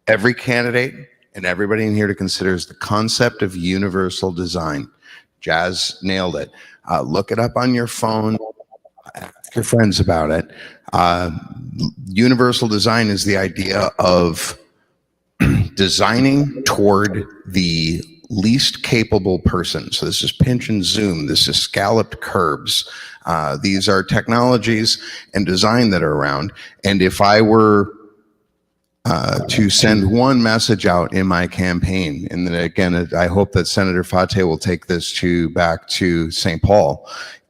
Speaker 22: every candidate and everybody in here to consider, is the concept of universal design. Jazz nailed it. Look it up on your phone. Ask your friends about it. Universal design is the idea of designing toward the least capable person. So this is pinch and zoom. This is scalloped curbs. These are technologies and design that are around. And if I were to send one message out in my campaign, and then again, I hope that Senator Fateh will take this back to St. Paul,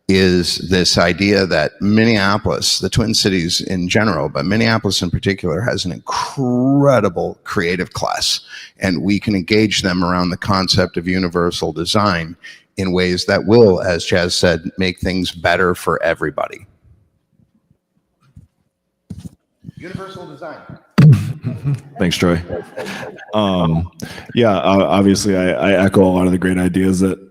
Speaker 22: is this idea that Minneapolis, the Twin Cities in general, but Minneapolis in particular, has an incredible creative class, and we can engage them around the concept of universal design in ways that will, as Jazz said, make things better for everybody. Universal design.
Speaker 24: Thanks, Troy. Yeah, obviously, I echo a lot of the great ideas that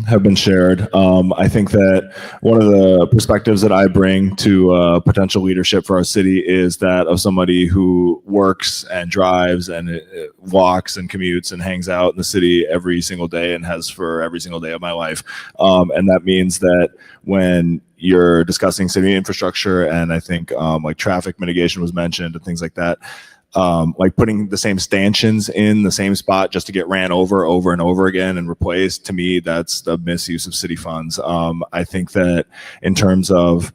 Speaker 24: have been shared. I think that one of the perspectives that I bring to potential leadership for our city is that of somebody who works and drives and walks and commutes and hangs out in the city every single day and has for every single day of my life. And that means that when you're discussing city infrastructure, and I think like traffic mitigation was mentioned and things like that, like putting the same stanchions in the same spot just to get ran over and over again and replaced, to me, that's the misuse of city funds. I think that in terms of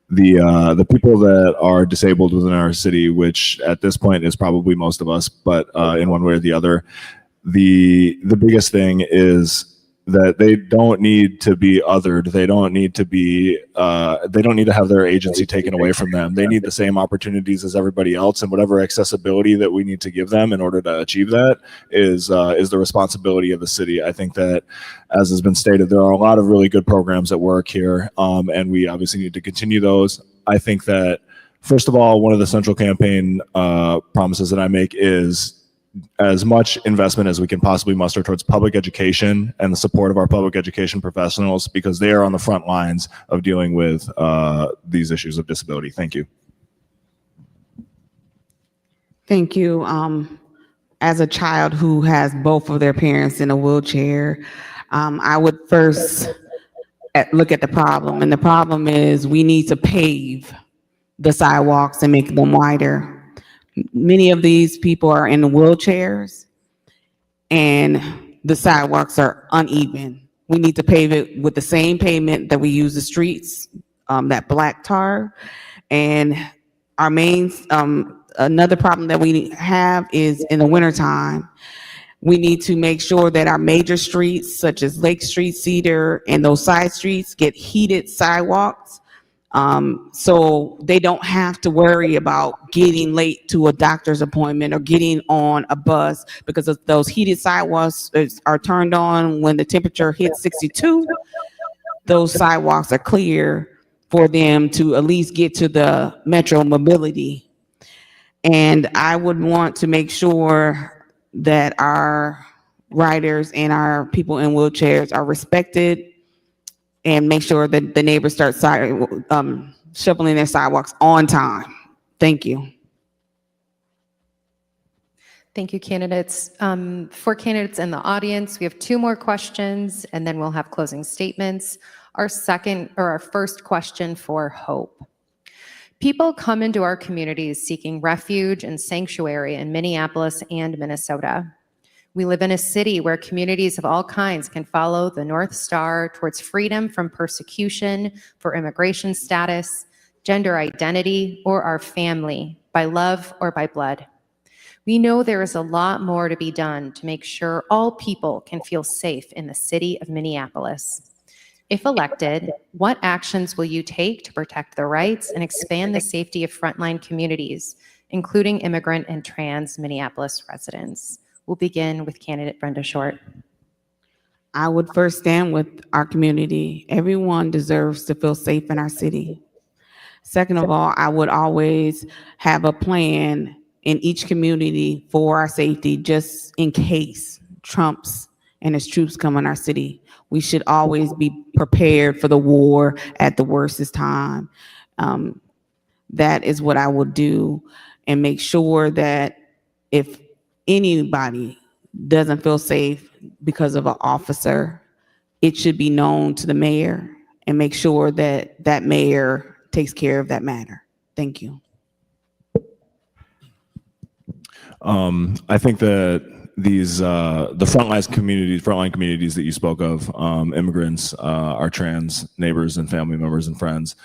Speaker 24: the people that are disabled within our city, which at this point is probably most of us, but in one way or the other, the biggest thing is that they don't need to be othered. They don't need to be, they don't need to have their agency taken away from them. They need the same opportunities as everybody else, and whatever accessibility that we need to give them in order to achieve that is the responsibility of the city. I think that, as has been stated, there are a lot of really good programs at work here, and we obviously need to continue those. I think that, first of all, one of the central campaign promises that I make is as much investment as we can possibly muster towards public education and the support of our public education professionals, because they are on the front lines of dealing with these issues of disability. Thank you.
Speaker 27: Thank you. As a child who has both of their parents in a wheelchair, I would first look at the problem. And the problem is we need to pave the sidewalks and make them wider. Many of these people are in wheelchairs and the sidewalks are uneven. We need to pave it with the same pavement that we use the streets, that black tar. And our main, another problem that we have is in the wintertime, we need to make sure that our major streets such as Lake Street, Cedar, and those side streets get heated sidewalks. So they don't have to worry about getting late to a doctor's appointment or getting on a bus, because of those heated sidewalks are turned on when the temperature hits 62. Those sidewalks are clear for them to at least get to the metro mobility. And I would want to make sure that our riders and our people in wheelchairs are respected, and make sure that the neighbors start shoveling their sidewalks on time. Thank you.
Speaker 17: Thank you, candidates. For candidates in the audience, we have 2 more questions, and then we'll have closing statements. Our first question for Hope. People come into our communities seeking refuge and sanctuary in Minneapolis and Minnesota. We live in a city where communities of all kinds can follow the North Star towards freedom from persecution for immigration status, gender identity, or our family, by love or by blood. We know there is a lot more to be done to make sure all people can feel safe in the city of Minneapolis. If elected, what actions will you take to protect the rights and expand the safety of frontline communities, including immigrant and trans Minneapolis residents? We'll begin with candidate Brenda Short.
Speaker 27: I would first stand with our community. Everyone deserves to feel safe in our city. Second of all, I would always have a plan in each community for our safety, just in case Trump's and his troops come in our city. We should always be prepared for the war at the worstest time. That is what I would do, and make sure that if anybody doesn't feel safe because of an officer, it should be known to the mayor, and make sure that that mayor takes care of that matter. Thank you.
Speaker 24: I think that these the frontline communities that you spoke of, immigrants, our trans neighbors and family members and friends,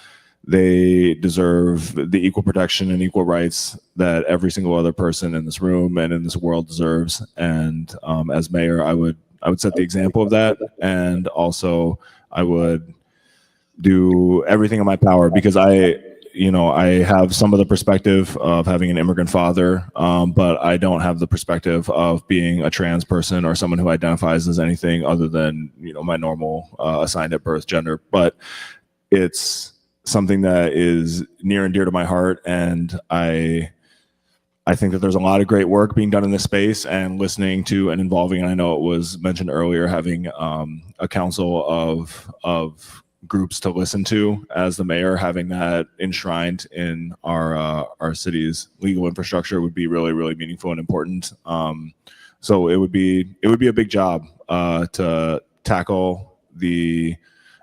Speaker 24: they deserve the equal protection and equal rights that every single other person in this room and in this world deserves. And as mayor, I would set the example of that, and also I would do everything in my power, because I have some of the perspective of having an immigrant father, but I don't have the perspective of being a trans person or someone who identifies as anything other than, my normal assigned at birth gender. But it's something that is near and dear to my heart, and I think that there's a lot of great work being done in this space, and listening to and involving, and I know it was mentioned earlier, having a council of groups to listen to as the mayor, having that enshrined in our city's legal infrastructure would be really, really meaningful and important. So it would be a big job to tackle the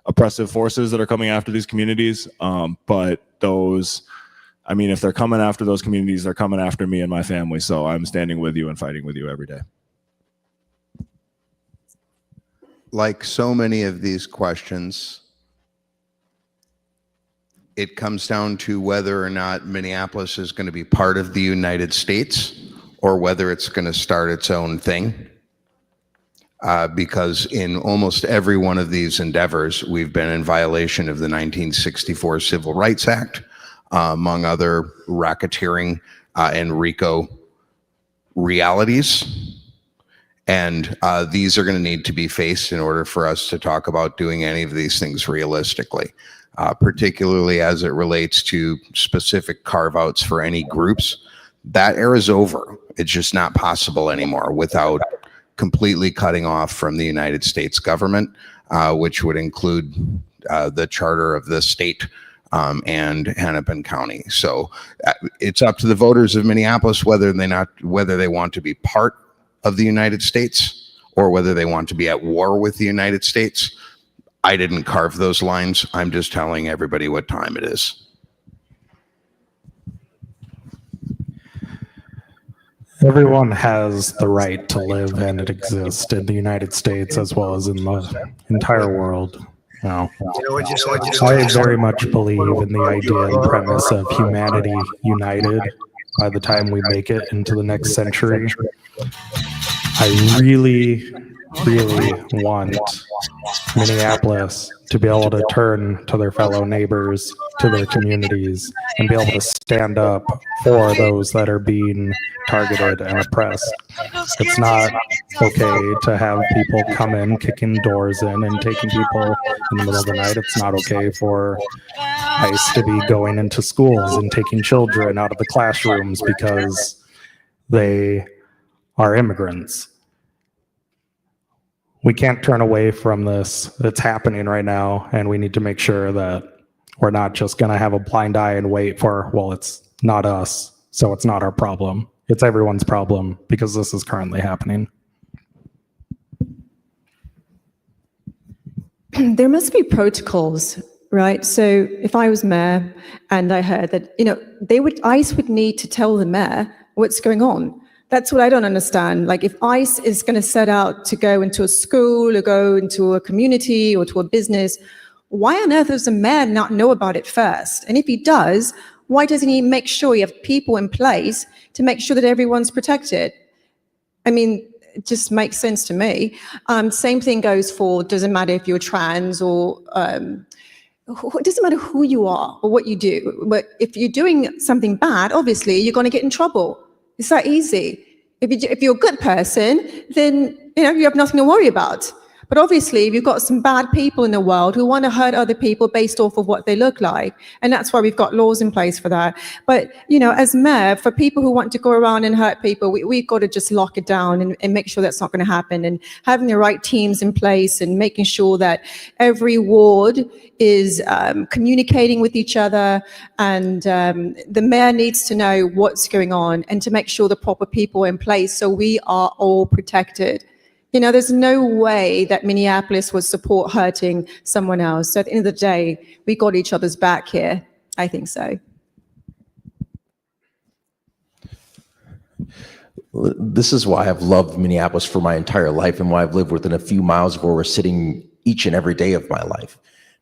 Speaker 24: oppressive forces that are coming after these communities. But if they're coming after those communities, they're coming after me and my family. So I'm standing with you and fighting with you every day.
Speaker 22: Like so many of these questions, it comes down to whether or not Minneapolis is going to be part of the United States or whether it's going to start its own thing. Because in almost every one of these endeavors, we've been in violation of the 1964 Civil Rights Act, among other racketeering and RICO realities. And these are going to need to be faced in order for us to talk about doing any of these things realistically. Particularly as it relates to specific carve-outs for any groups. That era is over. It's just not possible anymore without completely cutting off from the United States government, which would include the charter of the state and Hennepin County. So it's up to the voters of Minneapolis whether they want to be part of the United States or whether they want to be at war with the United States. I didn't carve those lines. I'm just telling everybody what time it is.
Speaker 11: Everyone has the right to live and exist in the United States as well as in the entire world. I very much believe in the idea and premise of humanity united by the time we make it into the next century. I really want Minneapolis to be able to turn to their fellow neighbors, to their communities, and be able to stand up for those that are being targeted and oppressed. It's not okay to have people come in, kicking doors in and taking people in the middle of the night. It's not okay for ICE to be going into schools and taking children out of the classrooms because they are immigrants. We can't turn away from this. It's happening right now, and we need to make sure that we're not just going to have a blind eye and wait for, well, it's not us, so it's not our problem. It's everyone's problem because this is currently happening.
Speaker 3: There must be protocols, right? So if I was mayor and I heard that, ICE would need to tell the mayor what's going on. That's what I don't understand. Like if ICE is going to set out to go into a school or go into a community or to a business, why on earth does the mayor not know about it first? And if he does, why doesn't he make sure you have people in place to make sure that everyone's protected? I mean, it just makes sense to me. Same thing goes for, doesn't matter if you're trans or, it doesn't matter who you are or what you do. But if you're doing something bad, obviously you're going to get in trouble. It's that easy. If you're a good person, then you have nothing to worry about. But obviously, we've got some bad people in the world who want to hurt other people based off of what they look like. And that's why we've got laws in place for that. But, as mayor, for people who want to go around and hurt people, we've got to just lock it down and make sure that's not going to happen. And having the right teams in place and making sure that every ward is communicating with each other. And the mayor needs to know what's going on and to make sure the proper people are in place so we are all protected. There's no way that Minneapolis would support hurting someone else. So at the end of the day, we got each other's back here. I think so.
Speaker 2: This is why I've loved Minneapolis for my entire life and why I've lived within a few miles of where we're sitting each and every day of my life.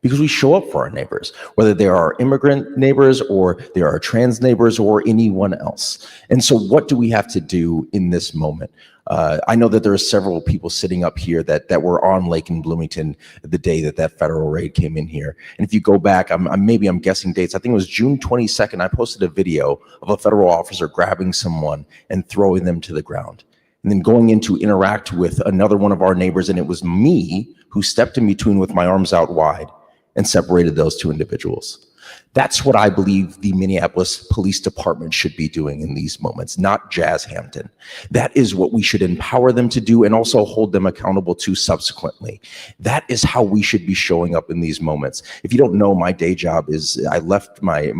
Speaker 2: because we show up for our neighbors, whether they are our immigrant neighbors or they are our trans neighbors or anyone else. And so what do we have to do in this moment? I know that there are several people sitting up here that were on Lake in Bloomington the day that federal raid came in here. And if you go back, I'm guessing dates. I think it was June 22nd. I posted a video of a federal officer grabbing someone and throwing them to the ground, and then going in to interact with another one of our neighbors. And it was me who stepped in between with my arms out wide and separated those two individuals. That's what I believe the Minneapolis Police Department should be doing in these moments, not Jazz Hampton. That is what we should empower them to do and also hold them accountable to subsequently. That is how we should be showing up in these moments. If you don't know, my day job is I left my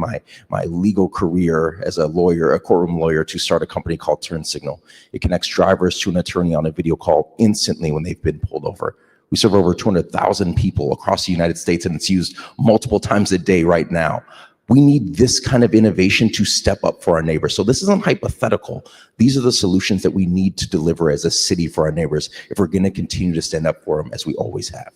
Speaker 2: legal career as a lawyer, a courtroom lawyer, to start a company called Turn Signal. It connects drivers to an attorney on a video call instantly when they've been pulled over. We serve over 200,000 people across the United States, and it's used multiple times a day right now. We need this kind of innovation to step up for our neighbors. So this isn't hypothetical. These are the solutions that we need to deliver as a city for our neighbors if we're going to continue to stand up for them as we always have.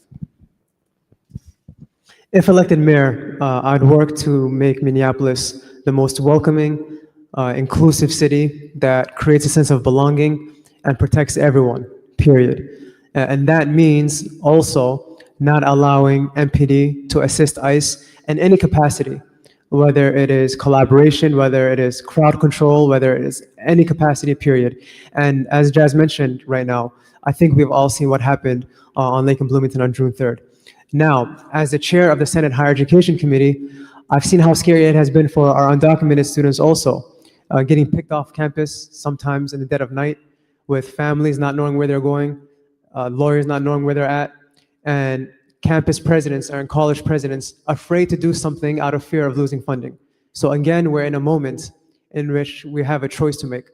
Speaker 1: If elected mayor, I'd work to make Minneapolis the most welcoming, inclusive city that creates a sense of belonging and protects everyone, period. And that means also not allowing MPD to assist ICE in any capacity, whether it is collaboration, whether it is crowd control, whether it is any capacity, period. And as Jazz mentioned right now, I think we've all seen what happened on Lake and Bloomington on June 3rd. Now, as the chair of the Senate Higher Education Committee, I've seen how scary it has been for our undocumented students also, getting picked off campus sometimes in the dead of night with families not knowing where they're going, lawyers not knowing where they're at, and campus presidents and college presidents afraid to do something out of fear of losing funding. So again, we're in a moment in which we have a choice to make,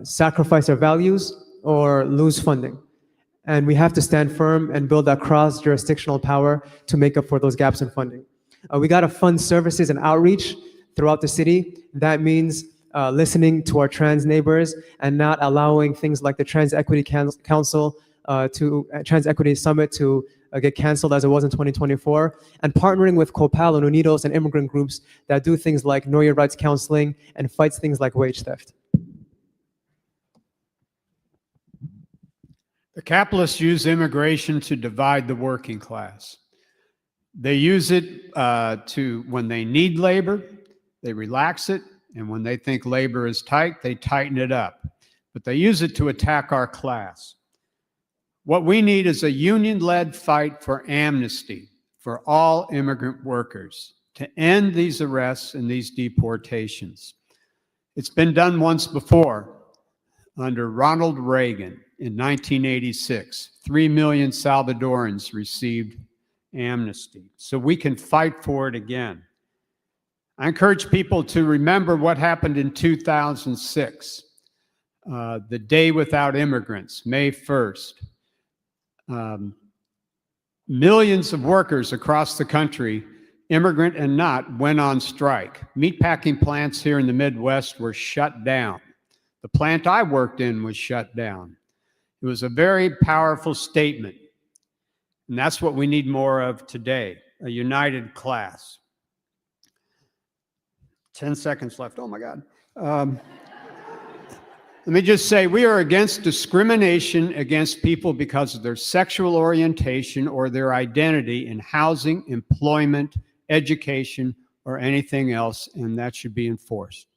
Speaker 1: sacrifice our values or lose funding. And we have to stand firm and build that cross-jurisdictional power to make up for those gaps in funding. We got to fund services and outreach throughout the city. That means listening to our trans neighbors and not allowing things like the Trans Equity Council Trans Equity Summit to get canceled as it was in 2024, and partnering with COPAL and UNIDOS and immigrant groups that do things like know your rights counseling and fights things like wage theft.
Speaker 26: The capitalists use immigration to divide the working class. They use it when they need labor, they relax it, and when they think labor is tight, they tighten it up. But they use it to attack our class. What we need is a union-led fight for amnesty for all immigrant workers to end these arrests and these deportations. It's been done once before under Ronald Reagan in 1986. 3 million Salvadorans received amnesty. So we can fight for it again. I encourage people to remember what happened in 2006, the day without immigrants, May 1st. Millions of workers across the country, immigrant and not, went on strike. Meatpacking plants here in the Midwest were shut down. The plant I worked in was shut down. It was a very powerful statement. And that's what we need more of today, a united class. 10 seconds left. Oh my God. Let me just say, we are against discrimination against people because of their sexual orientation or their identity in housing, employment, education, or anything else, and that should be enforced.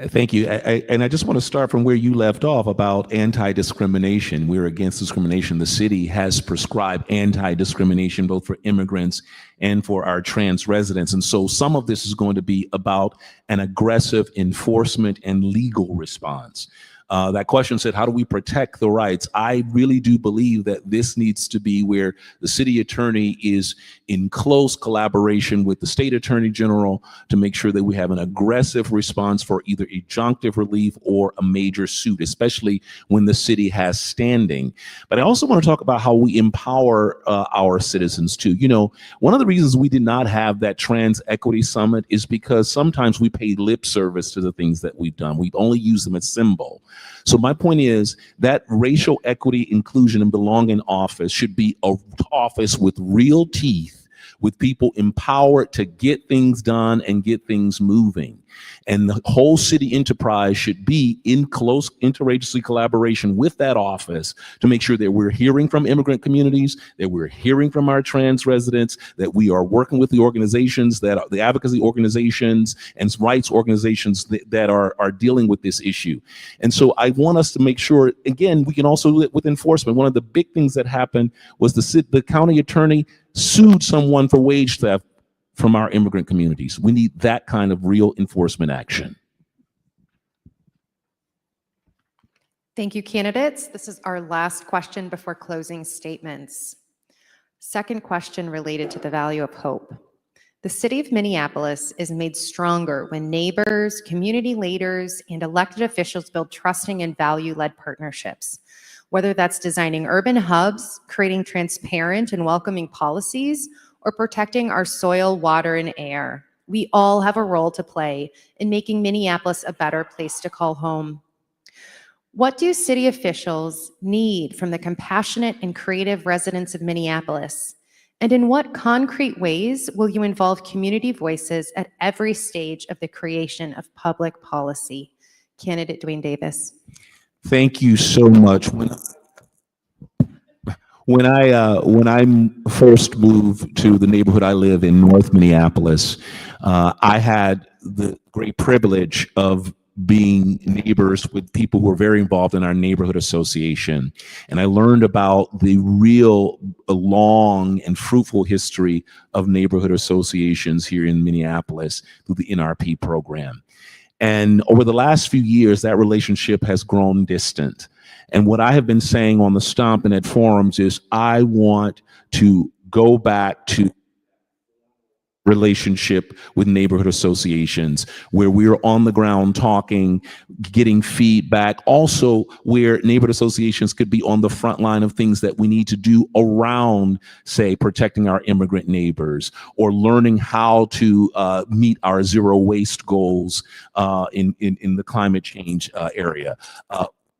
Speaker 21: Thank you. And I just want to start from where you left off about anti-discrimination. We're against discrimination. The city has prescribed anti-discrimination both for immigrants and for our trans residents. And so some of this is going to be about an aggressive enforcement and legal response. That question said, how do we protect the rights? I really do believe that this needs to be where the city attorney is in close collaboration with the state attorney general to make sure that we have an aggressive response for either injunctive relief or a major suit, especially when the city has standing. But I also want to talk about how we empower our citizens too. You know, one of the reasons we did not have that Trans Equity Summit is because sometimes we pay lip service to the things that we've done. We've only used them as symbol. So my point is that racial equity, inclusion, and belonging office should be an office with real teeth, with people empowered to get things done and get things moving. And the whole city enterprise should be in close interagency collaboration with that office to make sure that we're hearing from immigrant communities, that we're hearing from our trans residents, that we are working with the organizations, that are the advocacy organizations and rights organizations that are dealing with this issue. And so I want us to make sure, again, we can also do it with enforcement. One of the big things that happened was the county attorney sued someone for wage theft from our immigrant communities. We need that kind of real enforcement action.
Speaker 17: Thank you, candidates. This is our last question before closing statements. Second question related to the value of hope. The city of Minneapolis is made stronger when neighbors, community leaders, and elected officials build trusting and value-led partnerships. Whether that's designing urban hubs, creating transparent and welcoming policies, or protecting our soil, water, and air. We all have a role to play in making Minneapolis a better place to call home. What do city officials need from the compassionate and creative residents of Minneapolis? And in what concrete ways will you involve community voices at every stage of the creation of public policy? Candidate Dwayne Davis.
Speaker 21: Thank you so much. When I first moved to the neighborhood I live in, North Minneapolis, I had the great privilege of being neighbors with people who were very involved in our neighborhood association. And I learned about the real long and fruitful history of neighborhood associations here in Minneapolis through the NRP program. And over the last few years, that relationship has grown distant. And what I have been saying on the stomp and at forums is I want to go back to relationship with neighborhood associations where we're on the ground talking, getting feedback, also where neighborhood associations could be on the front line of things that we need to do around, say, protecting our immigrant neighbors or learning how to meet our zero waste goals in the climate change area.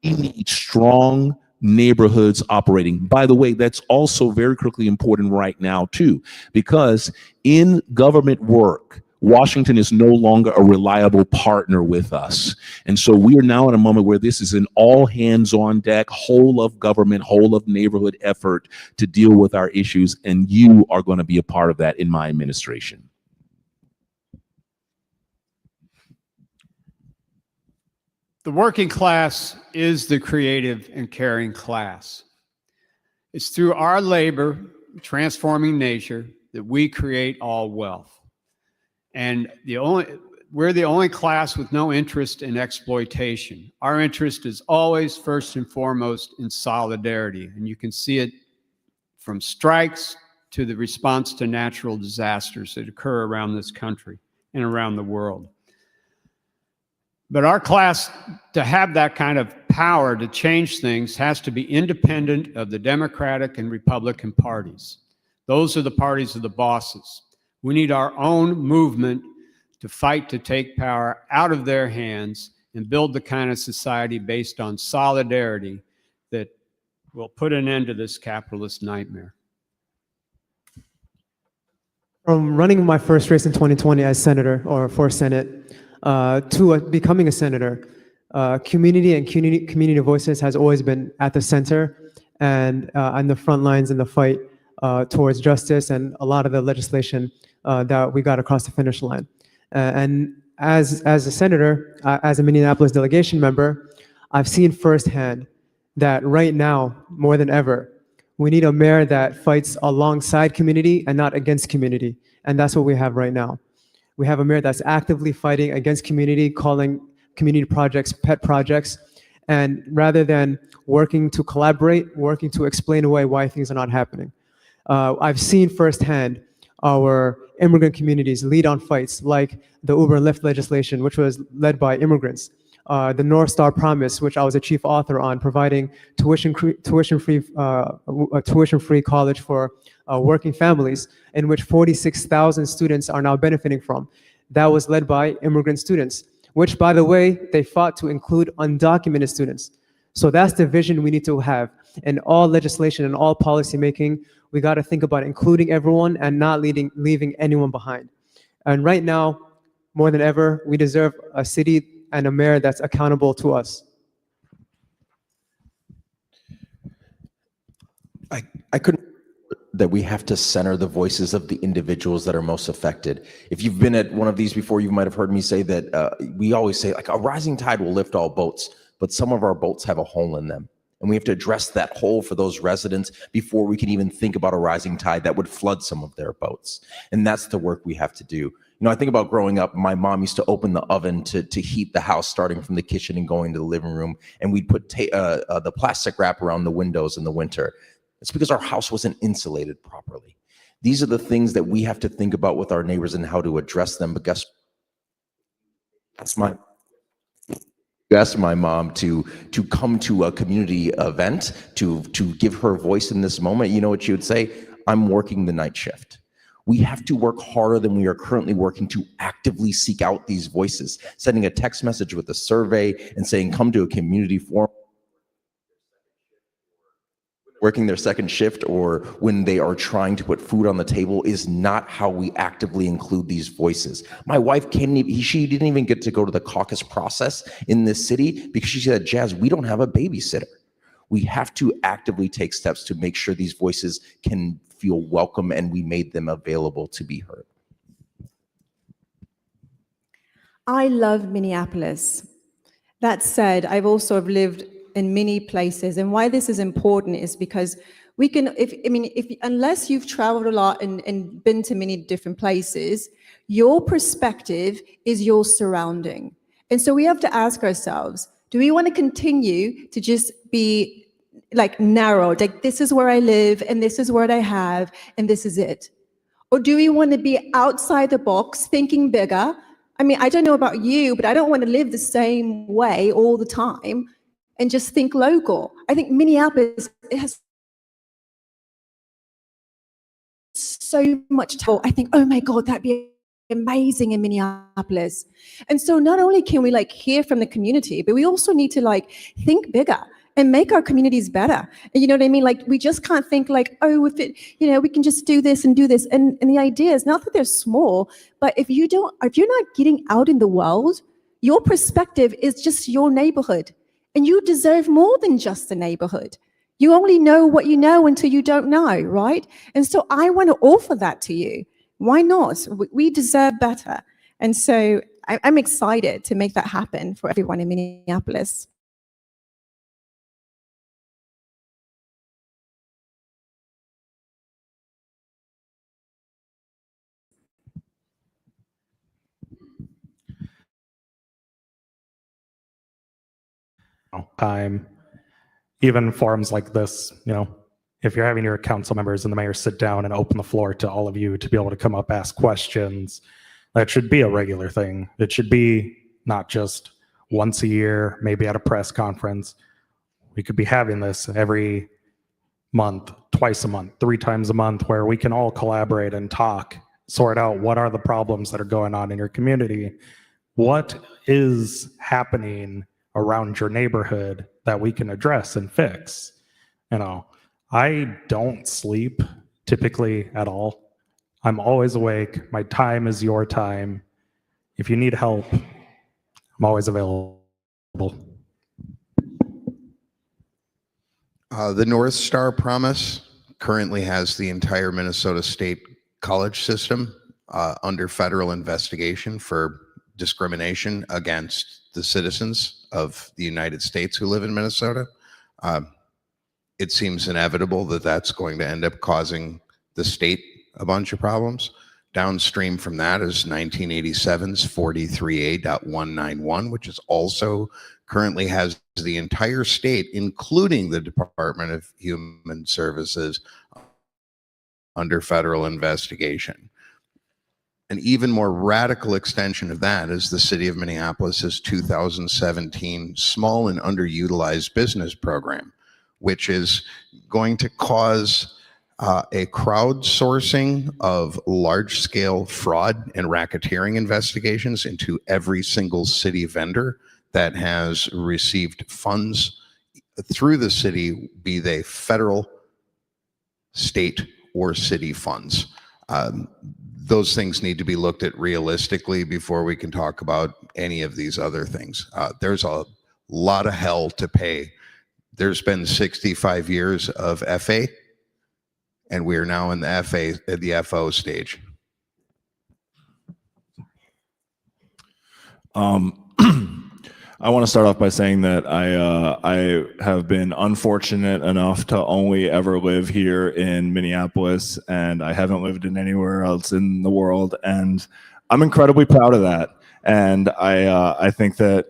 Speaker 21: We need strong neighborhoods operating. By the way, that's also very critically important right now too, because in government work, Washington is no longer a reliable partner with us. And so we are now in a moment where this is an all hands on deck, whole of government, whole of neighborhood effort to deal with our issues. And you are going to be a part of that in my administration.
Speaker 26: The working class is the creative and caring class. It's through our labor, transforming nature, that we create all wealth. And we're the only class with no interest in exploitation. Our interest is always first and foremost in solidarity. And you can see it from strikes to the response to natural disasters that occur around this country and around the world. But our class, to have that kind of power to change things, has to be independent of the Democratic and Republican parties. Those are the parties of the bosses. We need our own movement to fight to take power out of their hands and build the kind of society based on solidarity that will put an end to this capitalist nightmare.
Speaker 1: From running my first race in 2020 as senator or for Senate, to becoming a senator, community and community voices has always been at the center and on the front lines in the fight towards justice and a lot of the legislation that we got across the finish line. And as a senator, as a Minneapolis delegation member, I've seen firsthand that right now, more than ever, we need a mayor that fights alongside community and not against community. And that's what we have right now. We have a mayor that's actively fighting against community, calling community projects pet projects, and rather than working to collaborate, working to explain away why things are not happening. I've seen firsthand our immigrant communities lead on fights like the Uber and Lyft legislation, which was led by immigrants. The North Star Promise, which I was a chief author on, providing tuition-free college for working families, in which 46,000 students are now benefiting from. That was led by immigrant students. which, by the way, they fought to include undocumented students. So that's the vision we need to have. In all legislation and all policy making, we got to think about including everyone and not leaving anyone behind. And right now, more than ever, we deserve a city and a mayor that's accountable to us.
Speaker 2: I couldn't that we have to center the voices of the individuals that are most affected. If you've been at one of these before, you might have heard me say that we always say like a rising tide will lift all boats, but some of our boats have a hole in them. And we have to address that hole for those residents before we can even think about a rising tide that would flood some of their boats. And that's the work we have to do. You know, I think about growing up, my mom used to open the oven to heat the house, starting from the kitchen and going to the living room. And we'd put the plastic wrap around the windows in the winter. It's because our house wasn't insulated properly. These are the things that we have to think about with our neighbors and how to address them. But guess you asked my mom to come to a community event to give her voice in this moment. You know what she would say? I'm working the night shift. We have to work harder than we are currently working to actively seek out these voices, sending a text message with a survey and saying, come to a community forum, working their second shift, or when they are trying to put food on the table is not how we actively include these voices. My wife she didn't even get to go to the caucus process in this city because she said, Jazz, we don't have a babysitter. We have to actively take steps to make sure these voices can feel welcome and we made them available to be heard.
Speaker 3: I love Minneapolis. That said, I've also lived in many places, and why this is important is because we can, unless you've traveled a lot and been to many different places, your perspective is your surrounding. And so we have to ask ourselves, do we want to continue to just be like narrowed, like this is where I live and this is what I have and this is it? Or do we want to be outside the box, thinking bigger? I mean, I don't know about you, but I don't want to live the same way all the time and just think local. I think Minneapolis, it has so much talent. I think, oh my God, that'd be amazing in Minneapolis. And so not only can we like hear from the community, but we also need to like think bigger and make our communities better. And you know what I mean? Like we just can't think like, oh, if it, you know, we can just do this and do this. And the idea is not that they're small, but if you're not getting out in the world, your perspective is just your neighborhood. And you deserve more than just the neighborhood. You only know what you know until you don't know, right? And so I want to offer that to you. Why not? We deserve better. And so I'm excited to make that happen for everyone in Minneapolis.
Speaker 11: Time, even forums like this, you know, if you're having your council members and the mayor sit down and open the floor to all of you to be able to come up, ask questions, that should be a regular thing. It should be not just once a year, maybe at a press conference. We could be having this every month, twice a month, 3 times a month, where we can all collaborate and talk, sort out what are the problems that are going on in your community, what is happening around your neighborhood that we can address and fix. You know, I don't sleep typically at all. I'm always awake. My time is your time. If you need help, I'm always available.
Speaker 22: The North Star Promise currently has the entire Minnesota State college system under federal investigation for discrimination against the citizens of the United States who live in Minnesota. It seems inevitable that that's going to end up causing the state a bunch of problems. Downstream from that is 1987's 43A.191, which is also currently has the entire state, including the Department of Human Services, under federal investigation. An even more radical extension of that is the city of Minneapolis's 2017 small and underutilized business program, which is going to cause a crowdsourcing of large-scale fraud and racketeering investigations into every single city vendor that has received funds through the city, be they federal, state, or city funds. Those things need to be looked at realistically before we can talk about any of these other things. There's a lot of hell to pay. There's been 65 years of FA, and we are now in the FO stage.
Speaker 24: I want to start off by saying that I have been unfortunate enough to only ever live here in Minneapolis, and I haven't lived in anywhere else in the world, and I'm incredibly proud of that. And I think that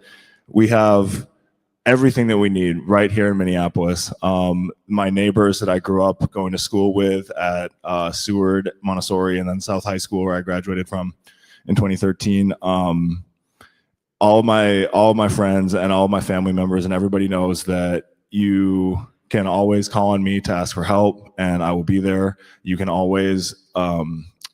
Speaker 24: we have everything that we need right here in Minneapolis. My neighbors that I grew up going to school with at Seward, Montessori, and then South High School, where I graduated from in 2013. All my friends and all my family members and everybody knows that you can always call on me to ask for help, and I will be there. You can always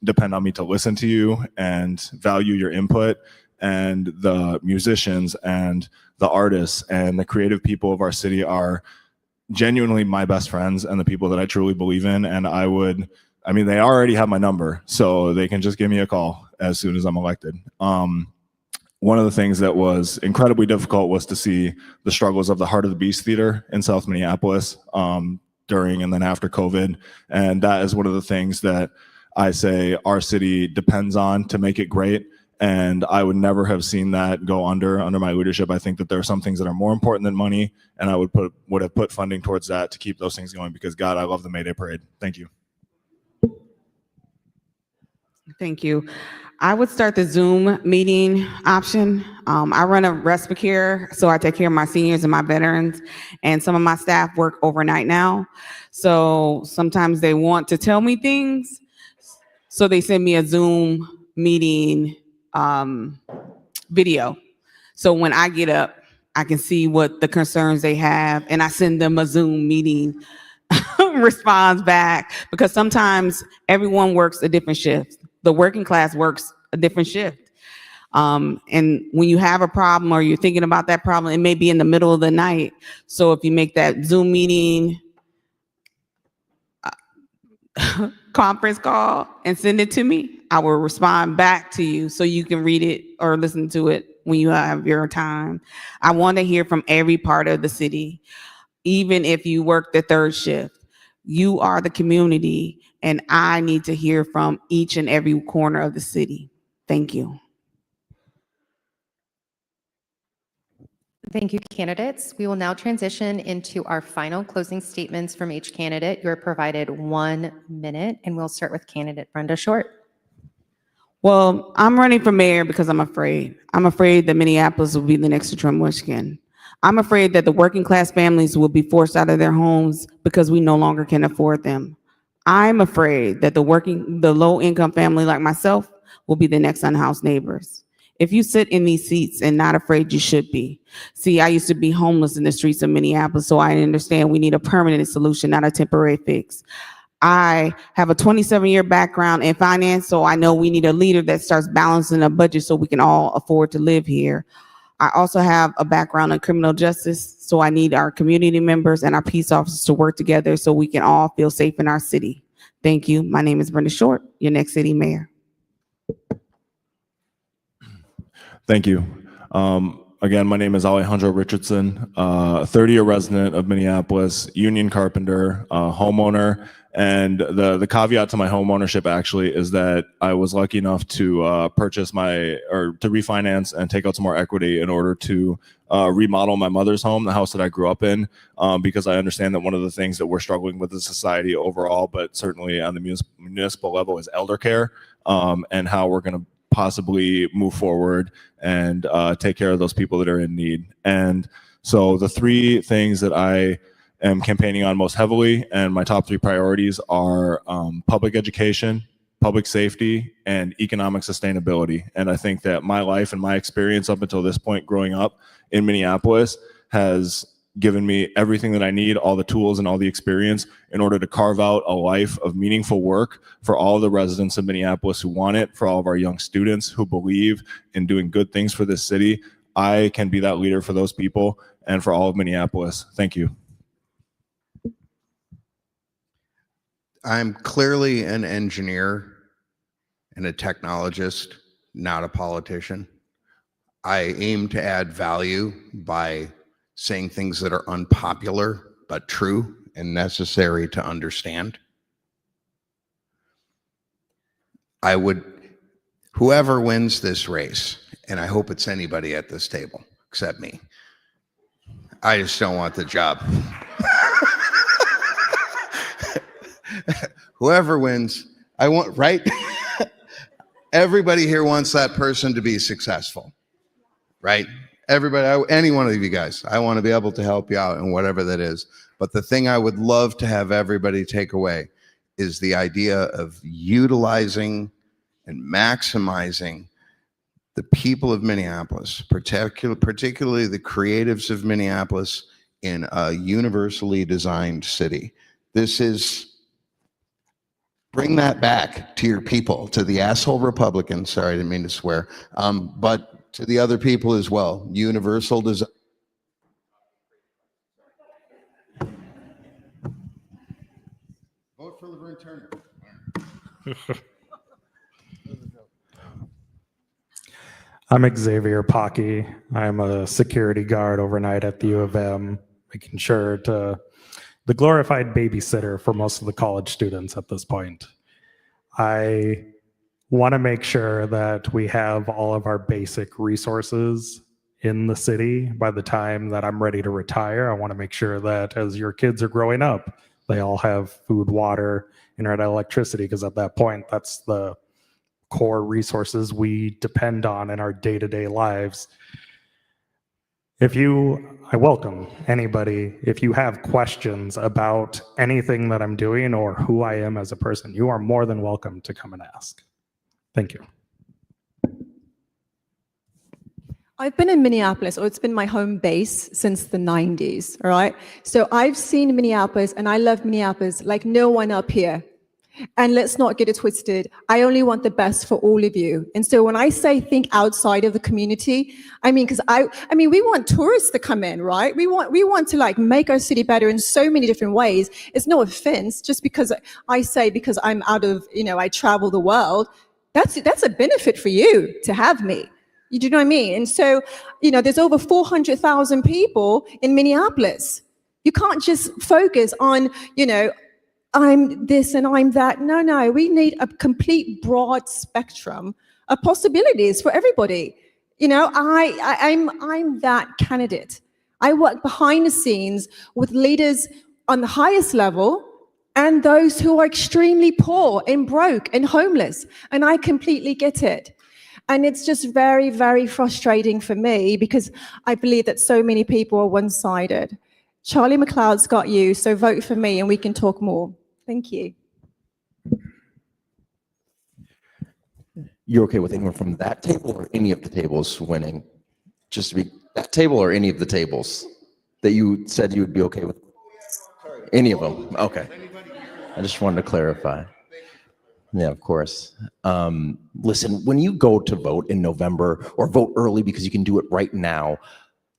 Speaker 24: depend on me to listen to you and value your input. And the musicians and the artists and the creative people of our city are genuinely my best friends and the people that I truly believe in. And they already have my number, so they can just give me a call as soon as I'm elected. One of the things that was incredibly difficult was to see the struggles of the Heart of the Beast Theater in South Minneapolis during and then after COVID. And that is one of the things that I say our city depends on to make it great. And I would never have seen that go under my leadership. I think that there are some things that are more important than money, and I would have put funding towards that to keep those things going, because God, I love the May Day Parade. Thank you.
Speaker 27: Thank you. I would start the Zoom meeting option. I run a respite care, so I take care of my seniors and my veterans, and some of my staff work overnight now. So sometimes they want to tell me things, so they send me a Zoom meeting video. So when I get up, I can see what the concerns they have, and I send them a Zoom meeting response back, because sometimes everyone works a different shift. The working class works a different shift. And when you have a problem or you're thinking about that problem, it may be in the middle of the night. So if you make that Zoom meeting conference call and send it to me, I will respond back to you so you can read it or listen to it when you have your time. I want to hear from every part of the city, even if you work the third shift. You are the community, and I need to hear from each and every corner of the city. Thank you.
Speaker 17: Thank you, candidates. We will now transition into our final closing statements from each candidate. You're provided 1 minute, and we'll start with candidate Brenda Short.
Speaker 27: Well, I'm running for mayor because I'm afraid. I'm afraid that Minneapolis will be the next Detroit, Michigan. I'm afraid that the working class families will be forced out of their homes because we no longer can afford them. I'm afraid that the low income family like myself will be the next unhoused neighbors. If you sit in these seats and not afraid, you should be. See, I used to be homeless in the streets of Minneapolis, so I understand we need a permanent solution, not a temporary fix. I have a 27-year background in finance, so I know we need a leader that starts balancing a budget so we can all afford to live here. I also have a background in criminal justice, so I need our community members and our peace officers to work together so we can all feel safe in our city. Thank you. My name is Brenda Short, your next city mayor.
Speaker 24: Thank you. Again, my name is Alejandro Richardson, 30-year resident of Minneapolis, union carpenter, homeowner. And the caveat to my home ownership actually is that I was lucky enough to refinance and take out some more equity in order to remodel my mother's home, the house that I grew up in, because I understand that one of the things that we're struggling with as a society overall, but certainly on the municipal level, is elder care, and how we're going to possibly move forward and take care of those people that are in need. And so the three things that I am campaigning on most heavily, and my top three priorities are public education, public safety, and economic sustainability. And I think that my life and my experience up until this point growing up in Minneapolis has given me everything that I need, all the tools and all the experience in order to carve out a life of meaningful work for all the residents of Minneapolis who want it, for all of our young students who believe in doing good things for this city. I can be that leader for those people and for all of Minneapolis. Thank you.
Speaker 22: I'm clearly an engineer and a technologist, not a politician. I aim to add value by saying things that are unpopular but true and necessary to understand. Whoever wins this race, and I hope it's anybody at this table except me, I just don't want the job. Whoever wins, I want, right? Everybody here wants that person to be successful, right? Everybody, any one of you guys, I want to be able to help you out in whatever that is. But the thing I would love to have everybody take away is the idea of utilizing and maximizing the people of Minneapolis, particularly the creatives of Minneapolis in a universally designed city. This is, bring that back to your people, to the asshole Republicans, sorry, I didn't mean to swear, but to the other people as well. Universal design. Vote for Laverne Turner.
Speaker 11: I'm Xavier Pocky. I'm a security guard overnight at the U of M, making sure to the glorified babysitter for most of the college students at this point. I want to make sure that we have all of our basic resources in the city by the time that I'm ready to retire. I want to make sure that as your kids are growing up, they all have food, water, internet, electricity, because at that point, that's the core resources we depend on in our day-to-day lives. I welcome anybody, if you have questions about anything that I'm doing or who I am as a person, you are more than welcome to come and ask. Thank you.
Speaker 3: I've been in Minneapolis, or it's been my home base since the 90s, all right? So I've seen Minneapolis, and I love Minneapolis like no one up here. And let's not get it twisted. I only want the best for all of you. And so when I say think outside of the community, I mean, because we want tourists to come in, right? We want to like make our city better in so many different ways. It's no offense, just because because I'm out of, I travel the world. That's a benefit for you to have me. You do know what I mean? And so, there's over 400,000 people in Minneapolis. You can't just focus on, I'm this and I'm that. No, we need a complete broad spectrum of possibilities for everybody. I'm that candidate. I work behind the scenes with leaders on the highest level and those who are extremely poor and broke and homeless. And I completely get it. And it's just very, very frustrating for me because I believe that so many people are one-sided. Charlie McLeod's got you, so vote for me and we can talk more. Thank you.
Speaker 2: You're okay with anyone from that table or any of the tables winning? Just to be that table or any of the tables that you said you would be okay with? Any of them? Okay. I just wanted to clarify. Yeah, of course. Listen, when you go to vote in November or vote early because you can do it right now,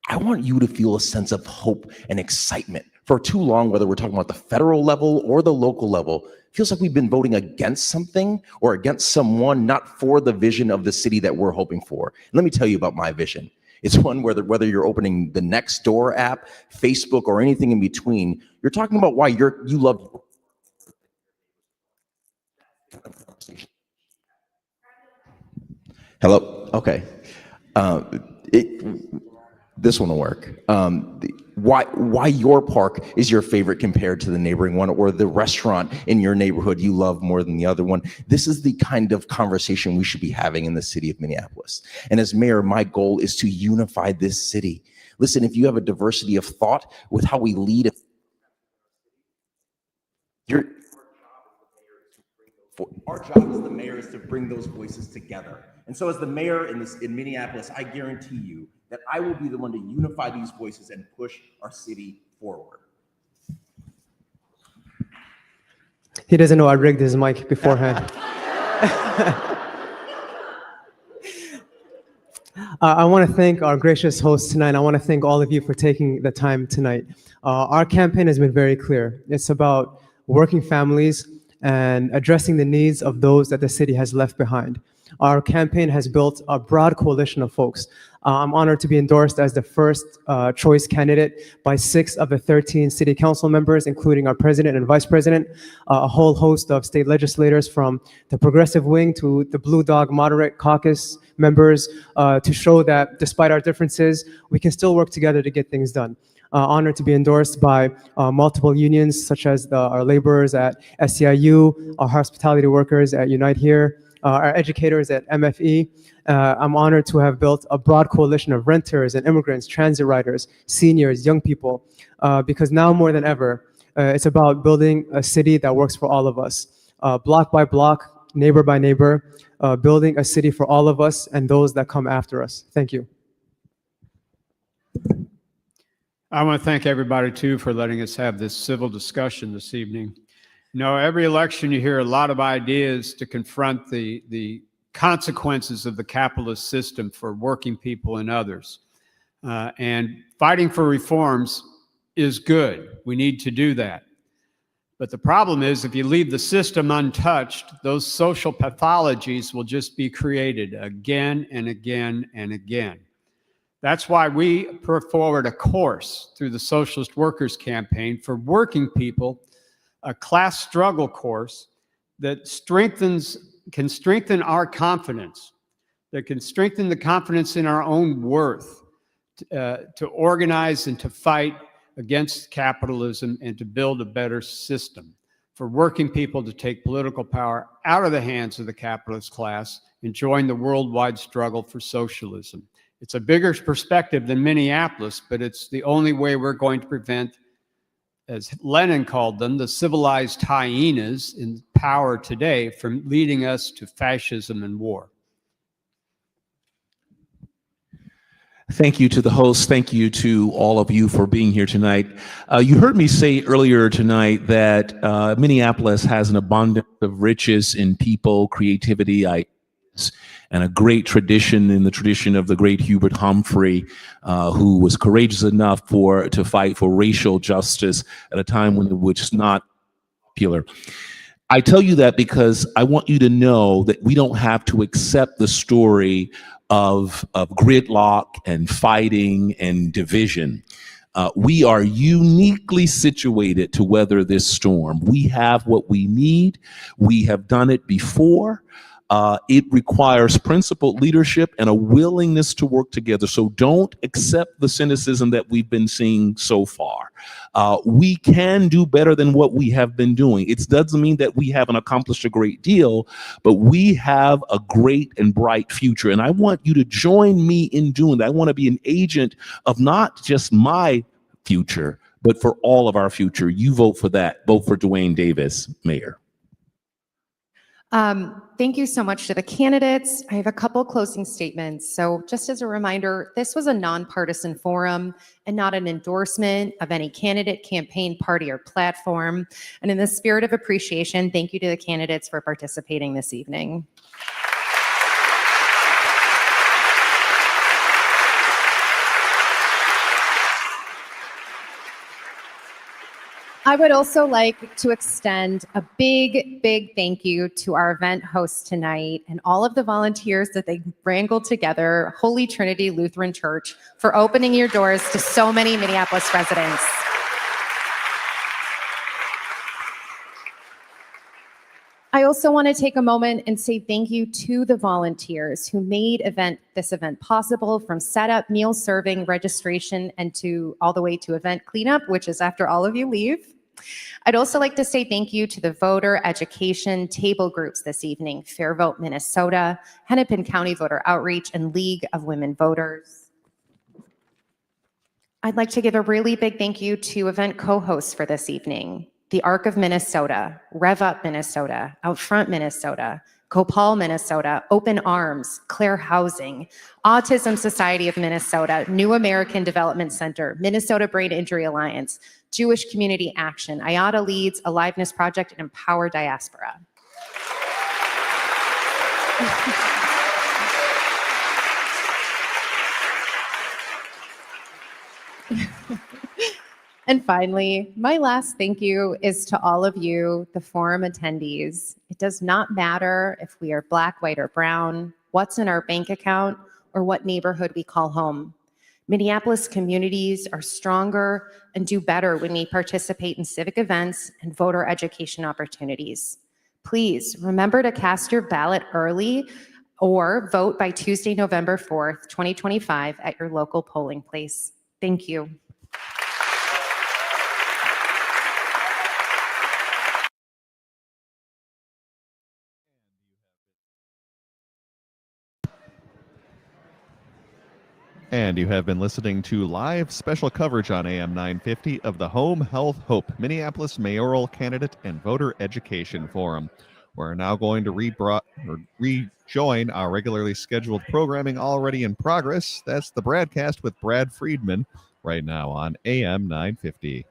Speaker 2: I want you to feel a sense of hope and excitement. For too long, whether we're talking about the federal level or the local level, it feels like we've been voting against something or against someone, not for the vision of the city that we're hoping for. And let me tell you about my vision. It's one where whether you're opening the Nextdoor app, Facebook, or anything in between, you're talking about why you love. Hello? Okay. This one will work. Why your park is your favorite compared to the neighboring one, or the restaurant in your neighborhood you love more than the other one. This is the kind of conversation we should be having in the city of Minneapolis. And as mayor, my goal is to unify this city. Listen, if you have a diversity of thought with how we lead, our job as the mayor is to bring those voices together. And so as the mayor in Minneapolis, I guarantee you that I will be the one to unify these voices and push our city forward.
Speaker 1: He doesn't know I rigged his mic beforehand. I want to thank our gracious host tonight. I want to thank all of you for taking the time tonight. Our campaign has been very clear. It's about working families and addressing the needs of those that the city has left behind. Our campaign has built a broad coalition of folks. I'm honored to be endorsed as the first choice candidate by 6 of the 13 city council members, including our president and vice president, a whole host of state legislators from the progressive wing to the Blue Dog Moderate Caucus members, to show that despite our differences, we can still work together to get things done. Honored to be endorsed by multiple unions, such as our laborers at SEIU, our hospitality workers at Unite Here, our educators at MFE. I'm honored to have built a broad coalition of renters and immigrants, transit riders, seniors, young people, because now more than ever, it's about building a city that works for all of us, block by block, neighbor by neighbor, building a city for all of us and those that come after us. Thank you.
Speaker 26: I want to thank everybody too for letting us have this civil discussion this evening. You know, every election you hear a lot of ideas to confront the consequences of the capitalist system for working people and others. And fighting for reforms is good. We need to do that. But the problem is, if you leave the system untouched, those social pathologies will just be created again and again and again. That's why we put forward a course through the Socialist Workers Campaign for working people, a class struggle course that can strengthen our confidence, that can strengthen the confidence in our own worth, to organize and to fight against capitalism and to build a better system for working people to take political power out of the hands of the capitalist class and join the worldwide struggle for socialism. It's a bigger perspective than Minneapolis, but it's the only way we're going to prevent, as Lenin called them, the civilized hyenas in power today from leading us to fascism and war.
Speaker 21: Thank you to the host. Thank you to all of you for being here tonight. You heard me say earlier tonight that Minneapolis has an abundance of riches in people, creativity, ideas, and a great tradition in the tradition of the great Hubert Humphrey, who was courageous enough to fight for racial justice at a time when it was not popular. I tell you that because I want you to know that we don't have to accept the story of gridlock and fighting and division. We are uniquely situated to weather this storm. We have what we need. We have done it before. It requires principled leadership and a willingness to work together. So don't accept the cynicism that we've been seeing so far. We can do better than what we have been doing. It doesn't mean that we haven't accomplished a great deal, but we have a great and bright future. And I want you to join me in doing that. I want to be an agent of not just my future, but for all of our future. You vote for that. Vote for Duane Davis, Mayor.
Speaker 17: Thank you so much to the candidates. I have a couple closing statements. So just as a reminder, this was a nonpartisan forum and not an endorsement of any candidate, campaign, party, or platform. And in the spirit of appreciation, thank you to the candidates for participating this evening. I would also like to extend a big thank you to our event hosts tonight and all of the volunteers that they wrangled together, Holy Trinity Lutheran Church, for opening your doors to so many Minneapolis residents. I also want to take a moment and say thank you to the volunteers who made this event possible, from setup, meal serving, registration, and all the way to event cleanup, which is after all of you leave. I'd also like to say thank you to the voter education table groups this evening: Fair Vote Minnesota, Hennepin County Voter Outreach, and League of Women Voters. I'd like to give a really big thank you to event co-hosts for this evening: the Arc of Minnesota, Rev Up Minnesota, Out Front Minnesota, Copal, Minnesota, Open Arms, Claire Housing, Autism Society of Minnesota, New American Development Center, Minnesota Brain Injury Alliance, Jewish Community Action, IATA Leads, Aliveness Project, and Empower Diaspora. And finally, my last thank you is to all of you, the forum attendees. It does not matter if we are black, white, or brown, what's in our bank account, or what neighborhood we call home. Minneapolis communities are stronger and do better when we participate in civic events and voter education opportunities. Please remember to cast your ballot early or vote by Tuesday, November 4th, 2025 at your local polling place. Thank you.
Speaker 12: And you have been listening to live special coverage on AM 950 of the Home Health Hope Minneapolis Mayoral Candidate and Voter Education Forum. We're now going to rejoin our regularly scheduled programming already in progress. That's the broadcast with Brad Friedman right now on AM 950.